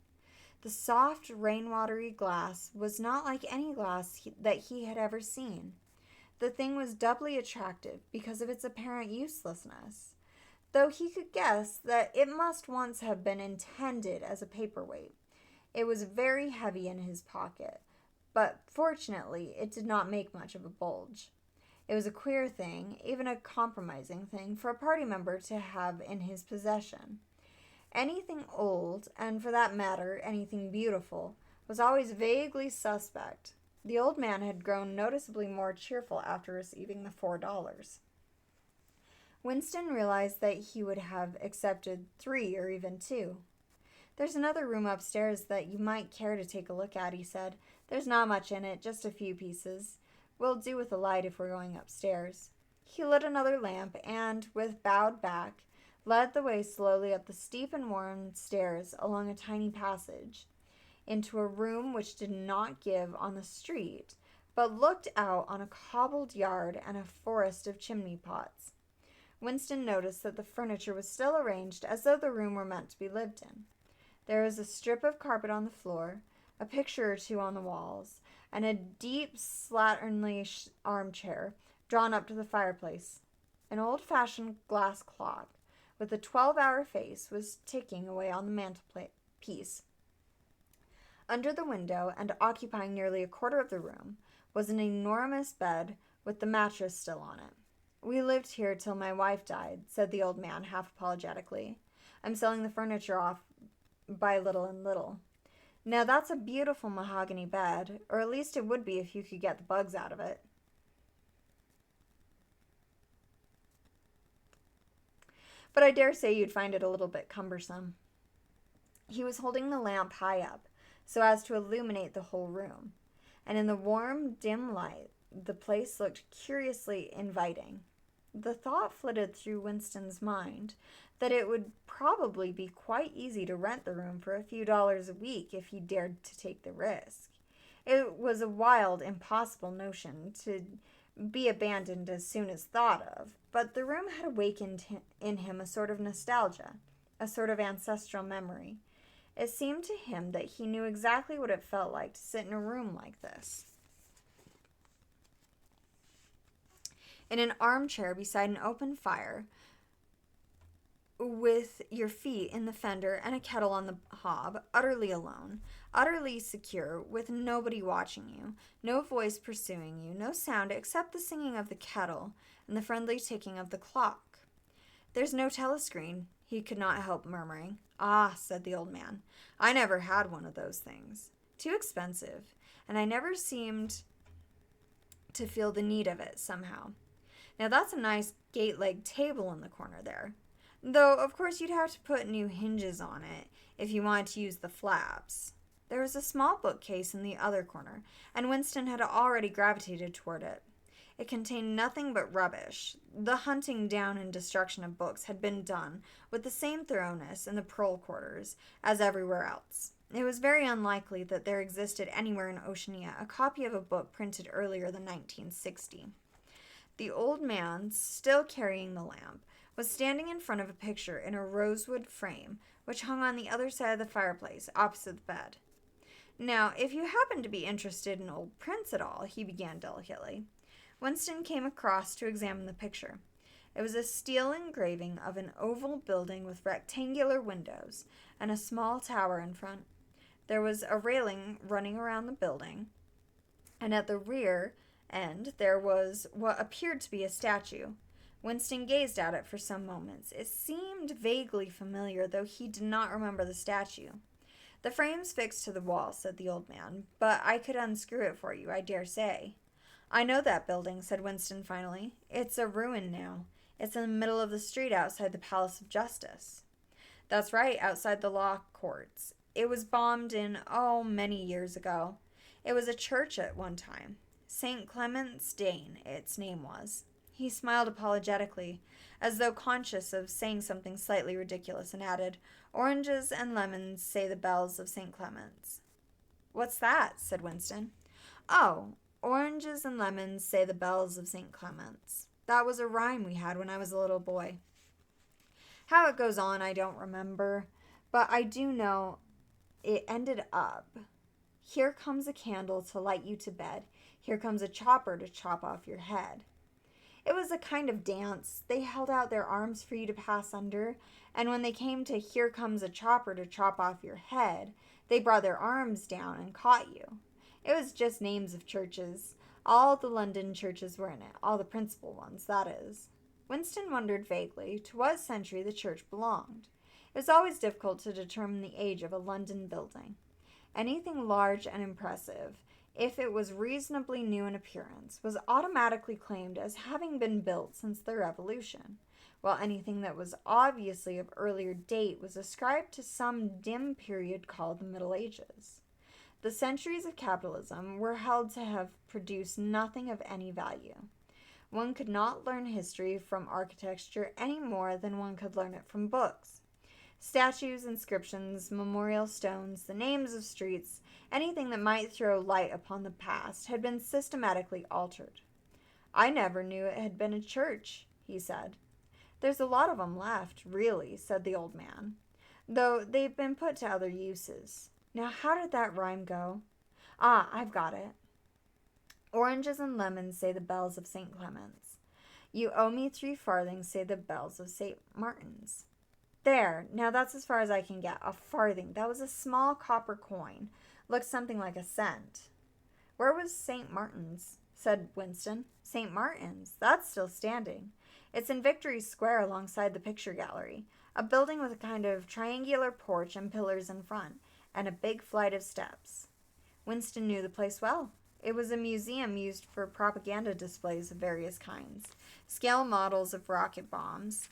The soft, rain-watery glass was not like any glass that he had ever seen. The thing was doubly attractive because of its apparent uselessness, though he could guess that it must once have been intended as a paperweight. It was very heavy in his pocket, but fortunately it did not make much of a bulge. It was a queer thing, even a compromising thing, for a party member to have in his possession. Anything old, and for that matter, anything beautiful, was always vaguely suspect. The old man had grown noticeably more cheerful after receiving the $4. Winston realized that he would have accepted 3 or even 2. There's another room upstairs that you might care to take a look at, he said. There's not much in it, just a few pieces. We'll do with a light if we're going upstairs. He lit another lamp and, with bowed back, led the way slowly up the steep and worn stairs along a tiny passage, into a room which did not give on the street, but looked out on a cobbled yard and a forest of chimney pots. Winston noticed that the furniture was still arranged as though the room were meant to be lived in. There was a strip of carpet on the floor, a picture or two on the walls, and a deep, slatternly armchair drawn up to the fireplace. An old-fashioned glass clock with a 12-hour face was ticking away on the mantelpiece. Under the window, and occupying nearly a quarter of the room, was an enormous bed with the mattress still on it. "We lived here till my wife died," said the old man, half apologetically. "I'm selling the furniture off by little and little. Now that's a beautiful mahogany bed, or at least it would be if you could get the bugs out of it." "But I dare say you'd find it a little bit cumbersome." He was holding the lamp high up, so as to illuminate the whole room, and in the warm, dim light, the place looked curiously inviting. The thought flitted through Winston's mind that it would probably be quite easy to rent the room for a few dollars a week if he dared to take the risk. It was a wild, impossible notion to be abandoned as soon as thought of, but the room had awakened in him a sort of nostalgia, a sort of ancestral memory. It seemed to him that he knew exactly what it felt like to sit in a room like this, in an armchair beside an open fire, with your feet in the fender and a kettle on the hob, utterly alone, utterly secure, with nobody watching you, no voice pursuing you, no sound except the singing of the kettle and the friendly ticking of the clock. "There's no telescreen," he could not help murmuring. "Ah," said the old man, "I never had one of those things. Too expensive, and I never seemed to feel the need of it, somehow. Now that's a nice gate-legged table in the corner there. Though, of course, you'd have to put new hinges on it if you wanted to use the flaps." There was a small bookcase in the other corner, and Winston had already gravitated toward it. It contained nothing but rubbish. The hunting down and destruction of books had been done with the same thoroughness in the Pearl quarters as everywhere else. It was very unlikely that there existed anywhere in Oceania a copy of a book printed earlier than 1960. The old man, still carrying the lamp, was standing in front of a picture in a rosewood frame which hung on the other side of the fireplace, opposite the bed. "Now, if you happen to be interested in old prints at all," he began delicately. Winston came across to examine the picture. It was a steel engraving of an oval building with rectangular windows and a small tower in front. There was a railing running around the building, and at the rear end there was what appeared to be a statue. Winston gazed at it for some moments. It seemed vaguely familiar, though he did not remember the statue. "The frame's fixed to the wall," said the old man, "but I could unscrew it for you, I dare say." "I know that building," said Winston finally. "It's a ruin now. It's in the middle of the street outside the Palace of Justice." "That's right, outside the law courts. It was bombed in, many years ago. It was a church at one time. St. Clement's Danes, its name was." He smiled apologetically, as though conscious of saying something slightly ridiculous, and added, "Oranges and lemons say the bells of St. Clement's." "What's that?" said Winston. "Oh, oranges and lemons say the bells of St. Clement's. That was a rhyme we had when I was a little boy. How it goes on I don't remember, but I do know it ended up, 'Here comes a candle to light you to bed. Here comes a chopper to chop off your head.' It was a kind of dance. They held out their arms for you to pass under, and when they came to 'Here comes a chopper to chop off your head,' they brought their arms down and caught you. It was just names of churches. All the London churches were in it, all the principal ones, that is." Winston wondered vaguely to what century the church belonged. It was always difficult to determine the age of a London building. Anything large and impressive, if it was reasonably new in appearance, was automatically claimed as having been built since the Revolution, while anything that was obviously of earlier date was ascribed to some dim period called the Middle Ages. The centuries of capitalism were held to have produced nothing of any value. One could not learn history from architecture any more than one could learn it from books. Statues, inscriptions, memorial stones, the names of streets, anything that might throw light upon the past, had been systematically altered. "I never knew it had been a church," he said. There's a lot of 'em left, really, said the old man, though they've been put to other uses. Now, how did that rhyme go? Ah, I've got it. Oranges and lemons, say the bells of St. Clement's. You owe me 3 farthings, say the bells of St. Martin's. There, now that's as far as I can get. A farthing. That was a small copper coin. Looked something like a cent. Where was St. Martin's? Said Winston. St. Martin's. That's still standing. It's in Victory Square alongside the picture gallery. A building with a kind of triangular porch and pillars in front, and a big flight of steps. Winston knew the place well. It was a museum used for propaganda displays of various kinds, scale models of rocket bombs,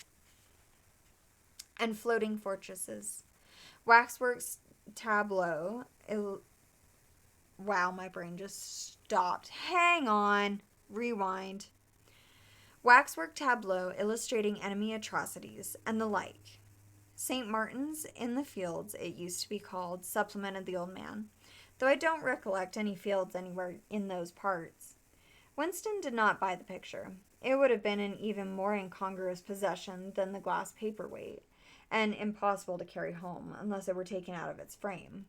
and floating fortresses. Waxworks tableau. Wow, my brain just stopped. Hang on. Rewind. Waxwork tableau illustrating enemy atrocities and the like. St. Martin's in the Fields, it used to be called, supplemented the old man, though I don't recollect any fields anywhere in those parts. Winston did not buy the picture. It would have been an even more incongruous possession than the glass paperweight, and impossible to carry home unless it were taken out of its frame.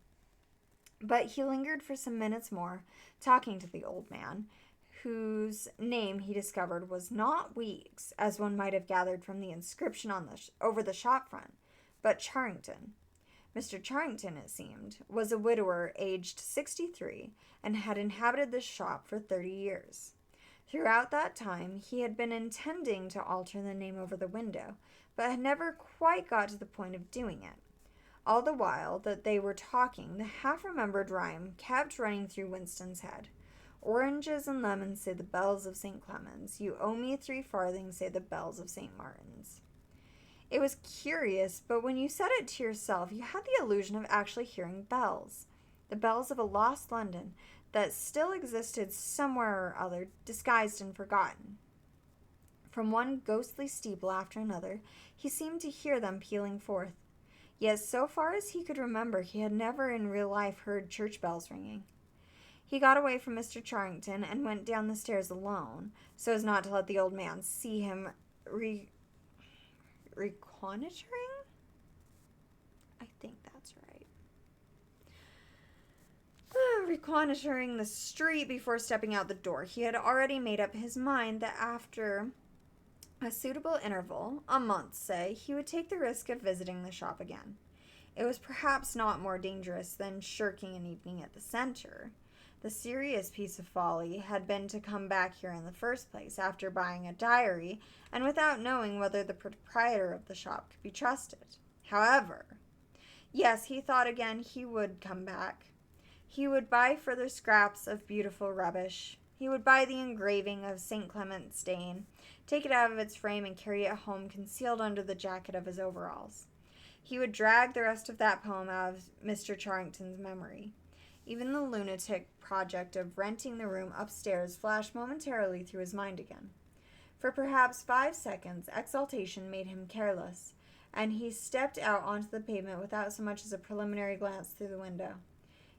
But he lingered for some minutes more, talking to the old man, whose name he discovered was not Weeks, as one might have gathered from the inscription on over the shop front, but Charrington. Mr. Charrington, it seemed, was a widower aged 63 and had inhabited this shop for 30 years. Throughout that time, he had been intending to alter the name over the window, but had never quite got to the point of doing it. All the while that they were talking, the half-remembered rhyme kept running through Winston's head. Oranges and lemons, say the bells of St. Clement's. You owe me 3 farthings, say the bells of St. Martin's. It was curious, but when you said it to yourself, you had the illusion of actually hearing bells. The bells of a lost London that still existed somewhere or other, disguised and forgotten. From one ghostly steeple after another, he seemed to hear them pealing forth. Yet so far as he could remember, he had never in real life heard church bells ringing. He got away from Mr. Charrington and went down the stairs alone, so as not to let the old man see him reconnoitering? I think that's right. Reconnoitering the street before stepping out the door. He had already made up his mind that after a suitable interval, a month, say, he would take the risk of visiting the shop again. It was perhaps not more dangerous than shirking an evening at the center. The serious piece of folly had been to come back here in the first place after buying a diary and without knowing whether the proprietor of the shop could be trusted. However, yes, he thought again he would come back. He would buy further scraps of beautiful rubbish. He would buy the engraving of St. Clement Stane, take it out of its frame and carry it home concealed under the jacket of his overalls. He would drag the rest of that poem out of Mr. Charrington's memory. Even the lunatic project of renting the room upstairs flashed momentarily through his mind again. For perhaps 5 seconds, exaltation made him careless, and he stepped out onto the pavement without so much as a preliminary glance through the window.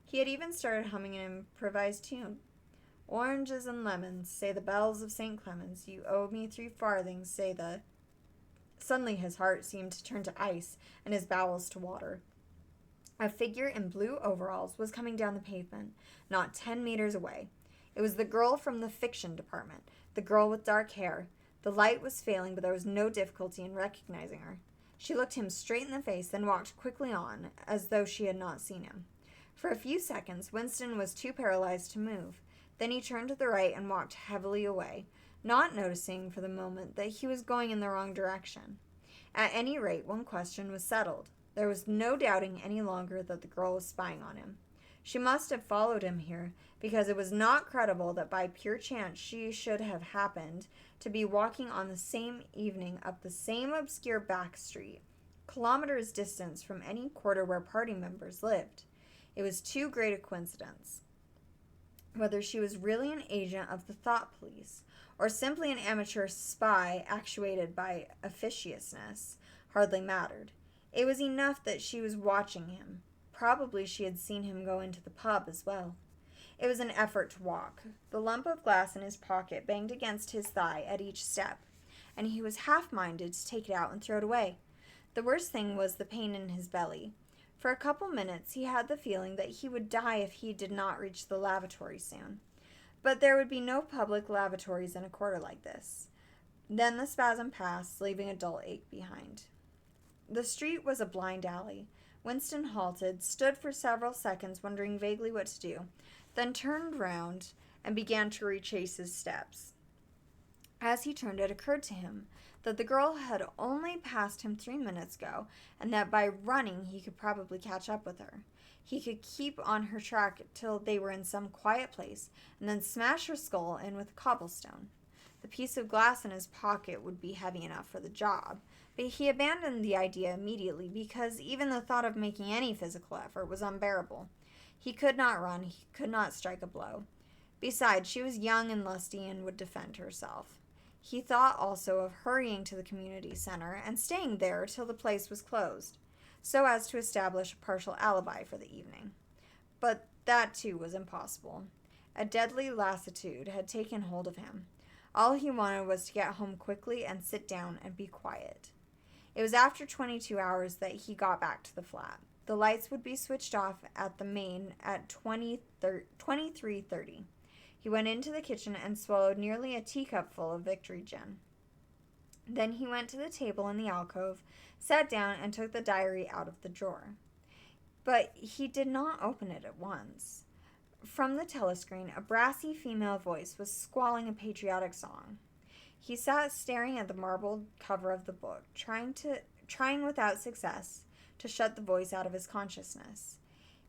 He had even started humming an improvised tune. Oranges and lemons, say the bells of St. Clement's. You owe me 3 farthings, say the... Suddenly his heart seemed to turn to ice and his bowels to water. A figure in blue overalls was coming down the pavement, not 10 meters away. It was the girl from the fiction department, the girl with dark hair. The light was failing, but there was no difficulty in recognizing her. She looked him straight in the face, then walked quickly on, as though she had not seen him. For a few seconds, Winston was too paralyzed to move. Then he turned to the right and walked heavily away, not noticing for the moment that he was going in the wrong direction. At any rate, one question was settled. There was no doubting any longer that the girl was spying on him. She must have followed him here, because it was not credible that by pure chance she should have happened to be walking on the same evening up the same obscure back street, kilometers distant from any quarter where party members lived. It was too great a coincidence. Whether she was really an agent of the thought police, or simply an amateur spy actuated by officiousness, hardly mattered. It was enough that she was watching him. Probably she had seen him go into the pub as well. It was an effort to walk. The lump of glass in his pocket banged against his thigh at each step, and he was half-minded to take it out and throw it away. The worst thing was the pain in his belly. For a couple minutes, he had the feeling that he would die if he did not reach the lavatory soon. But there would be no public lavatories in a quarter like this. Then the spasm passed, leaving a dull ache behind. The street was a blind alley. Winston halted, stood for several seconds wondering vaguely what to do, then turned round and began to retrace his steps. As he turned, it occurred to him that the girl had only passed him 3 minutes ago, and that by running he could probably catch up with her. He could keep on her track till they were in some quiet place, and then smash her skull in with a cobblestone. The piece of glass in his pocket would be heavy enough for the job, but he abandoned the idea immediately because even the thought of making any physical effort was unbearable. He could not run, he could not strike a blow. Besides, she was young and lusty and would defend herself. He thought also of hurrying to the community center and staying there till the place was closed, so as to establish a partial alibi for the evening. But that too was impossible. A deadly lassitude had taken hold of him. All he wanted was to get home quickly and sit down and be quiet. It was after 22 hours that he got back to the flat. The lights would be switched off at the main at 23:30. He went into the kitchen and swallowed nearly a teacupful of Victory Gin. Then he went to the table in the alcove, sat down, and took the diary out of the drawer. But he did not open it at once. From the telescreen, a brassy female voice was squalling a patriotic song. He sat staring at the marbled cover of the book, trying without success to shut the voice out of his consciousness.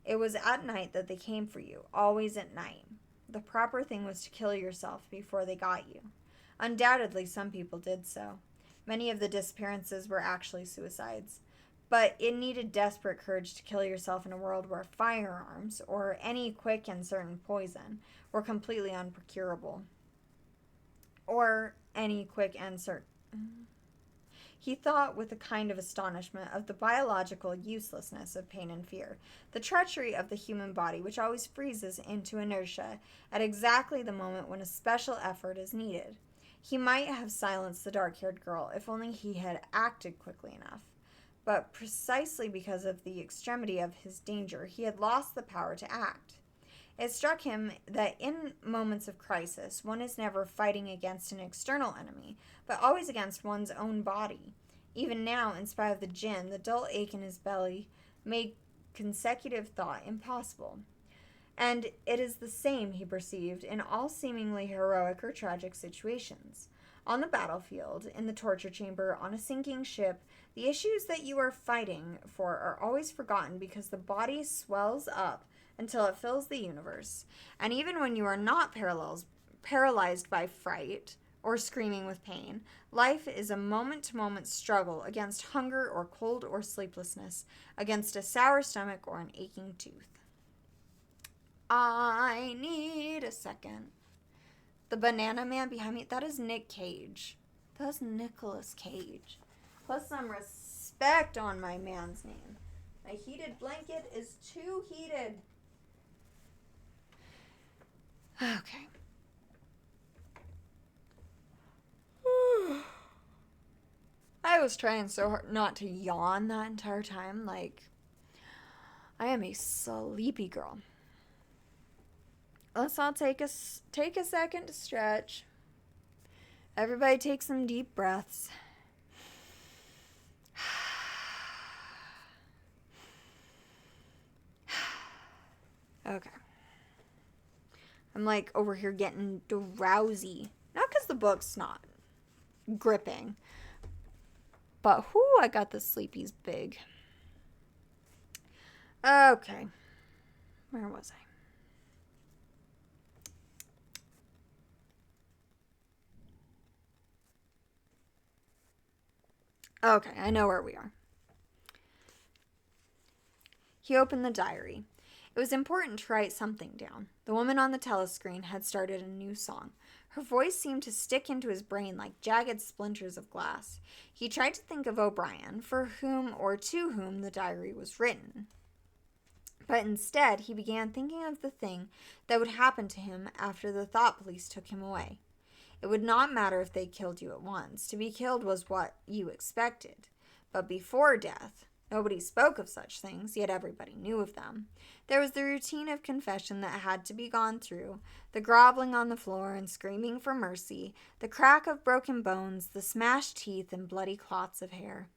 It was at night that they came for you, always at night. The proper thing was to kill yourself before they got you. Undoubtedly, some people did so. Many of the disappearances were actually suicides. But it needed desperate courage to kill yourself in a world where firearms, or any quick and certain poison, were completely unprocurable. He thought with a kind of astonishment of the biological uselessness of pain and fear, the treachery of the human body which always freezes into inertia at exactly the moment when a special effort is needed. He might have silenced the dark-haired girl if only he had acted quickly enough. But precisely because of the extremity of his danger, he had lost the power to act. It struck him that in moments of crisis, one is never fighting against an external enemy, but always against one's own body. Even now, in spite of the gin, the dull ache in his belly made consecutive thought impossible. And it is the same, he perceived, in all seemingly heroic or tragic situations. On the battlefield, in the torture chamber, on a sinking ship, the issues that you are fighting for are always forgotten because the body swells up until it fills the universe. And even when you are not paralyzed by fright or screaming with pain, life is a moment-to-moment struggle against hunger or cold or sleeplessness, against a sour stomach or an aching tooth. I need a second. The banana man behind me, that is Nick Cage. That's Nicolas Cage. Plus some respect on my man's name. My heated blanket is too heated. Okay. I was trying so hard not to yawn that entire time. Like, I am a sleepy girl. Let's all take a second to stretch. Everybody take some deep breaths. Okay. I'm like over here getting drowsy. Not because the book's not gripping. But whoo, I got the sleepies big. Okay. Where was I? Okay, I know where we are. He opened the diary. It was important to write something down. The woman on the telescreen had started a new song. Her voice seemed to stick into his brain like jagged splinters of glass. He tried to think of O'Brien, for whom or to whom the diary was written. But instead, he began thinking of the thing that would happen to him after the thought police took him away. It would not matter if they killed you at once. To be killed was what you expected. But before death, nobody spoke of such things, yet everybody knew of them. There was the routine of confession that had to be gone through, the groveling on the floor and screaming for mercy, the crack of broken bones, the smashed teeth and bloody clots of hair.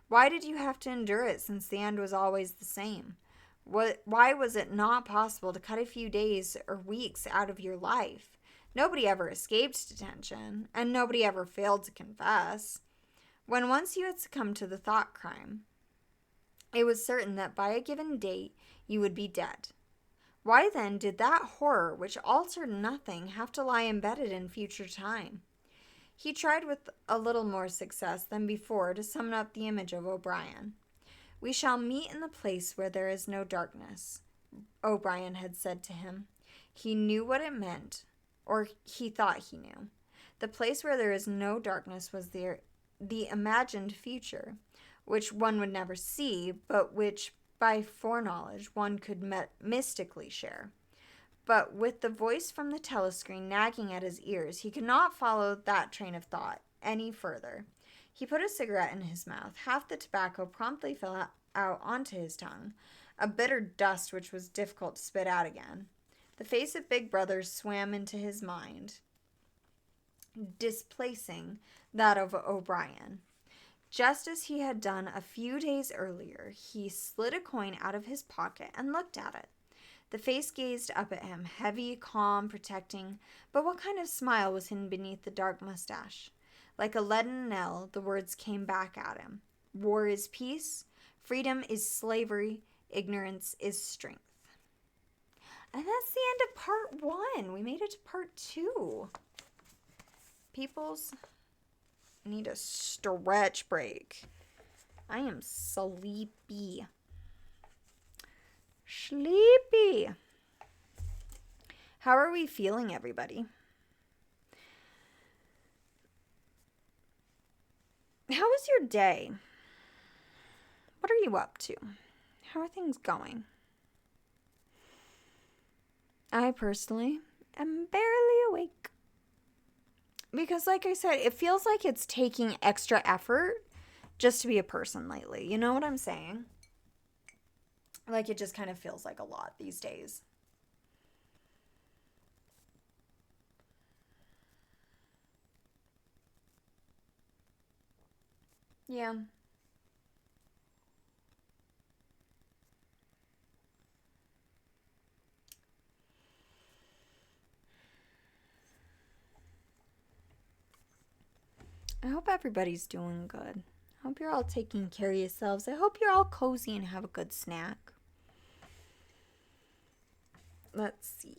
Why did you have to endure it, since the end was always the same? Why was it not possible to cut a few days or weeks out of your life? Nobody ever escaped detention, and nobody ever failed to confess. When once you had succumbed to the thought crime, it was certain that by a given date you would be dead. Why then did that horror, which altered nothing, have to lie embedded in future time? He tried with a little more success than before to summon up the image of O'Brien. "We shall meet in the place where there is no darkness," O'Brien had said to him. He knew what it meant, or he thought he knew. The place where there is no darkness was the imagined future, which one would never see, but which, by foreknowledge, one could mystically share. But with the voice from the telescreen nagging at his ears, he could not follow that train of thought any further. He put a cigarette in his mouth. Half the tobacco promptly fell out onto his tongue, a bitter dust which was difficult to spit out again. The face of Big Brother swam into his mind, displacing that of O'Brien. Just as he had done a few days earlier, he slid a coin out of his pocket and looked at it. The face gazed up at him, heavy, calm, protecting, but what kind of smile was hidden beneath the dark mustache? Like a leaden knell, the words came back at him. War is peace, freedom is slavery, ignorance is strength. And that's the end of part 1. We made it to part 2. Peoples, I need a stretch break. I am sleepy. Sleepy. How are we feeling, everybody? How was your day? What are you up to? How are things going? I personally am barely awake. Because like I said, it feels like it's taking extra effort just to be a person lately. You know what I'm saying? Like it just kind of feels like a lot these days. Yeah. I hope everybody's doing good. I hope you're all taking care of yourselves. I hope you're all cozy and have a good snack. Let's see.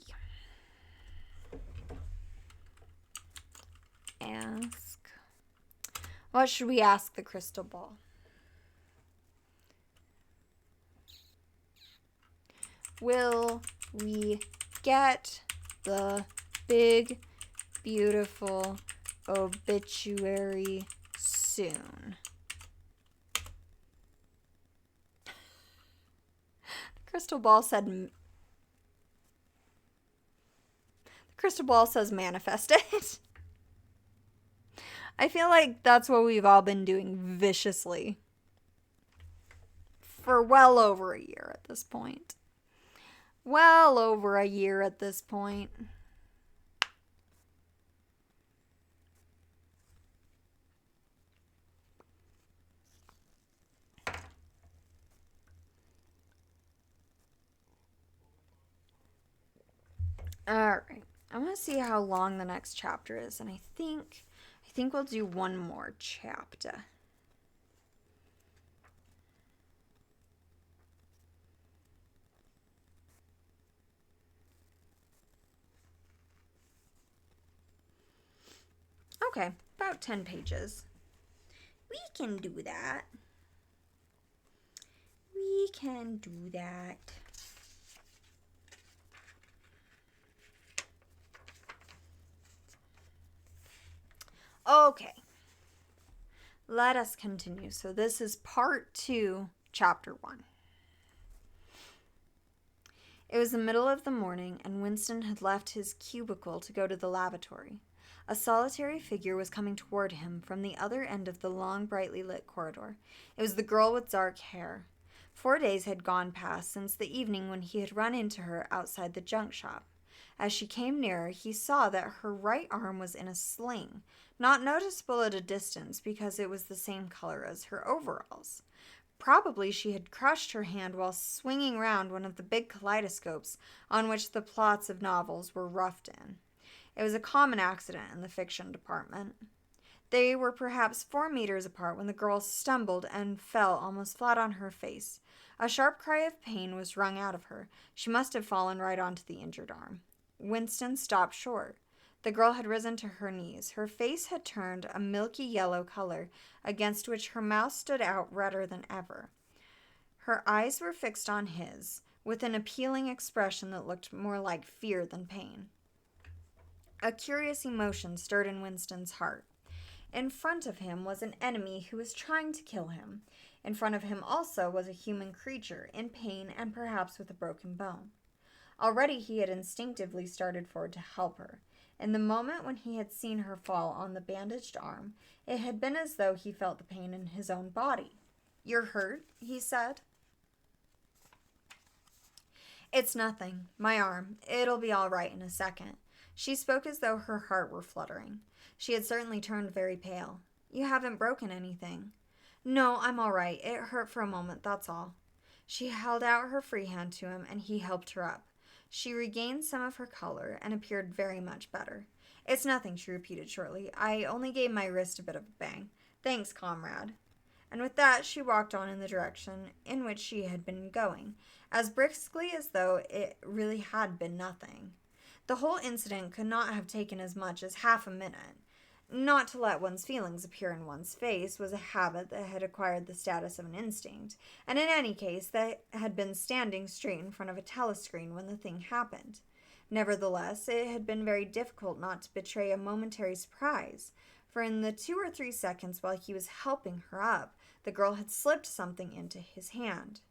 Ask. What should we ask the crystal ball? Will we get the big, beautiful obituary soon? The crystal ball says manifest it. I feel like that's what we've all been doing viciously for well over a year at this point. Well over a year at this point. Alright, I want to see how long the next chapter is, and I think we'll do one more chapter. Okay, about 10 pages. We can do that. We can do that. Okay. Let us continue. So this is part 2, chapter 1. It was the middle of the morning, and Winston had left his cubicle to go to the lavatory. A solitary figure was coming toward him from the other end of the long, brightly lit corridor. It was the girl with dark hair. 4 days had gone past since the evening when he had run into her outside the junk shop. As she came nearer, he saw that her right arm was in a sling, not noticeable at a distance because it was the same color as her overalls. Probably she had crushed her hand while swinging round one of the big kaleidoscopes on which the plots of novels were roughed in. It was a common accident in the fiction department. They were perhaps 4 meters apart when the girl stumbled and fell almost flat on her face. A sharp cry of pain was wrung out of her. She must have fallen right onto the injured arm. Winston stopped short. The girl had risen to her knees. Her face had turned a milky yellow color, against which her mouth stood out redder than ever. Her eyes were fixed on his, with an appealing expression that looked more like fear than pain. A curious emotion stirred in Winston's heart. In front of him was an enemy who was trying to kill him. In front of him also was a human creature, in pain and perhaps with a broken bone. Already he had instinctively started forward to help her. In the moment when he had seen her fall on the bandaged arm, it had been as though he felt the pain in his own body. "You're hurt?" he said. "It's nothing. My arm. It'll be all right in a second." She spoke as though her heart were fluttering. She had certainly turned very pale. "You haven't broken anything." "No, I'm all right. It hurt for a moment, that's all." She held out her free hand to him, and he helped her up. She regained some of her color and appeared very much better. "It's nothing," she repeated shortly. "I only gave my wrist a bit of a bang. Thanks, comrade." And with that she walked on in the direction in which she had been going, as briskly as though it really had been nothing. The whole incident could not have taken as much as half a minute. Not to let one's feelings appear in one's face was a habit that had acquired the status of an instinct, and in any case they had been standing straight in front of a telescreen when the thing happened. Nevertheless, it had been very difficult not to betray a momentary surprise, for in the 2 or 3 seconds while he was helping her up, the girl had slipped something into his hand.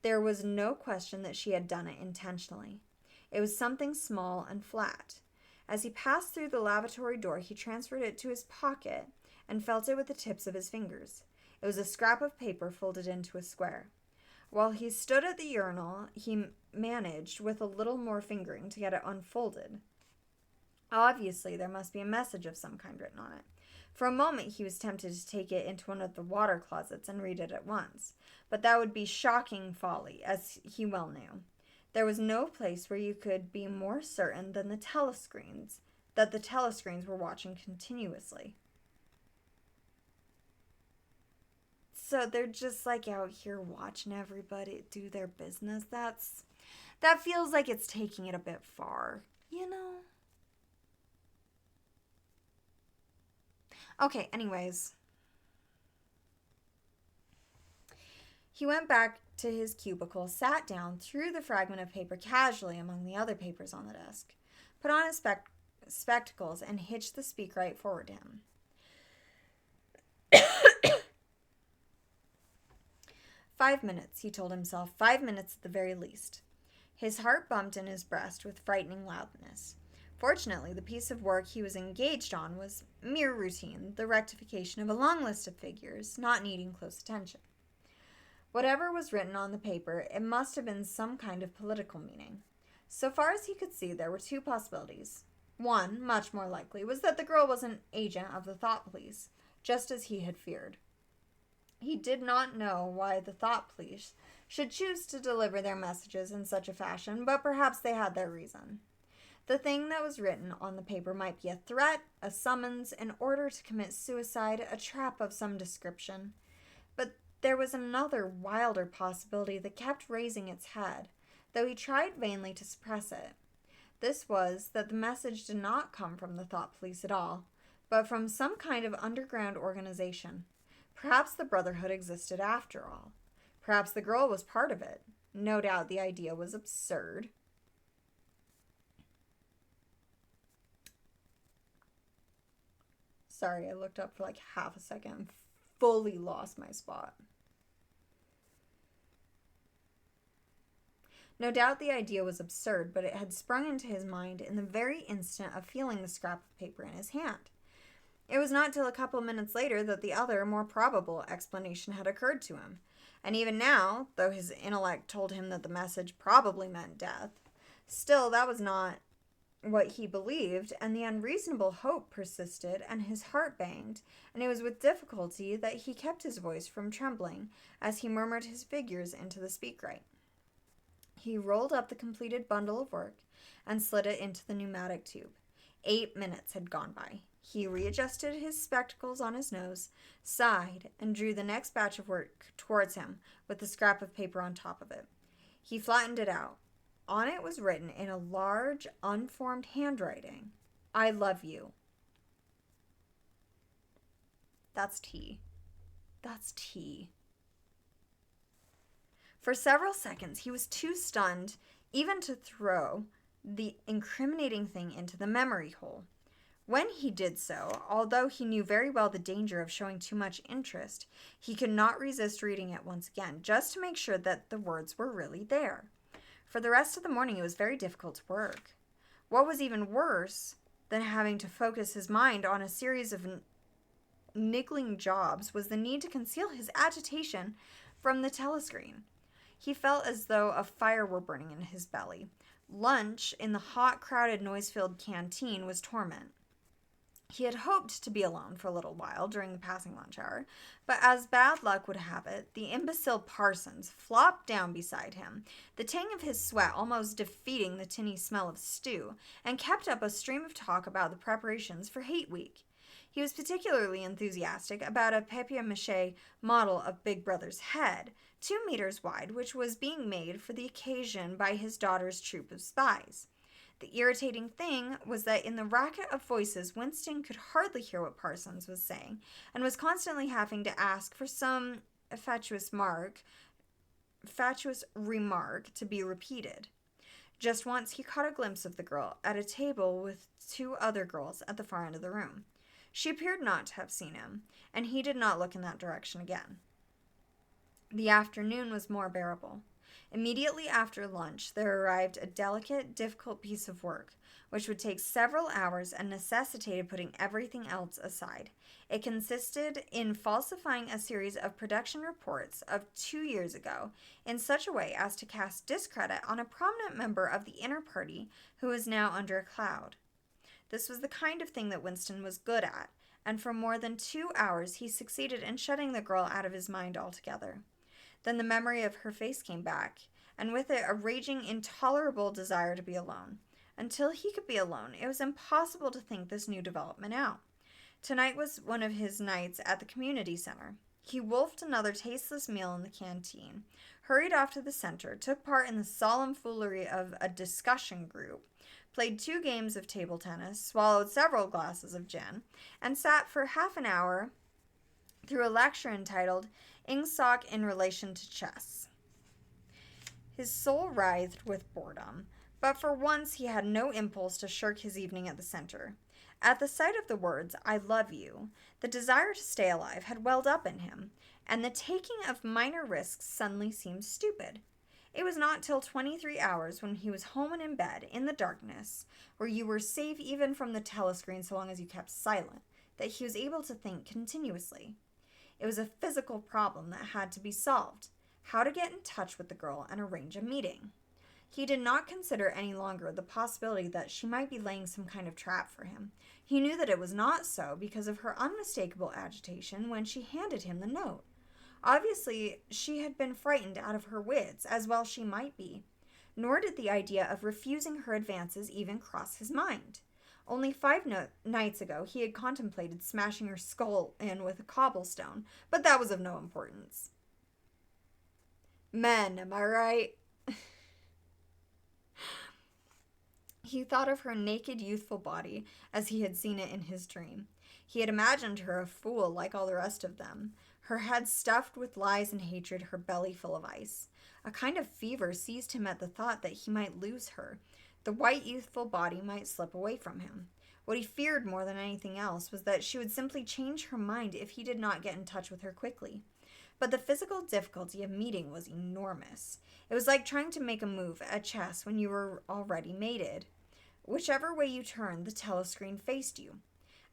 There was no question that she had done it intentionally. It was something small and flat. As he passed through the lavatory door, he transferred it to his pocket and felt it with the tips of his fingers. It was a scrap of paper folded into a square. While he stood at the urinal, he managed, with a little more fingering, to get it unfolded. Obviously, there must be a message of some kind written on it. For a moment, he was tempted to take it into one of the water closets and read it at once, but that would be shocking folly, as he well knew. There was no place where you could be more certain than the telescreens were watching continuously. So they're just like out here watching everybody do their business. That feels like it's taking it a bit far, you know? Okay, anyways. He went back to his cubicle, sat down, threw the fragment of paper casually among the other papers on the desk, put on his spectacles, and hitched the speaker right forward to him. 5 minutes, he told himself. 5 minutes at the very least. His heart bumped in his breast with frightening loudness. Fortunately, the piece of work he was engaged on was mere routine, the rectification of a long list of figures, not needing close attention. Whatever was written on the paper, it must have been some kind of political meaning. So far as he could see, there were 2 possibilities. One, much more likely, was that the girl was an agent of the Thought Police, just as he had feared. He did not know why the Thought Police should choose to deliver their messages in such a fashion, but perhaps they had their reason. The thing that was written on the paper might be a threat, a summons, an order to commit suicide, a trap of some description. But there was another wilder possibility that kept raising its head, though he tried vainly to suppress it. This was that the message did not come from the Thought Police at all, but from some kind of underground organization. Perhaps the Brotherhood existed after all. Perhaps the girl was part of it. No doubt the idea was absurd. Sorry, I looked up for like half a second and fully lost my spot. No doubt the idea was absurd, but it had sprung into his mind in the very instant of feeling the scrap of paper in his hand. It was not till a couple minutes later that the other, more probable explanation had occurred to him. And even now, though his intellect told him that the message probably meant death, still that was not what he believed, and the unreasonable hope persisted, and his heart banged, and it was with difficulty that he kept his voice from trembling as he murmured his figures into the speakwrite. He rolled up the completed bundle of work and slid it into the pneumatic tube. 8 minutes had gone by. He readjusted his spectacles on his nose, sighed, and drew the next batch of work towards him with the scrap of paper on top of it. He flattened it out. On it was written in a large, unformed handwriting, "I love you." That's tea. That's tea. For several seconds, he was too stunned even to throw the incriminating thing into the memory hole. When he did so, although he knew very well the danger of showing too much interest, he could not resist reading it once again, just to make sure that the words were really there. For the rest of the morning, it was very difficult to work. What was even worse than having to focus his mind on a series of niggling jobs was the need to conceal his agitation from the telescreen. He felt as though a fire were burning in his belly. Lunch in the hot, crowded, noise-filled canteen was torment. He had hoped to be alone for a little while during the passing lunch hour, but as bad luck would have it, the imbecile Parsons flopped down beside him, the tang of his sweat almost defeating the tinny smell of stew, and kept up a stream of talk about the preparations for Hate Week. He was particularly enthusiastic about a papier-mâché model of Big Brother's head, 2 meters wide, which was being made for the occasion by his daughter's troop of spies. The irritating thing was that in the racket of voices, Winston could hardly hear what Parsons was saying, and was constantly having to ask for some fatuous remark to be repeated. Just once he caught a glimpse of the girl at a table with 2 other girls at the far end of the room. She appeared not to have seen him, and he did not look in that direction again. The afternoon was more bearable. Immediately after lunch, there arrived a delicate, difficult piece of work, which would take several hours and necessitated putting everything else aside. It consisted in falsifying a series of production reports of 2 years ago in such a way as to cast discredit on a prominent member of the inner party who was now under a cloud. This was the kind of thing that Winston was good at, and for more than 2 hours he succeeded in shutting the girl out of his mind altogether. Then the memory of her face came back, and with it a raging, intolerable desire to be alone. Until he could be alone, it was impossible to think this new development out. Tonight was one of his nights at the community center. He wolfed another tasteless meal in the canteen, hurried off to the center, took part in the solemn foolery of a discussion group, played 2 games of table tennis, swallowed several glasses of gin, and sat for half an hour through a lecture entitled Ingsoc in Relation to Chess. His soul writhed with boredom, but for once he had no impulse to shirk his evening at the center. At the sight of the words, "I love you," the desire to stay alive had welled up in him, and the taking of minor risks suddenly seemed stupid. It was not till 23 hours, when he was home and in bed, in the darkness, where you were safe even from the telescreen so long as you kept silent, that he was able to think continuously. It was a physical problem that had to be solved: how to get in touch with the girl and arrange a meeting. He did not consider any longer the possibility that she might be laying some kind of trap for him. He knew that it was not so because of her unmistakable agitation when she handed him the note. Obviously, she had been frightened out of her wits, as well she might be. Nor did the idea of refusing her advances even cross his mind. Only 5 nights ago he had contemplated smashing her skull in with a cobblestone, but that was of no importance. Men, am I right? He thought of her naked, youthful body as he had seen it in his dream. He had imagined her a fool like all the rest of them, her head stuffed with lies and hatred, her belly full of ice. A kind of fever seized him at the thought that he might lose her. The white, youthful body might slip away from him. What he feared more than anything else was that she would simply change her mind if he did not get in touch with her quickly. but the physical difficulty of meeting was enormous. It was like trying to make a move at chess when you were already mated. Whichever way you turned, the telescreen faced you.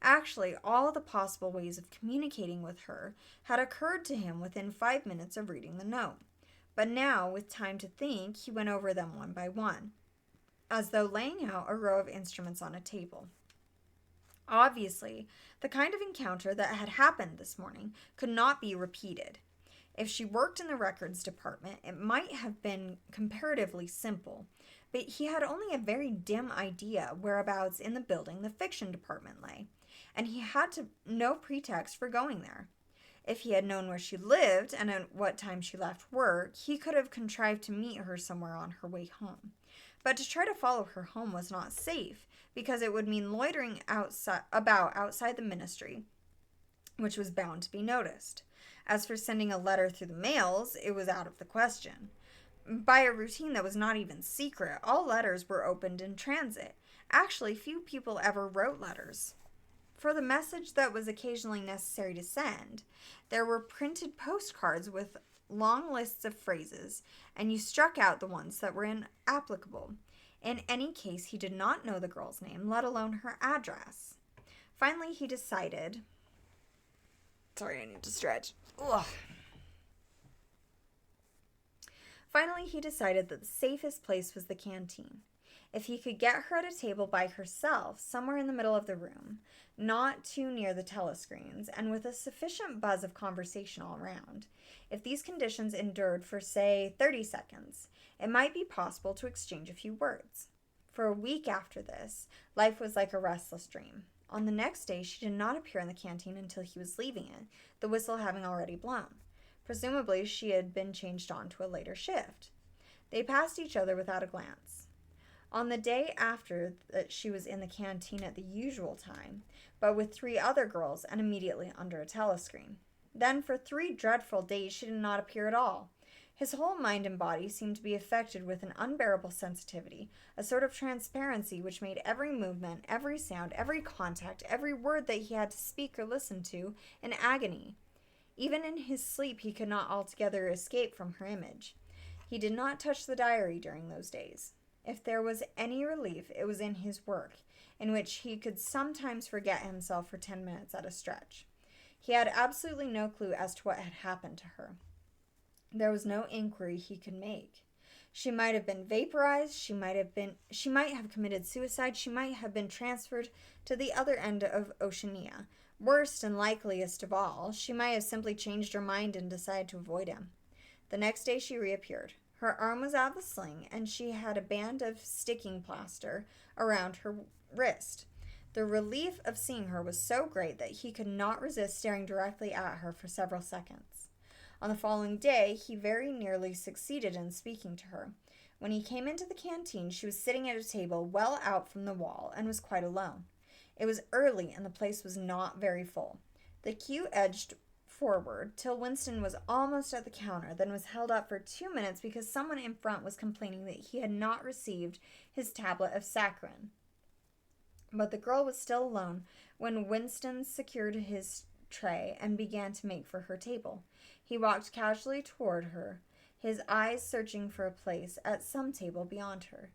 Actually, all the possible ways of communicating with her had occurred to him within 5 minutes of reading the note. But now, with time to think, he went over them one by one, as though laying out a row of instruments on a table. Obviously, the kind of encounter that had happened this morning could not be repeated. If she worked in the records department, it might have been comparatively simple, but he had only a very dim idea whereabouts in the building the fiction department lay, and he had no pretext for going there. If he had known where she lived and at what time she left work, he could have contrived to meet her somewhere on her way home. But to try to follow her home was not safe, because it would mean loitering outside the ministry, which was bound to be noticed. As for sending a letter through the mails, it was out of the question. By a routine that was not even secret, all letters were opened in transit. Actually, few people ever wrote letters. For the message that was occasionally necessary to send, there were printed postcards with long lists of phrases, and you struck out the ones that were inapplicable. In any case, he did not know the girl's name, let alone her address. Finally, he decided... Sorry, I need to stretch. Ugh. Finally, he decided that the safest place was the canteen. If he could get her at a table by herself, somewhere in the middle of the room, not too near the telescreens, and with a sufficient buzz of conversation all around, if these conditions endured for, say, 30 seconds, it might be possible to exchange a few words. For a week after this, life was like a restless dream. On the next day, she did not appear in the canteen until he was leaving it, the whistle having already blown. Presumably, she had been changed on to a later shift. They passed each other without a glance. On the day after that, she was in the canteen at the usual time, but with 3 other girls and immediately under a telescreen. Then for 3 dreadful days she did not appear at all. His whole mind and body seemed to be affected with an unbearable sensitivity, a sort of transparency which made every movement, every sound, every contact, every word that he had to speak or listen to, an agony. Even in his sleep he could not altogether escape from her image. He did not touch the diary during those days. If there was any relief, it was in his work, in which he could sometimes forget himself for 10 minutes at a stretch. He had absolutely no clue as to what had happened to her. There was no inquiry he could make. She might have been vaporized, she might have committed suicide, she might have been transferred to the other end of Oceania. Worst and likeliest of all, she might have simply changed her mind and decided to avoid him. The next day she reappeared. Her arm was out of the sling, and she had a band of sticking plaster around her wrist. The relief of seeing her was so great that he could not resist staring directly at her for several seconds. On the following day, he very nearly succeeded in speaking to her. When he came into the canteen, she was sitting at a table well out from the wall and was quite alone. It was early, and the place was not very full. The queue edged forward till Winston was almost at the counter, then was held up for 2 minutes because someone in front was complaining that he had not received his tablet of saccharin. But the girl was still alone when Winston secured his tray and began to make for her table. He walked casually toward her, his eyes searching for a place at some table beyond her.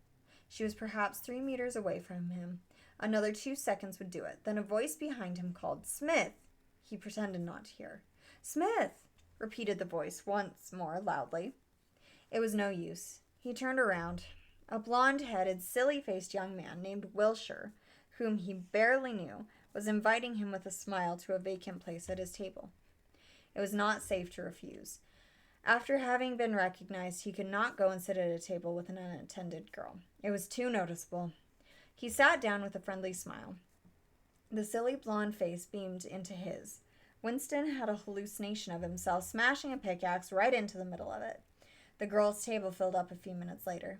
She was perhaps 3 meters away from him. Another 2 seconds would do it. Then a voice behind him called, "Smith!" He pretended not to hear. "Smith!" repeated the voice once more loudly. It was no use. He turned around. A blonde-headed, silly-faced young man named Wilshire, whom he barely knew, was inviting him with a smile to a vacant place at his table. It was not safe to refuse. After having been recognized, he could not go and sit at a table with an unattended girl. It was too noticeable. He sat down with a friendly smile. The silly blonde face beamed into his. Winston had a hallucination of himself smashing a pickaxe right into the middle of it. The girl's table filled up a few minutes later.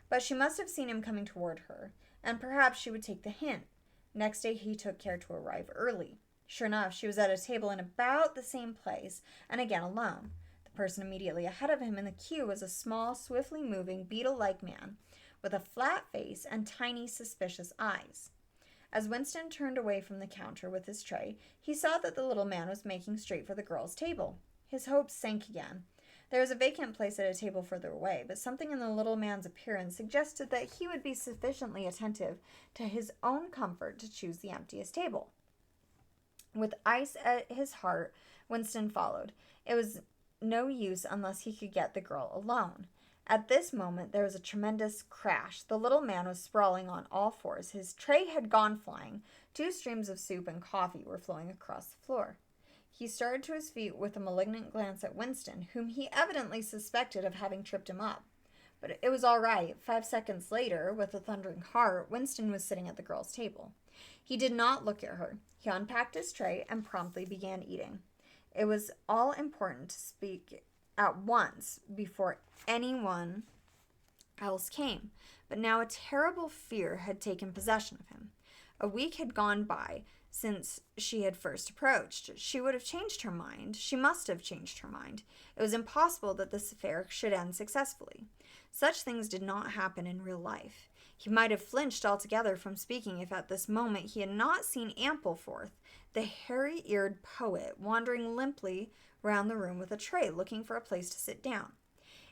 But she must have seen him coming toward her, and perhaps she would take the hint. Next day he took care to arrive early. Sure enough, she was at a table in about the same place, and again alone. The person immediately ahead of him in the queue was a small, swiftly moving, beetle-like man, with a flat face and tiny, suspicious eyes. As Winston turned away from the counter with his tray, he saw that the little man was making straight for the girl's table. His hopes sank again. There was a vacant place at a table further away, but something in the little man's appearance suggested that he would be sufficiently attentive to his own comfort to choose the emptiest table. With ice at his heart, Winston followed. It was no use unless he could get the girl alone. At this moment, there was a tremendous crash. The little man was sprawling on all fours. His tray had gone flying. 2 streams of soup and coffee were flowing across the floor. He started to his feet with a malignant glance at Winston, whom he evidently suspected of having tripped him up. But it was all right. 5 seconds later, with a thundering heart, Winston was sitting at the girl's table. He did not look at her. He unpacked his tray and promptly began eating. It was all important to speak at once before anyone else came, but now a terrible fear had taken possession of him. A week had gone by since she had first approached. She would have changed her mind. She must have changed her mind. It was impossible that this affair should end successfully. Such things did not happen in real life. He might have flinched altogether from speaking if at this moment he had not seen Ampleforth, the hairy-eared poet, wandering limply round the room with a tray, looking for a place to sit down.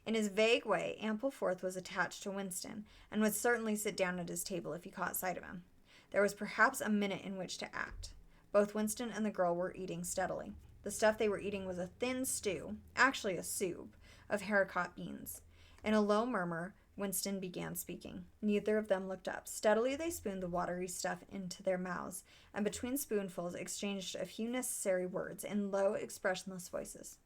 In his vague way, Ampleforth was attached to Winston, and would certainly sit down at his table if he caught sight of him. There was perhaps a minute in which to act. Both Winston and the girl were eating steadily. The stuff they were eating was a thin stew, actually a soup, of haricot beans. In a low murmur, Winston began speaking. Neither of them looked up. Steadily they spooned the watery stuff into their mouths, and between spoonfuls exchanged a few necessary words in low, expressionless voices.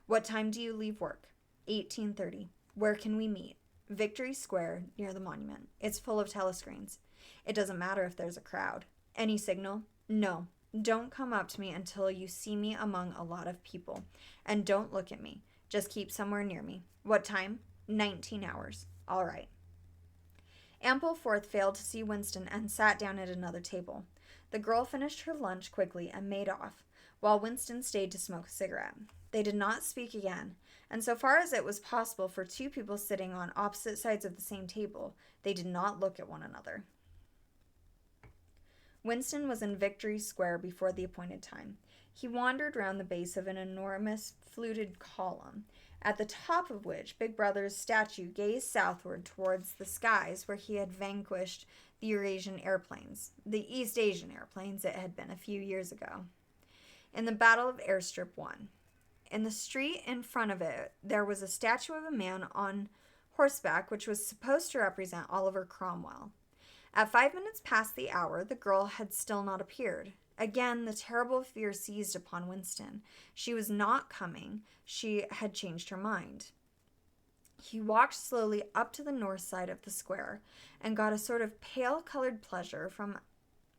"What time do you leave work?" 18:30. "Where can we meet?" "Victory Square, near the monument. It's full of telescreens." "It doesn't matter if there's a crowd." "Any signal?" "No. Don't come up to me until you see me among a lot of people. And don't look at me. Just keep somewhere near me." "What time?" 19 hours. "All right." Ampleforth failed to see Winston and sat down at another table. The girl finished her lunch quickly and made off, while Winston stayed to smoke a cigarette. They did not speak again, and so far as it was possible for 2 people sitting on opposite sides of the same table, they did not look at one another. Winston was in Victory Square before the appointed time. He wandered round the base of an enormous fluted column, at the top of which Big Brother's statue gazed southward towards the skies where he had vanquished the Eurasian airplanes, the East Asian airplanes it had been a few years ago, in the Battle of Airstrip 1. In the street in front of it, there was a statue of a man on horseback which was supposed to represent Oliver Cromwell. At 5 minutes past the hour, the girl had still not appeared. Again, the terrible fear seized upon Winston. She was not coming. She had changed her mind. He walked slowly up to the north side of the square and got a sort of pale-colored pleasure from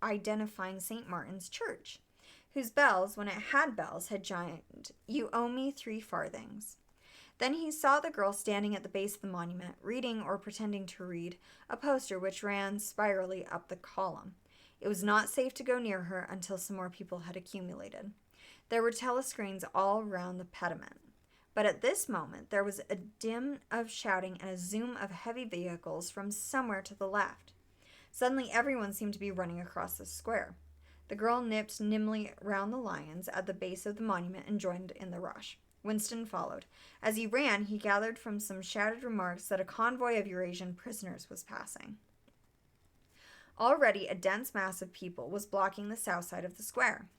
identifying St. Martin's Church, whose bells, when it had bells, had chimed, "You owe me 3 farthings." Then he saw the girl standing at the base of the monument, reading or pretending to read a poster which ran spirally up the column. It was not safe to go near her until some more people had accumulated. There were telescreens all round the pediment. But at this moment there was a din of shouting and a zoom of heavy vehicles from somewhere to the left. Suddenly everyone seemed to be running across the square. The girl nipped nimbly round the lions at the base of the monument and joined in the rush. Winston followed. As he ran, he gathered from some shouted remarks that a convoy of Eurasian prisoners was passing. Already a dense mass of people was blocking the south side of the square.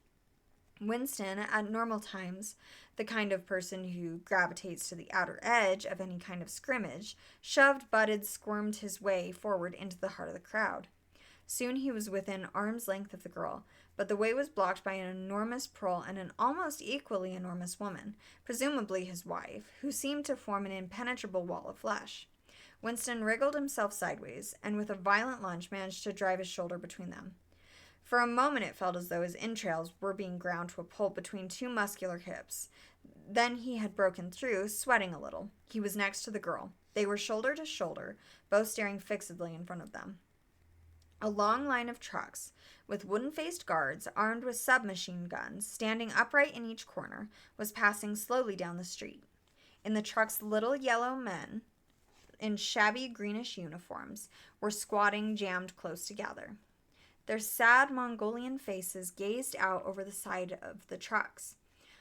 Winston, at normal times the kind of person who gravitates to the outer edge of any kind of scrimmage, shoved, butted, squirmed his way forward into the heart of the crowd. Soon he was within arm's length of the girl, but the way was blocked by an enormous prole and an almost equally enormous woman, presumably his wife, who seemed to form an impenetrable wall of flesh. Winston wriggled himself sideways, and with a violent lunge managed to drive his shoulder between them. For a moment it felt as though his entrails were being ground to a pulp between 2 muscular hips. Then he had broken through, sweating a little. He was next to the girl. They were shoulder to shoulder, both staring fixedly in front of them. A long line of trucks, with wooden-faced guards armed with submachine guns, standing upright in each corner, was passing slowly down the street. In the trucks, little yellow men in shabby greenish uniforms were squatting jammed close together. Their sad Mongolian faces gazed out over the side of the trucks,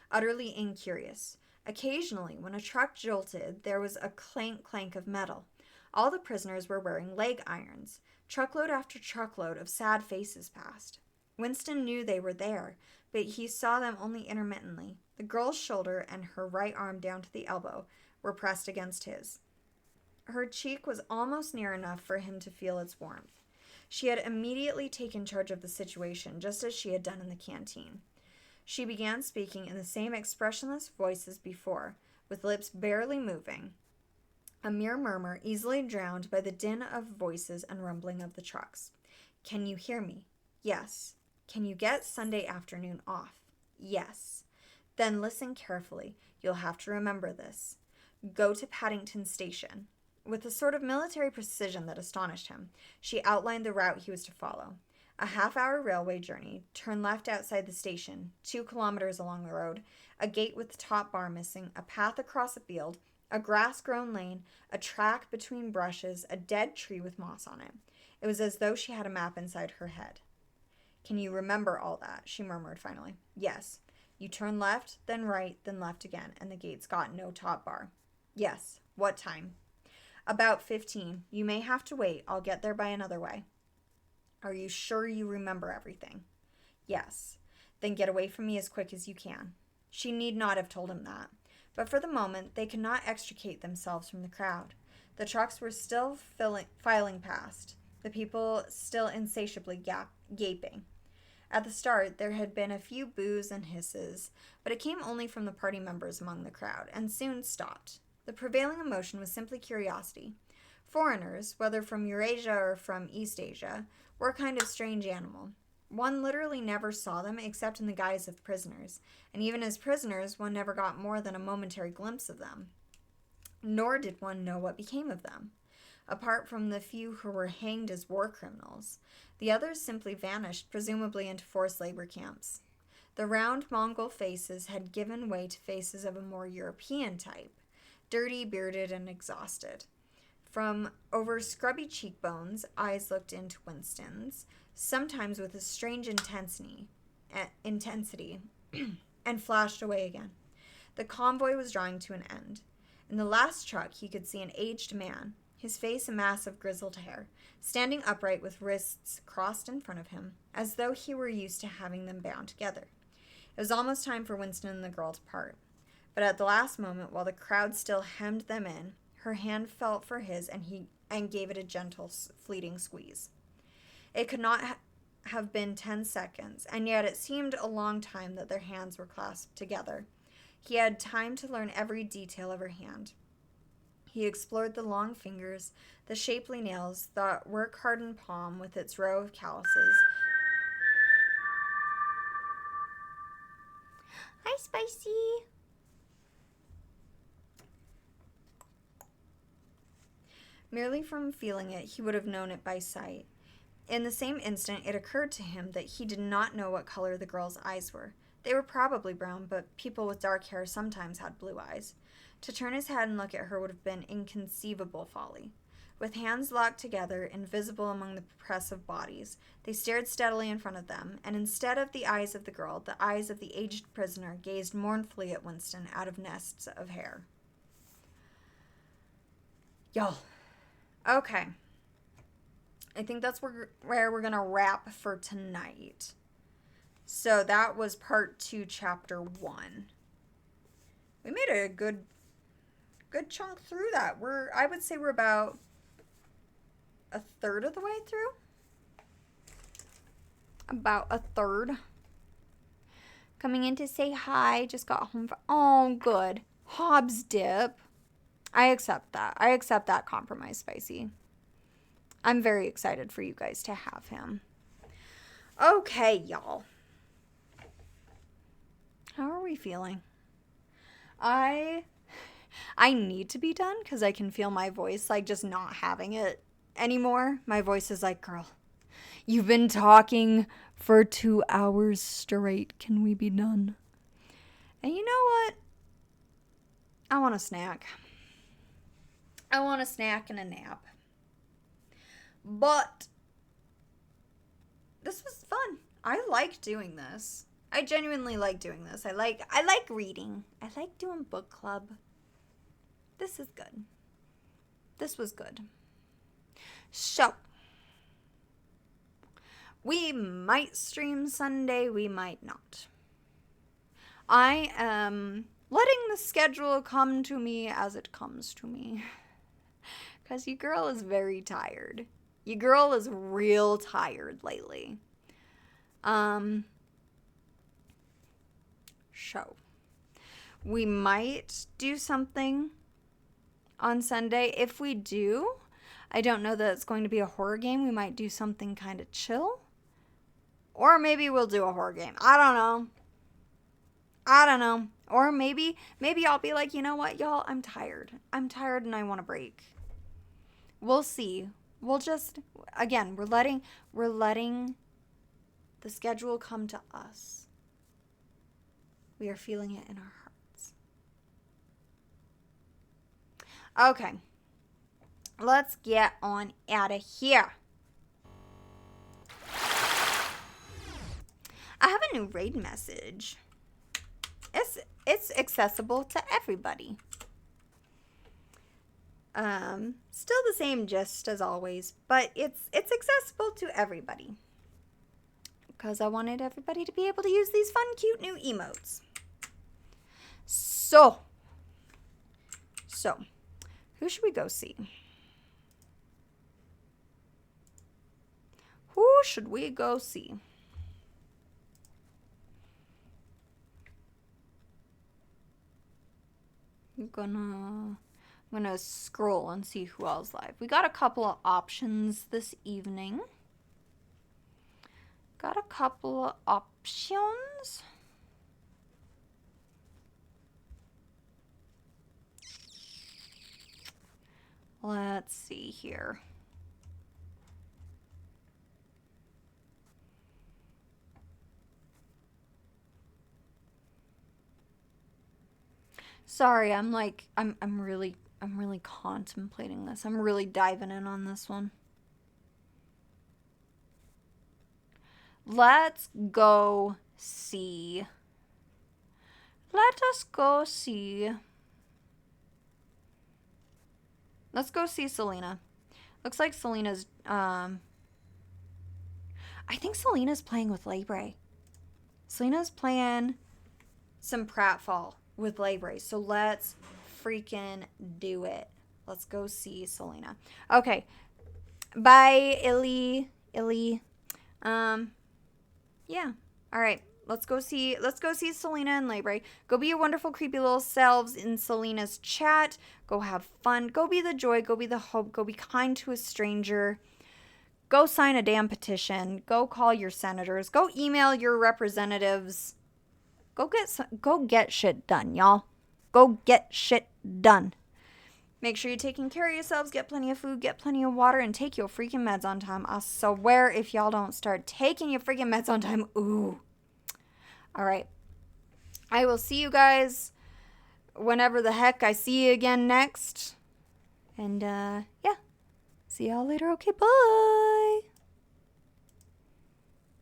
utterly incurious. Occasionally, when a truck jolted, there was a clank of metal. All the prisoners were wearing leg irons. Truckload after truckload of sad faces passed. Winston knew they were there, but he saw them only intermittently. The girl's shoulder and her right arm down to the elbow were pressed against his. Her cheek was almost near enough for him to feel its warmth. She had immediately taken charge of the situation, just as she had done in the canteen. She began speaking in the same expressionless voice as before, with lips barely moving, a mere murmur easily drowned by the din of voices and rumbling of the trucks. Can you hear me? Yes. Can you get Sunday afternoon off? Yes. Then listen carefully. You'll have to remember this. Go to Paddington Station. With a sort of military precision that astonished him, she outlined the route he was to follow. A half-hour railway journey, turn left outside the station, 2 kilometers along the road, a gate with the top bar missing, a path across a field, a grass-grown lane, a track between brushes, a dead tree with moss on it. It was as though she had a map inside her head. Can you remember all that? She murmured finally. Yes. You turn left, then right, then left again, and the gate's got no top bar. Yes. What time? About 15. You may have to wait. I'll get there by another way. Are you sure you remember everything? Yes. Then get away from me as quick as you can. She need not have told him that. But for the moment, they could not extricate themselves from the crowd. The trucks were still filing past, the people still insatiably gaping. At the start, there had been a few boos and hisses, but it came only from the party members among the crowd, and soon stopped. The prevailing emotion was simply curiosity. Foreigners, whether from Eurasia or from East Asia, were a kind of strange animal. One literally never saw them except in the guise of prisoners, and even as prisoners, one never got more than a momentary glimpse of them. Nor did one know what became of them. Apart from the few who were hanged as war criminals, the others simply vanished, presumably into forced labor camps. The round Mongol faces had given way to faces of a more European type, dirty, bearded, and exhausted. From over scrubby cheekbones, eyes looked into Winston's, sometimes with a strange intensity, and flashed away again. The convoy was drawing to an end. In the last truck, he could see an aged man, his face a mass of grizzled hair, standing upright with wrists crossed in front of him, as though he were used to having them bound together. It was almost time for Winston and the girl to part. But at the last moment, while the crowd still hemmed them in, her hand felt for his and gave it a gentle, fleeting squeeze. It could not have been 10 seconds, and yet it seemed a long time that their hands were clasped together. He had time to learn every detail of her hand. He explored the long fingers, the shapely nails, the work-hardened palm with its row of calluses. Hi, Spicy! Merely from feeling it, he would have known it by sight. In the same instant, it occurred to him that he did not know what color the girl's eyes were. They were probably brown, but people with dark hair sometimes had blue eyes. To turn his head and look at her would have been inconceivable folly. With hands locked together, invisible among the press of bodies, they stared steadily in front of them, and instead of the eyes of the girl, the eyes of the aged prisoner gazed mournfully at Winston out of nests of hair. Y'all. Okay. I think that's where we're going to wrap for tonight. So that was part 2, chapter 1. We made a good chunk through that. I would say we're about a third of the way through. About a third. Coming in to say hi. Just got home from... Oh, good. Hobbs dip. I accept that. I accept that compromise, Spicy. I'm very excited for you guys to have him. Okay, y'all. How are we feeling? I need to be done because I can feel my voice like just not having it anymore. My voice is like, girl, you've been talking for 2 hours straight. Can we be done? And you know what? I want a snack. I want a snack and a nap. But this was fun. I like doing this. I genuinely like doing this. I like reading. I like doing book club. This is good. This was good. So, we might stream Sunday, we might not. I am letting the schedule come to me as it comes to me. Because your girl is very tired. Your girl is real tired lately. So, we might do something on Sunday. If we do, I don't know that it's going to be a horror game. We might do something kind of chill. Or maybe we'll do a horror game. I don't know. Or maybe I'll be like, you know what, y'all? I'm tired and I want a break. We'll see. We'll just, again, we're letting the schedule come to us. We are feeling it in our hearts. Okay. Let's get on out of here. I have a new raid message. It's accessible to everybody. Still the same gist as always, but it's accessible to everybody. Because I wanted everybody to be able to use these fun, cute new emotes. So, who should we go see? Who should we go see? I'm gonna scroll and see who else live. We got a couple of options this evening. Got a couple of options. Let's see here. Sorry, I'm really contemplating this. I'm really diving in on this one. Let's go see. Let us go see. Let's go see Selena. Looks like Selena's, I think Selena's playing with Labre. Selena's playing some pratfall with Labre. So let's freaking do it. Let's go see Selena. Okay. Bye, Illy. Yeah. All right. Let's go see Selena and Labre. Go be your wonderful, creepy little selves in Selena's chat. Go have fun. Go be the joy. Go be the hope. Go be kind to a stranger. Go sign a damn petition. Go call your senators. Go email your representatives. Go get shit done, y'all. Go get shit done. Make sure you're taking care of yourselves. Get plenty of food. Get plenty of water. And take your freaking meds on time. I swear if y'all don't start taking your freaking meds on time, ooh. All right. I will see you guys whenever the heck I see you again next. And, yeah. See y'all later. Okay, bye.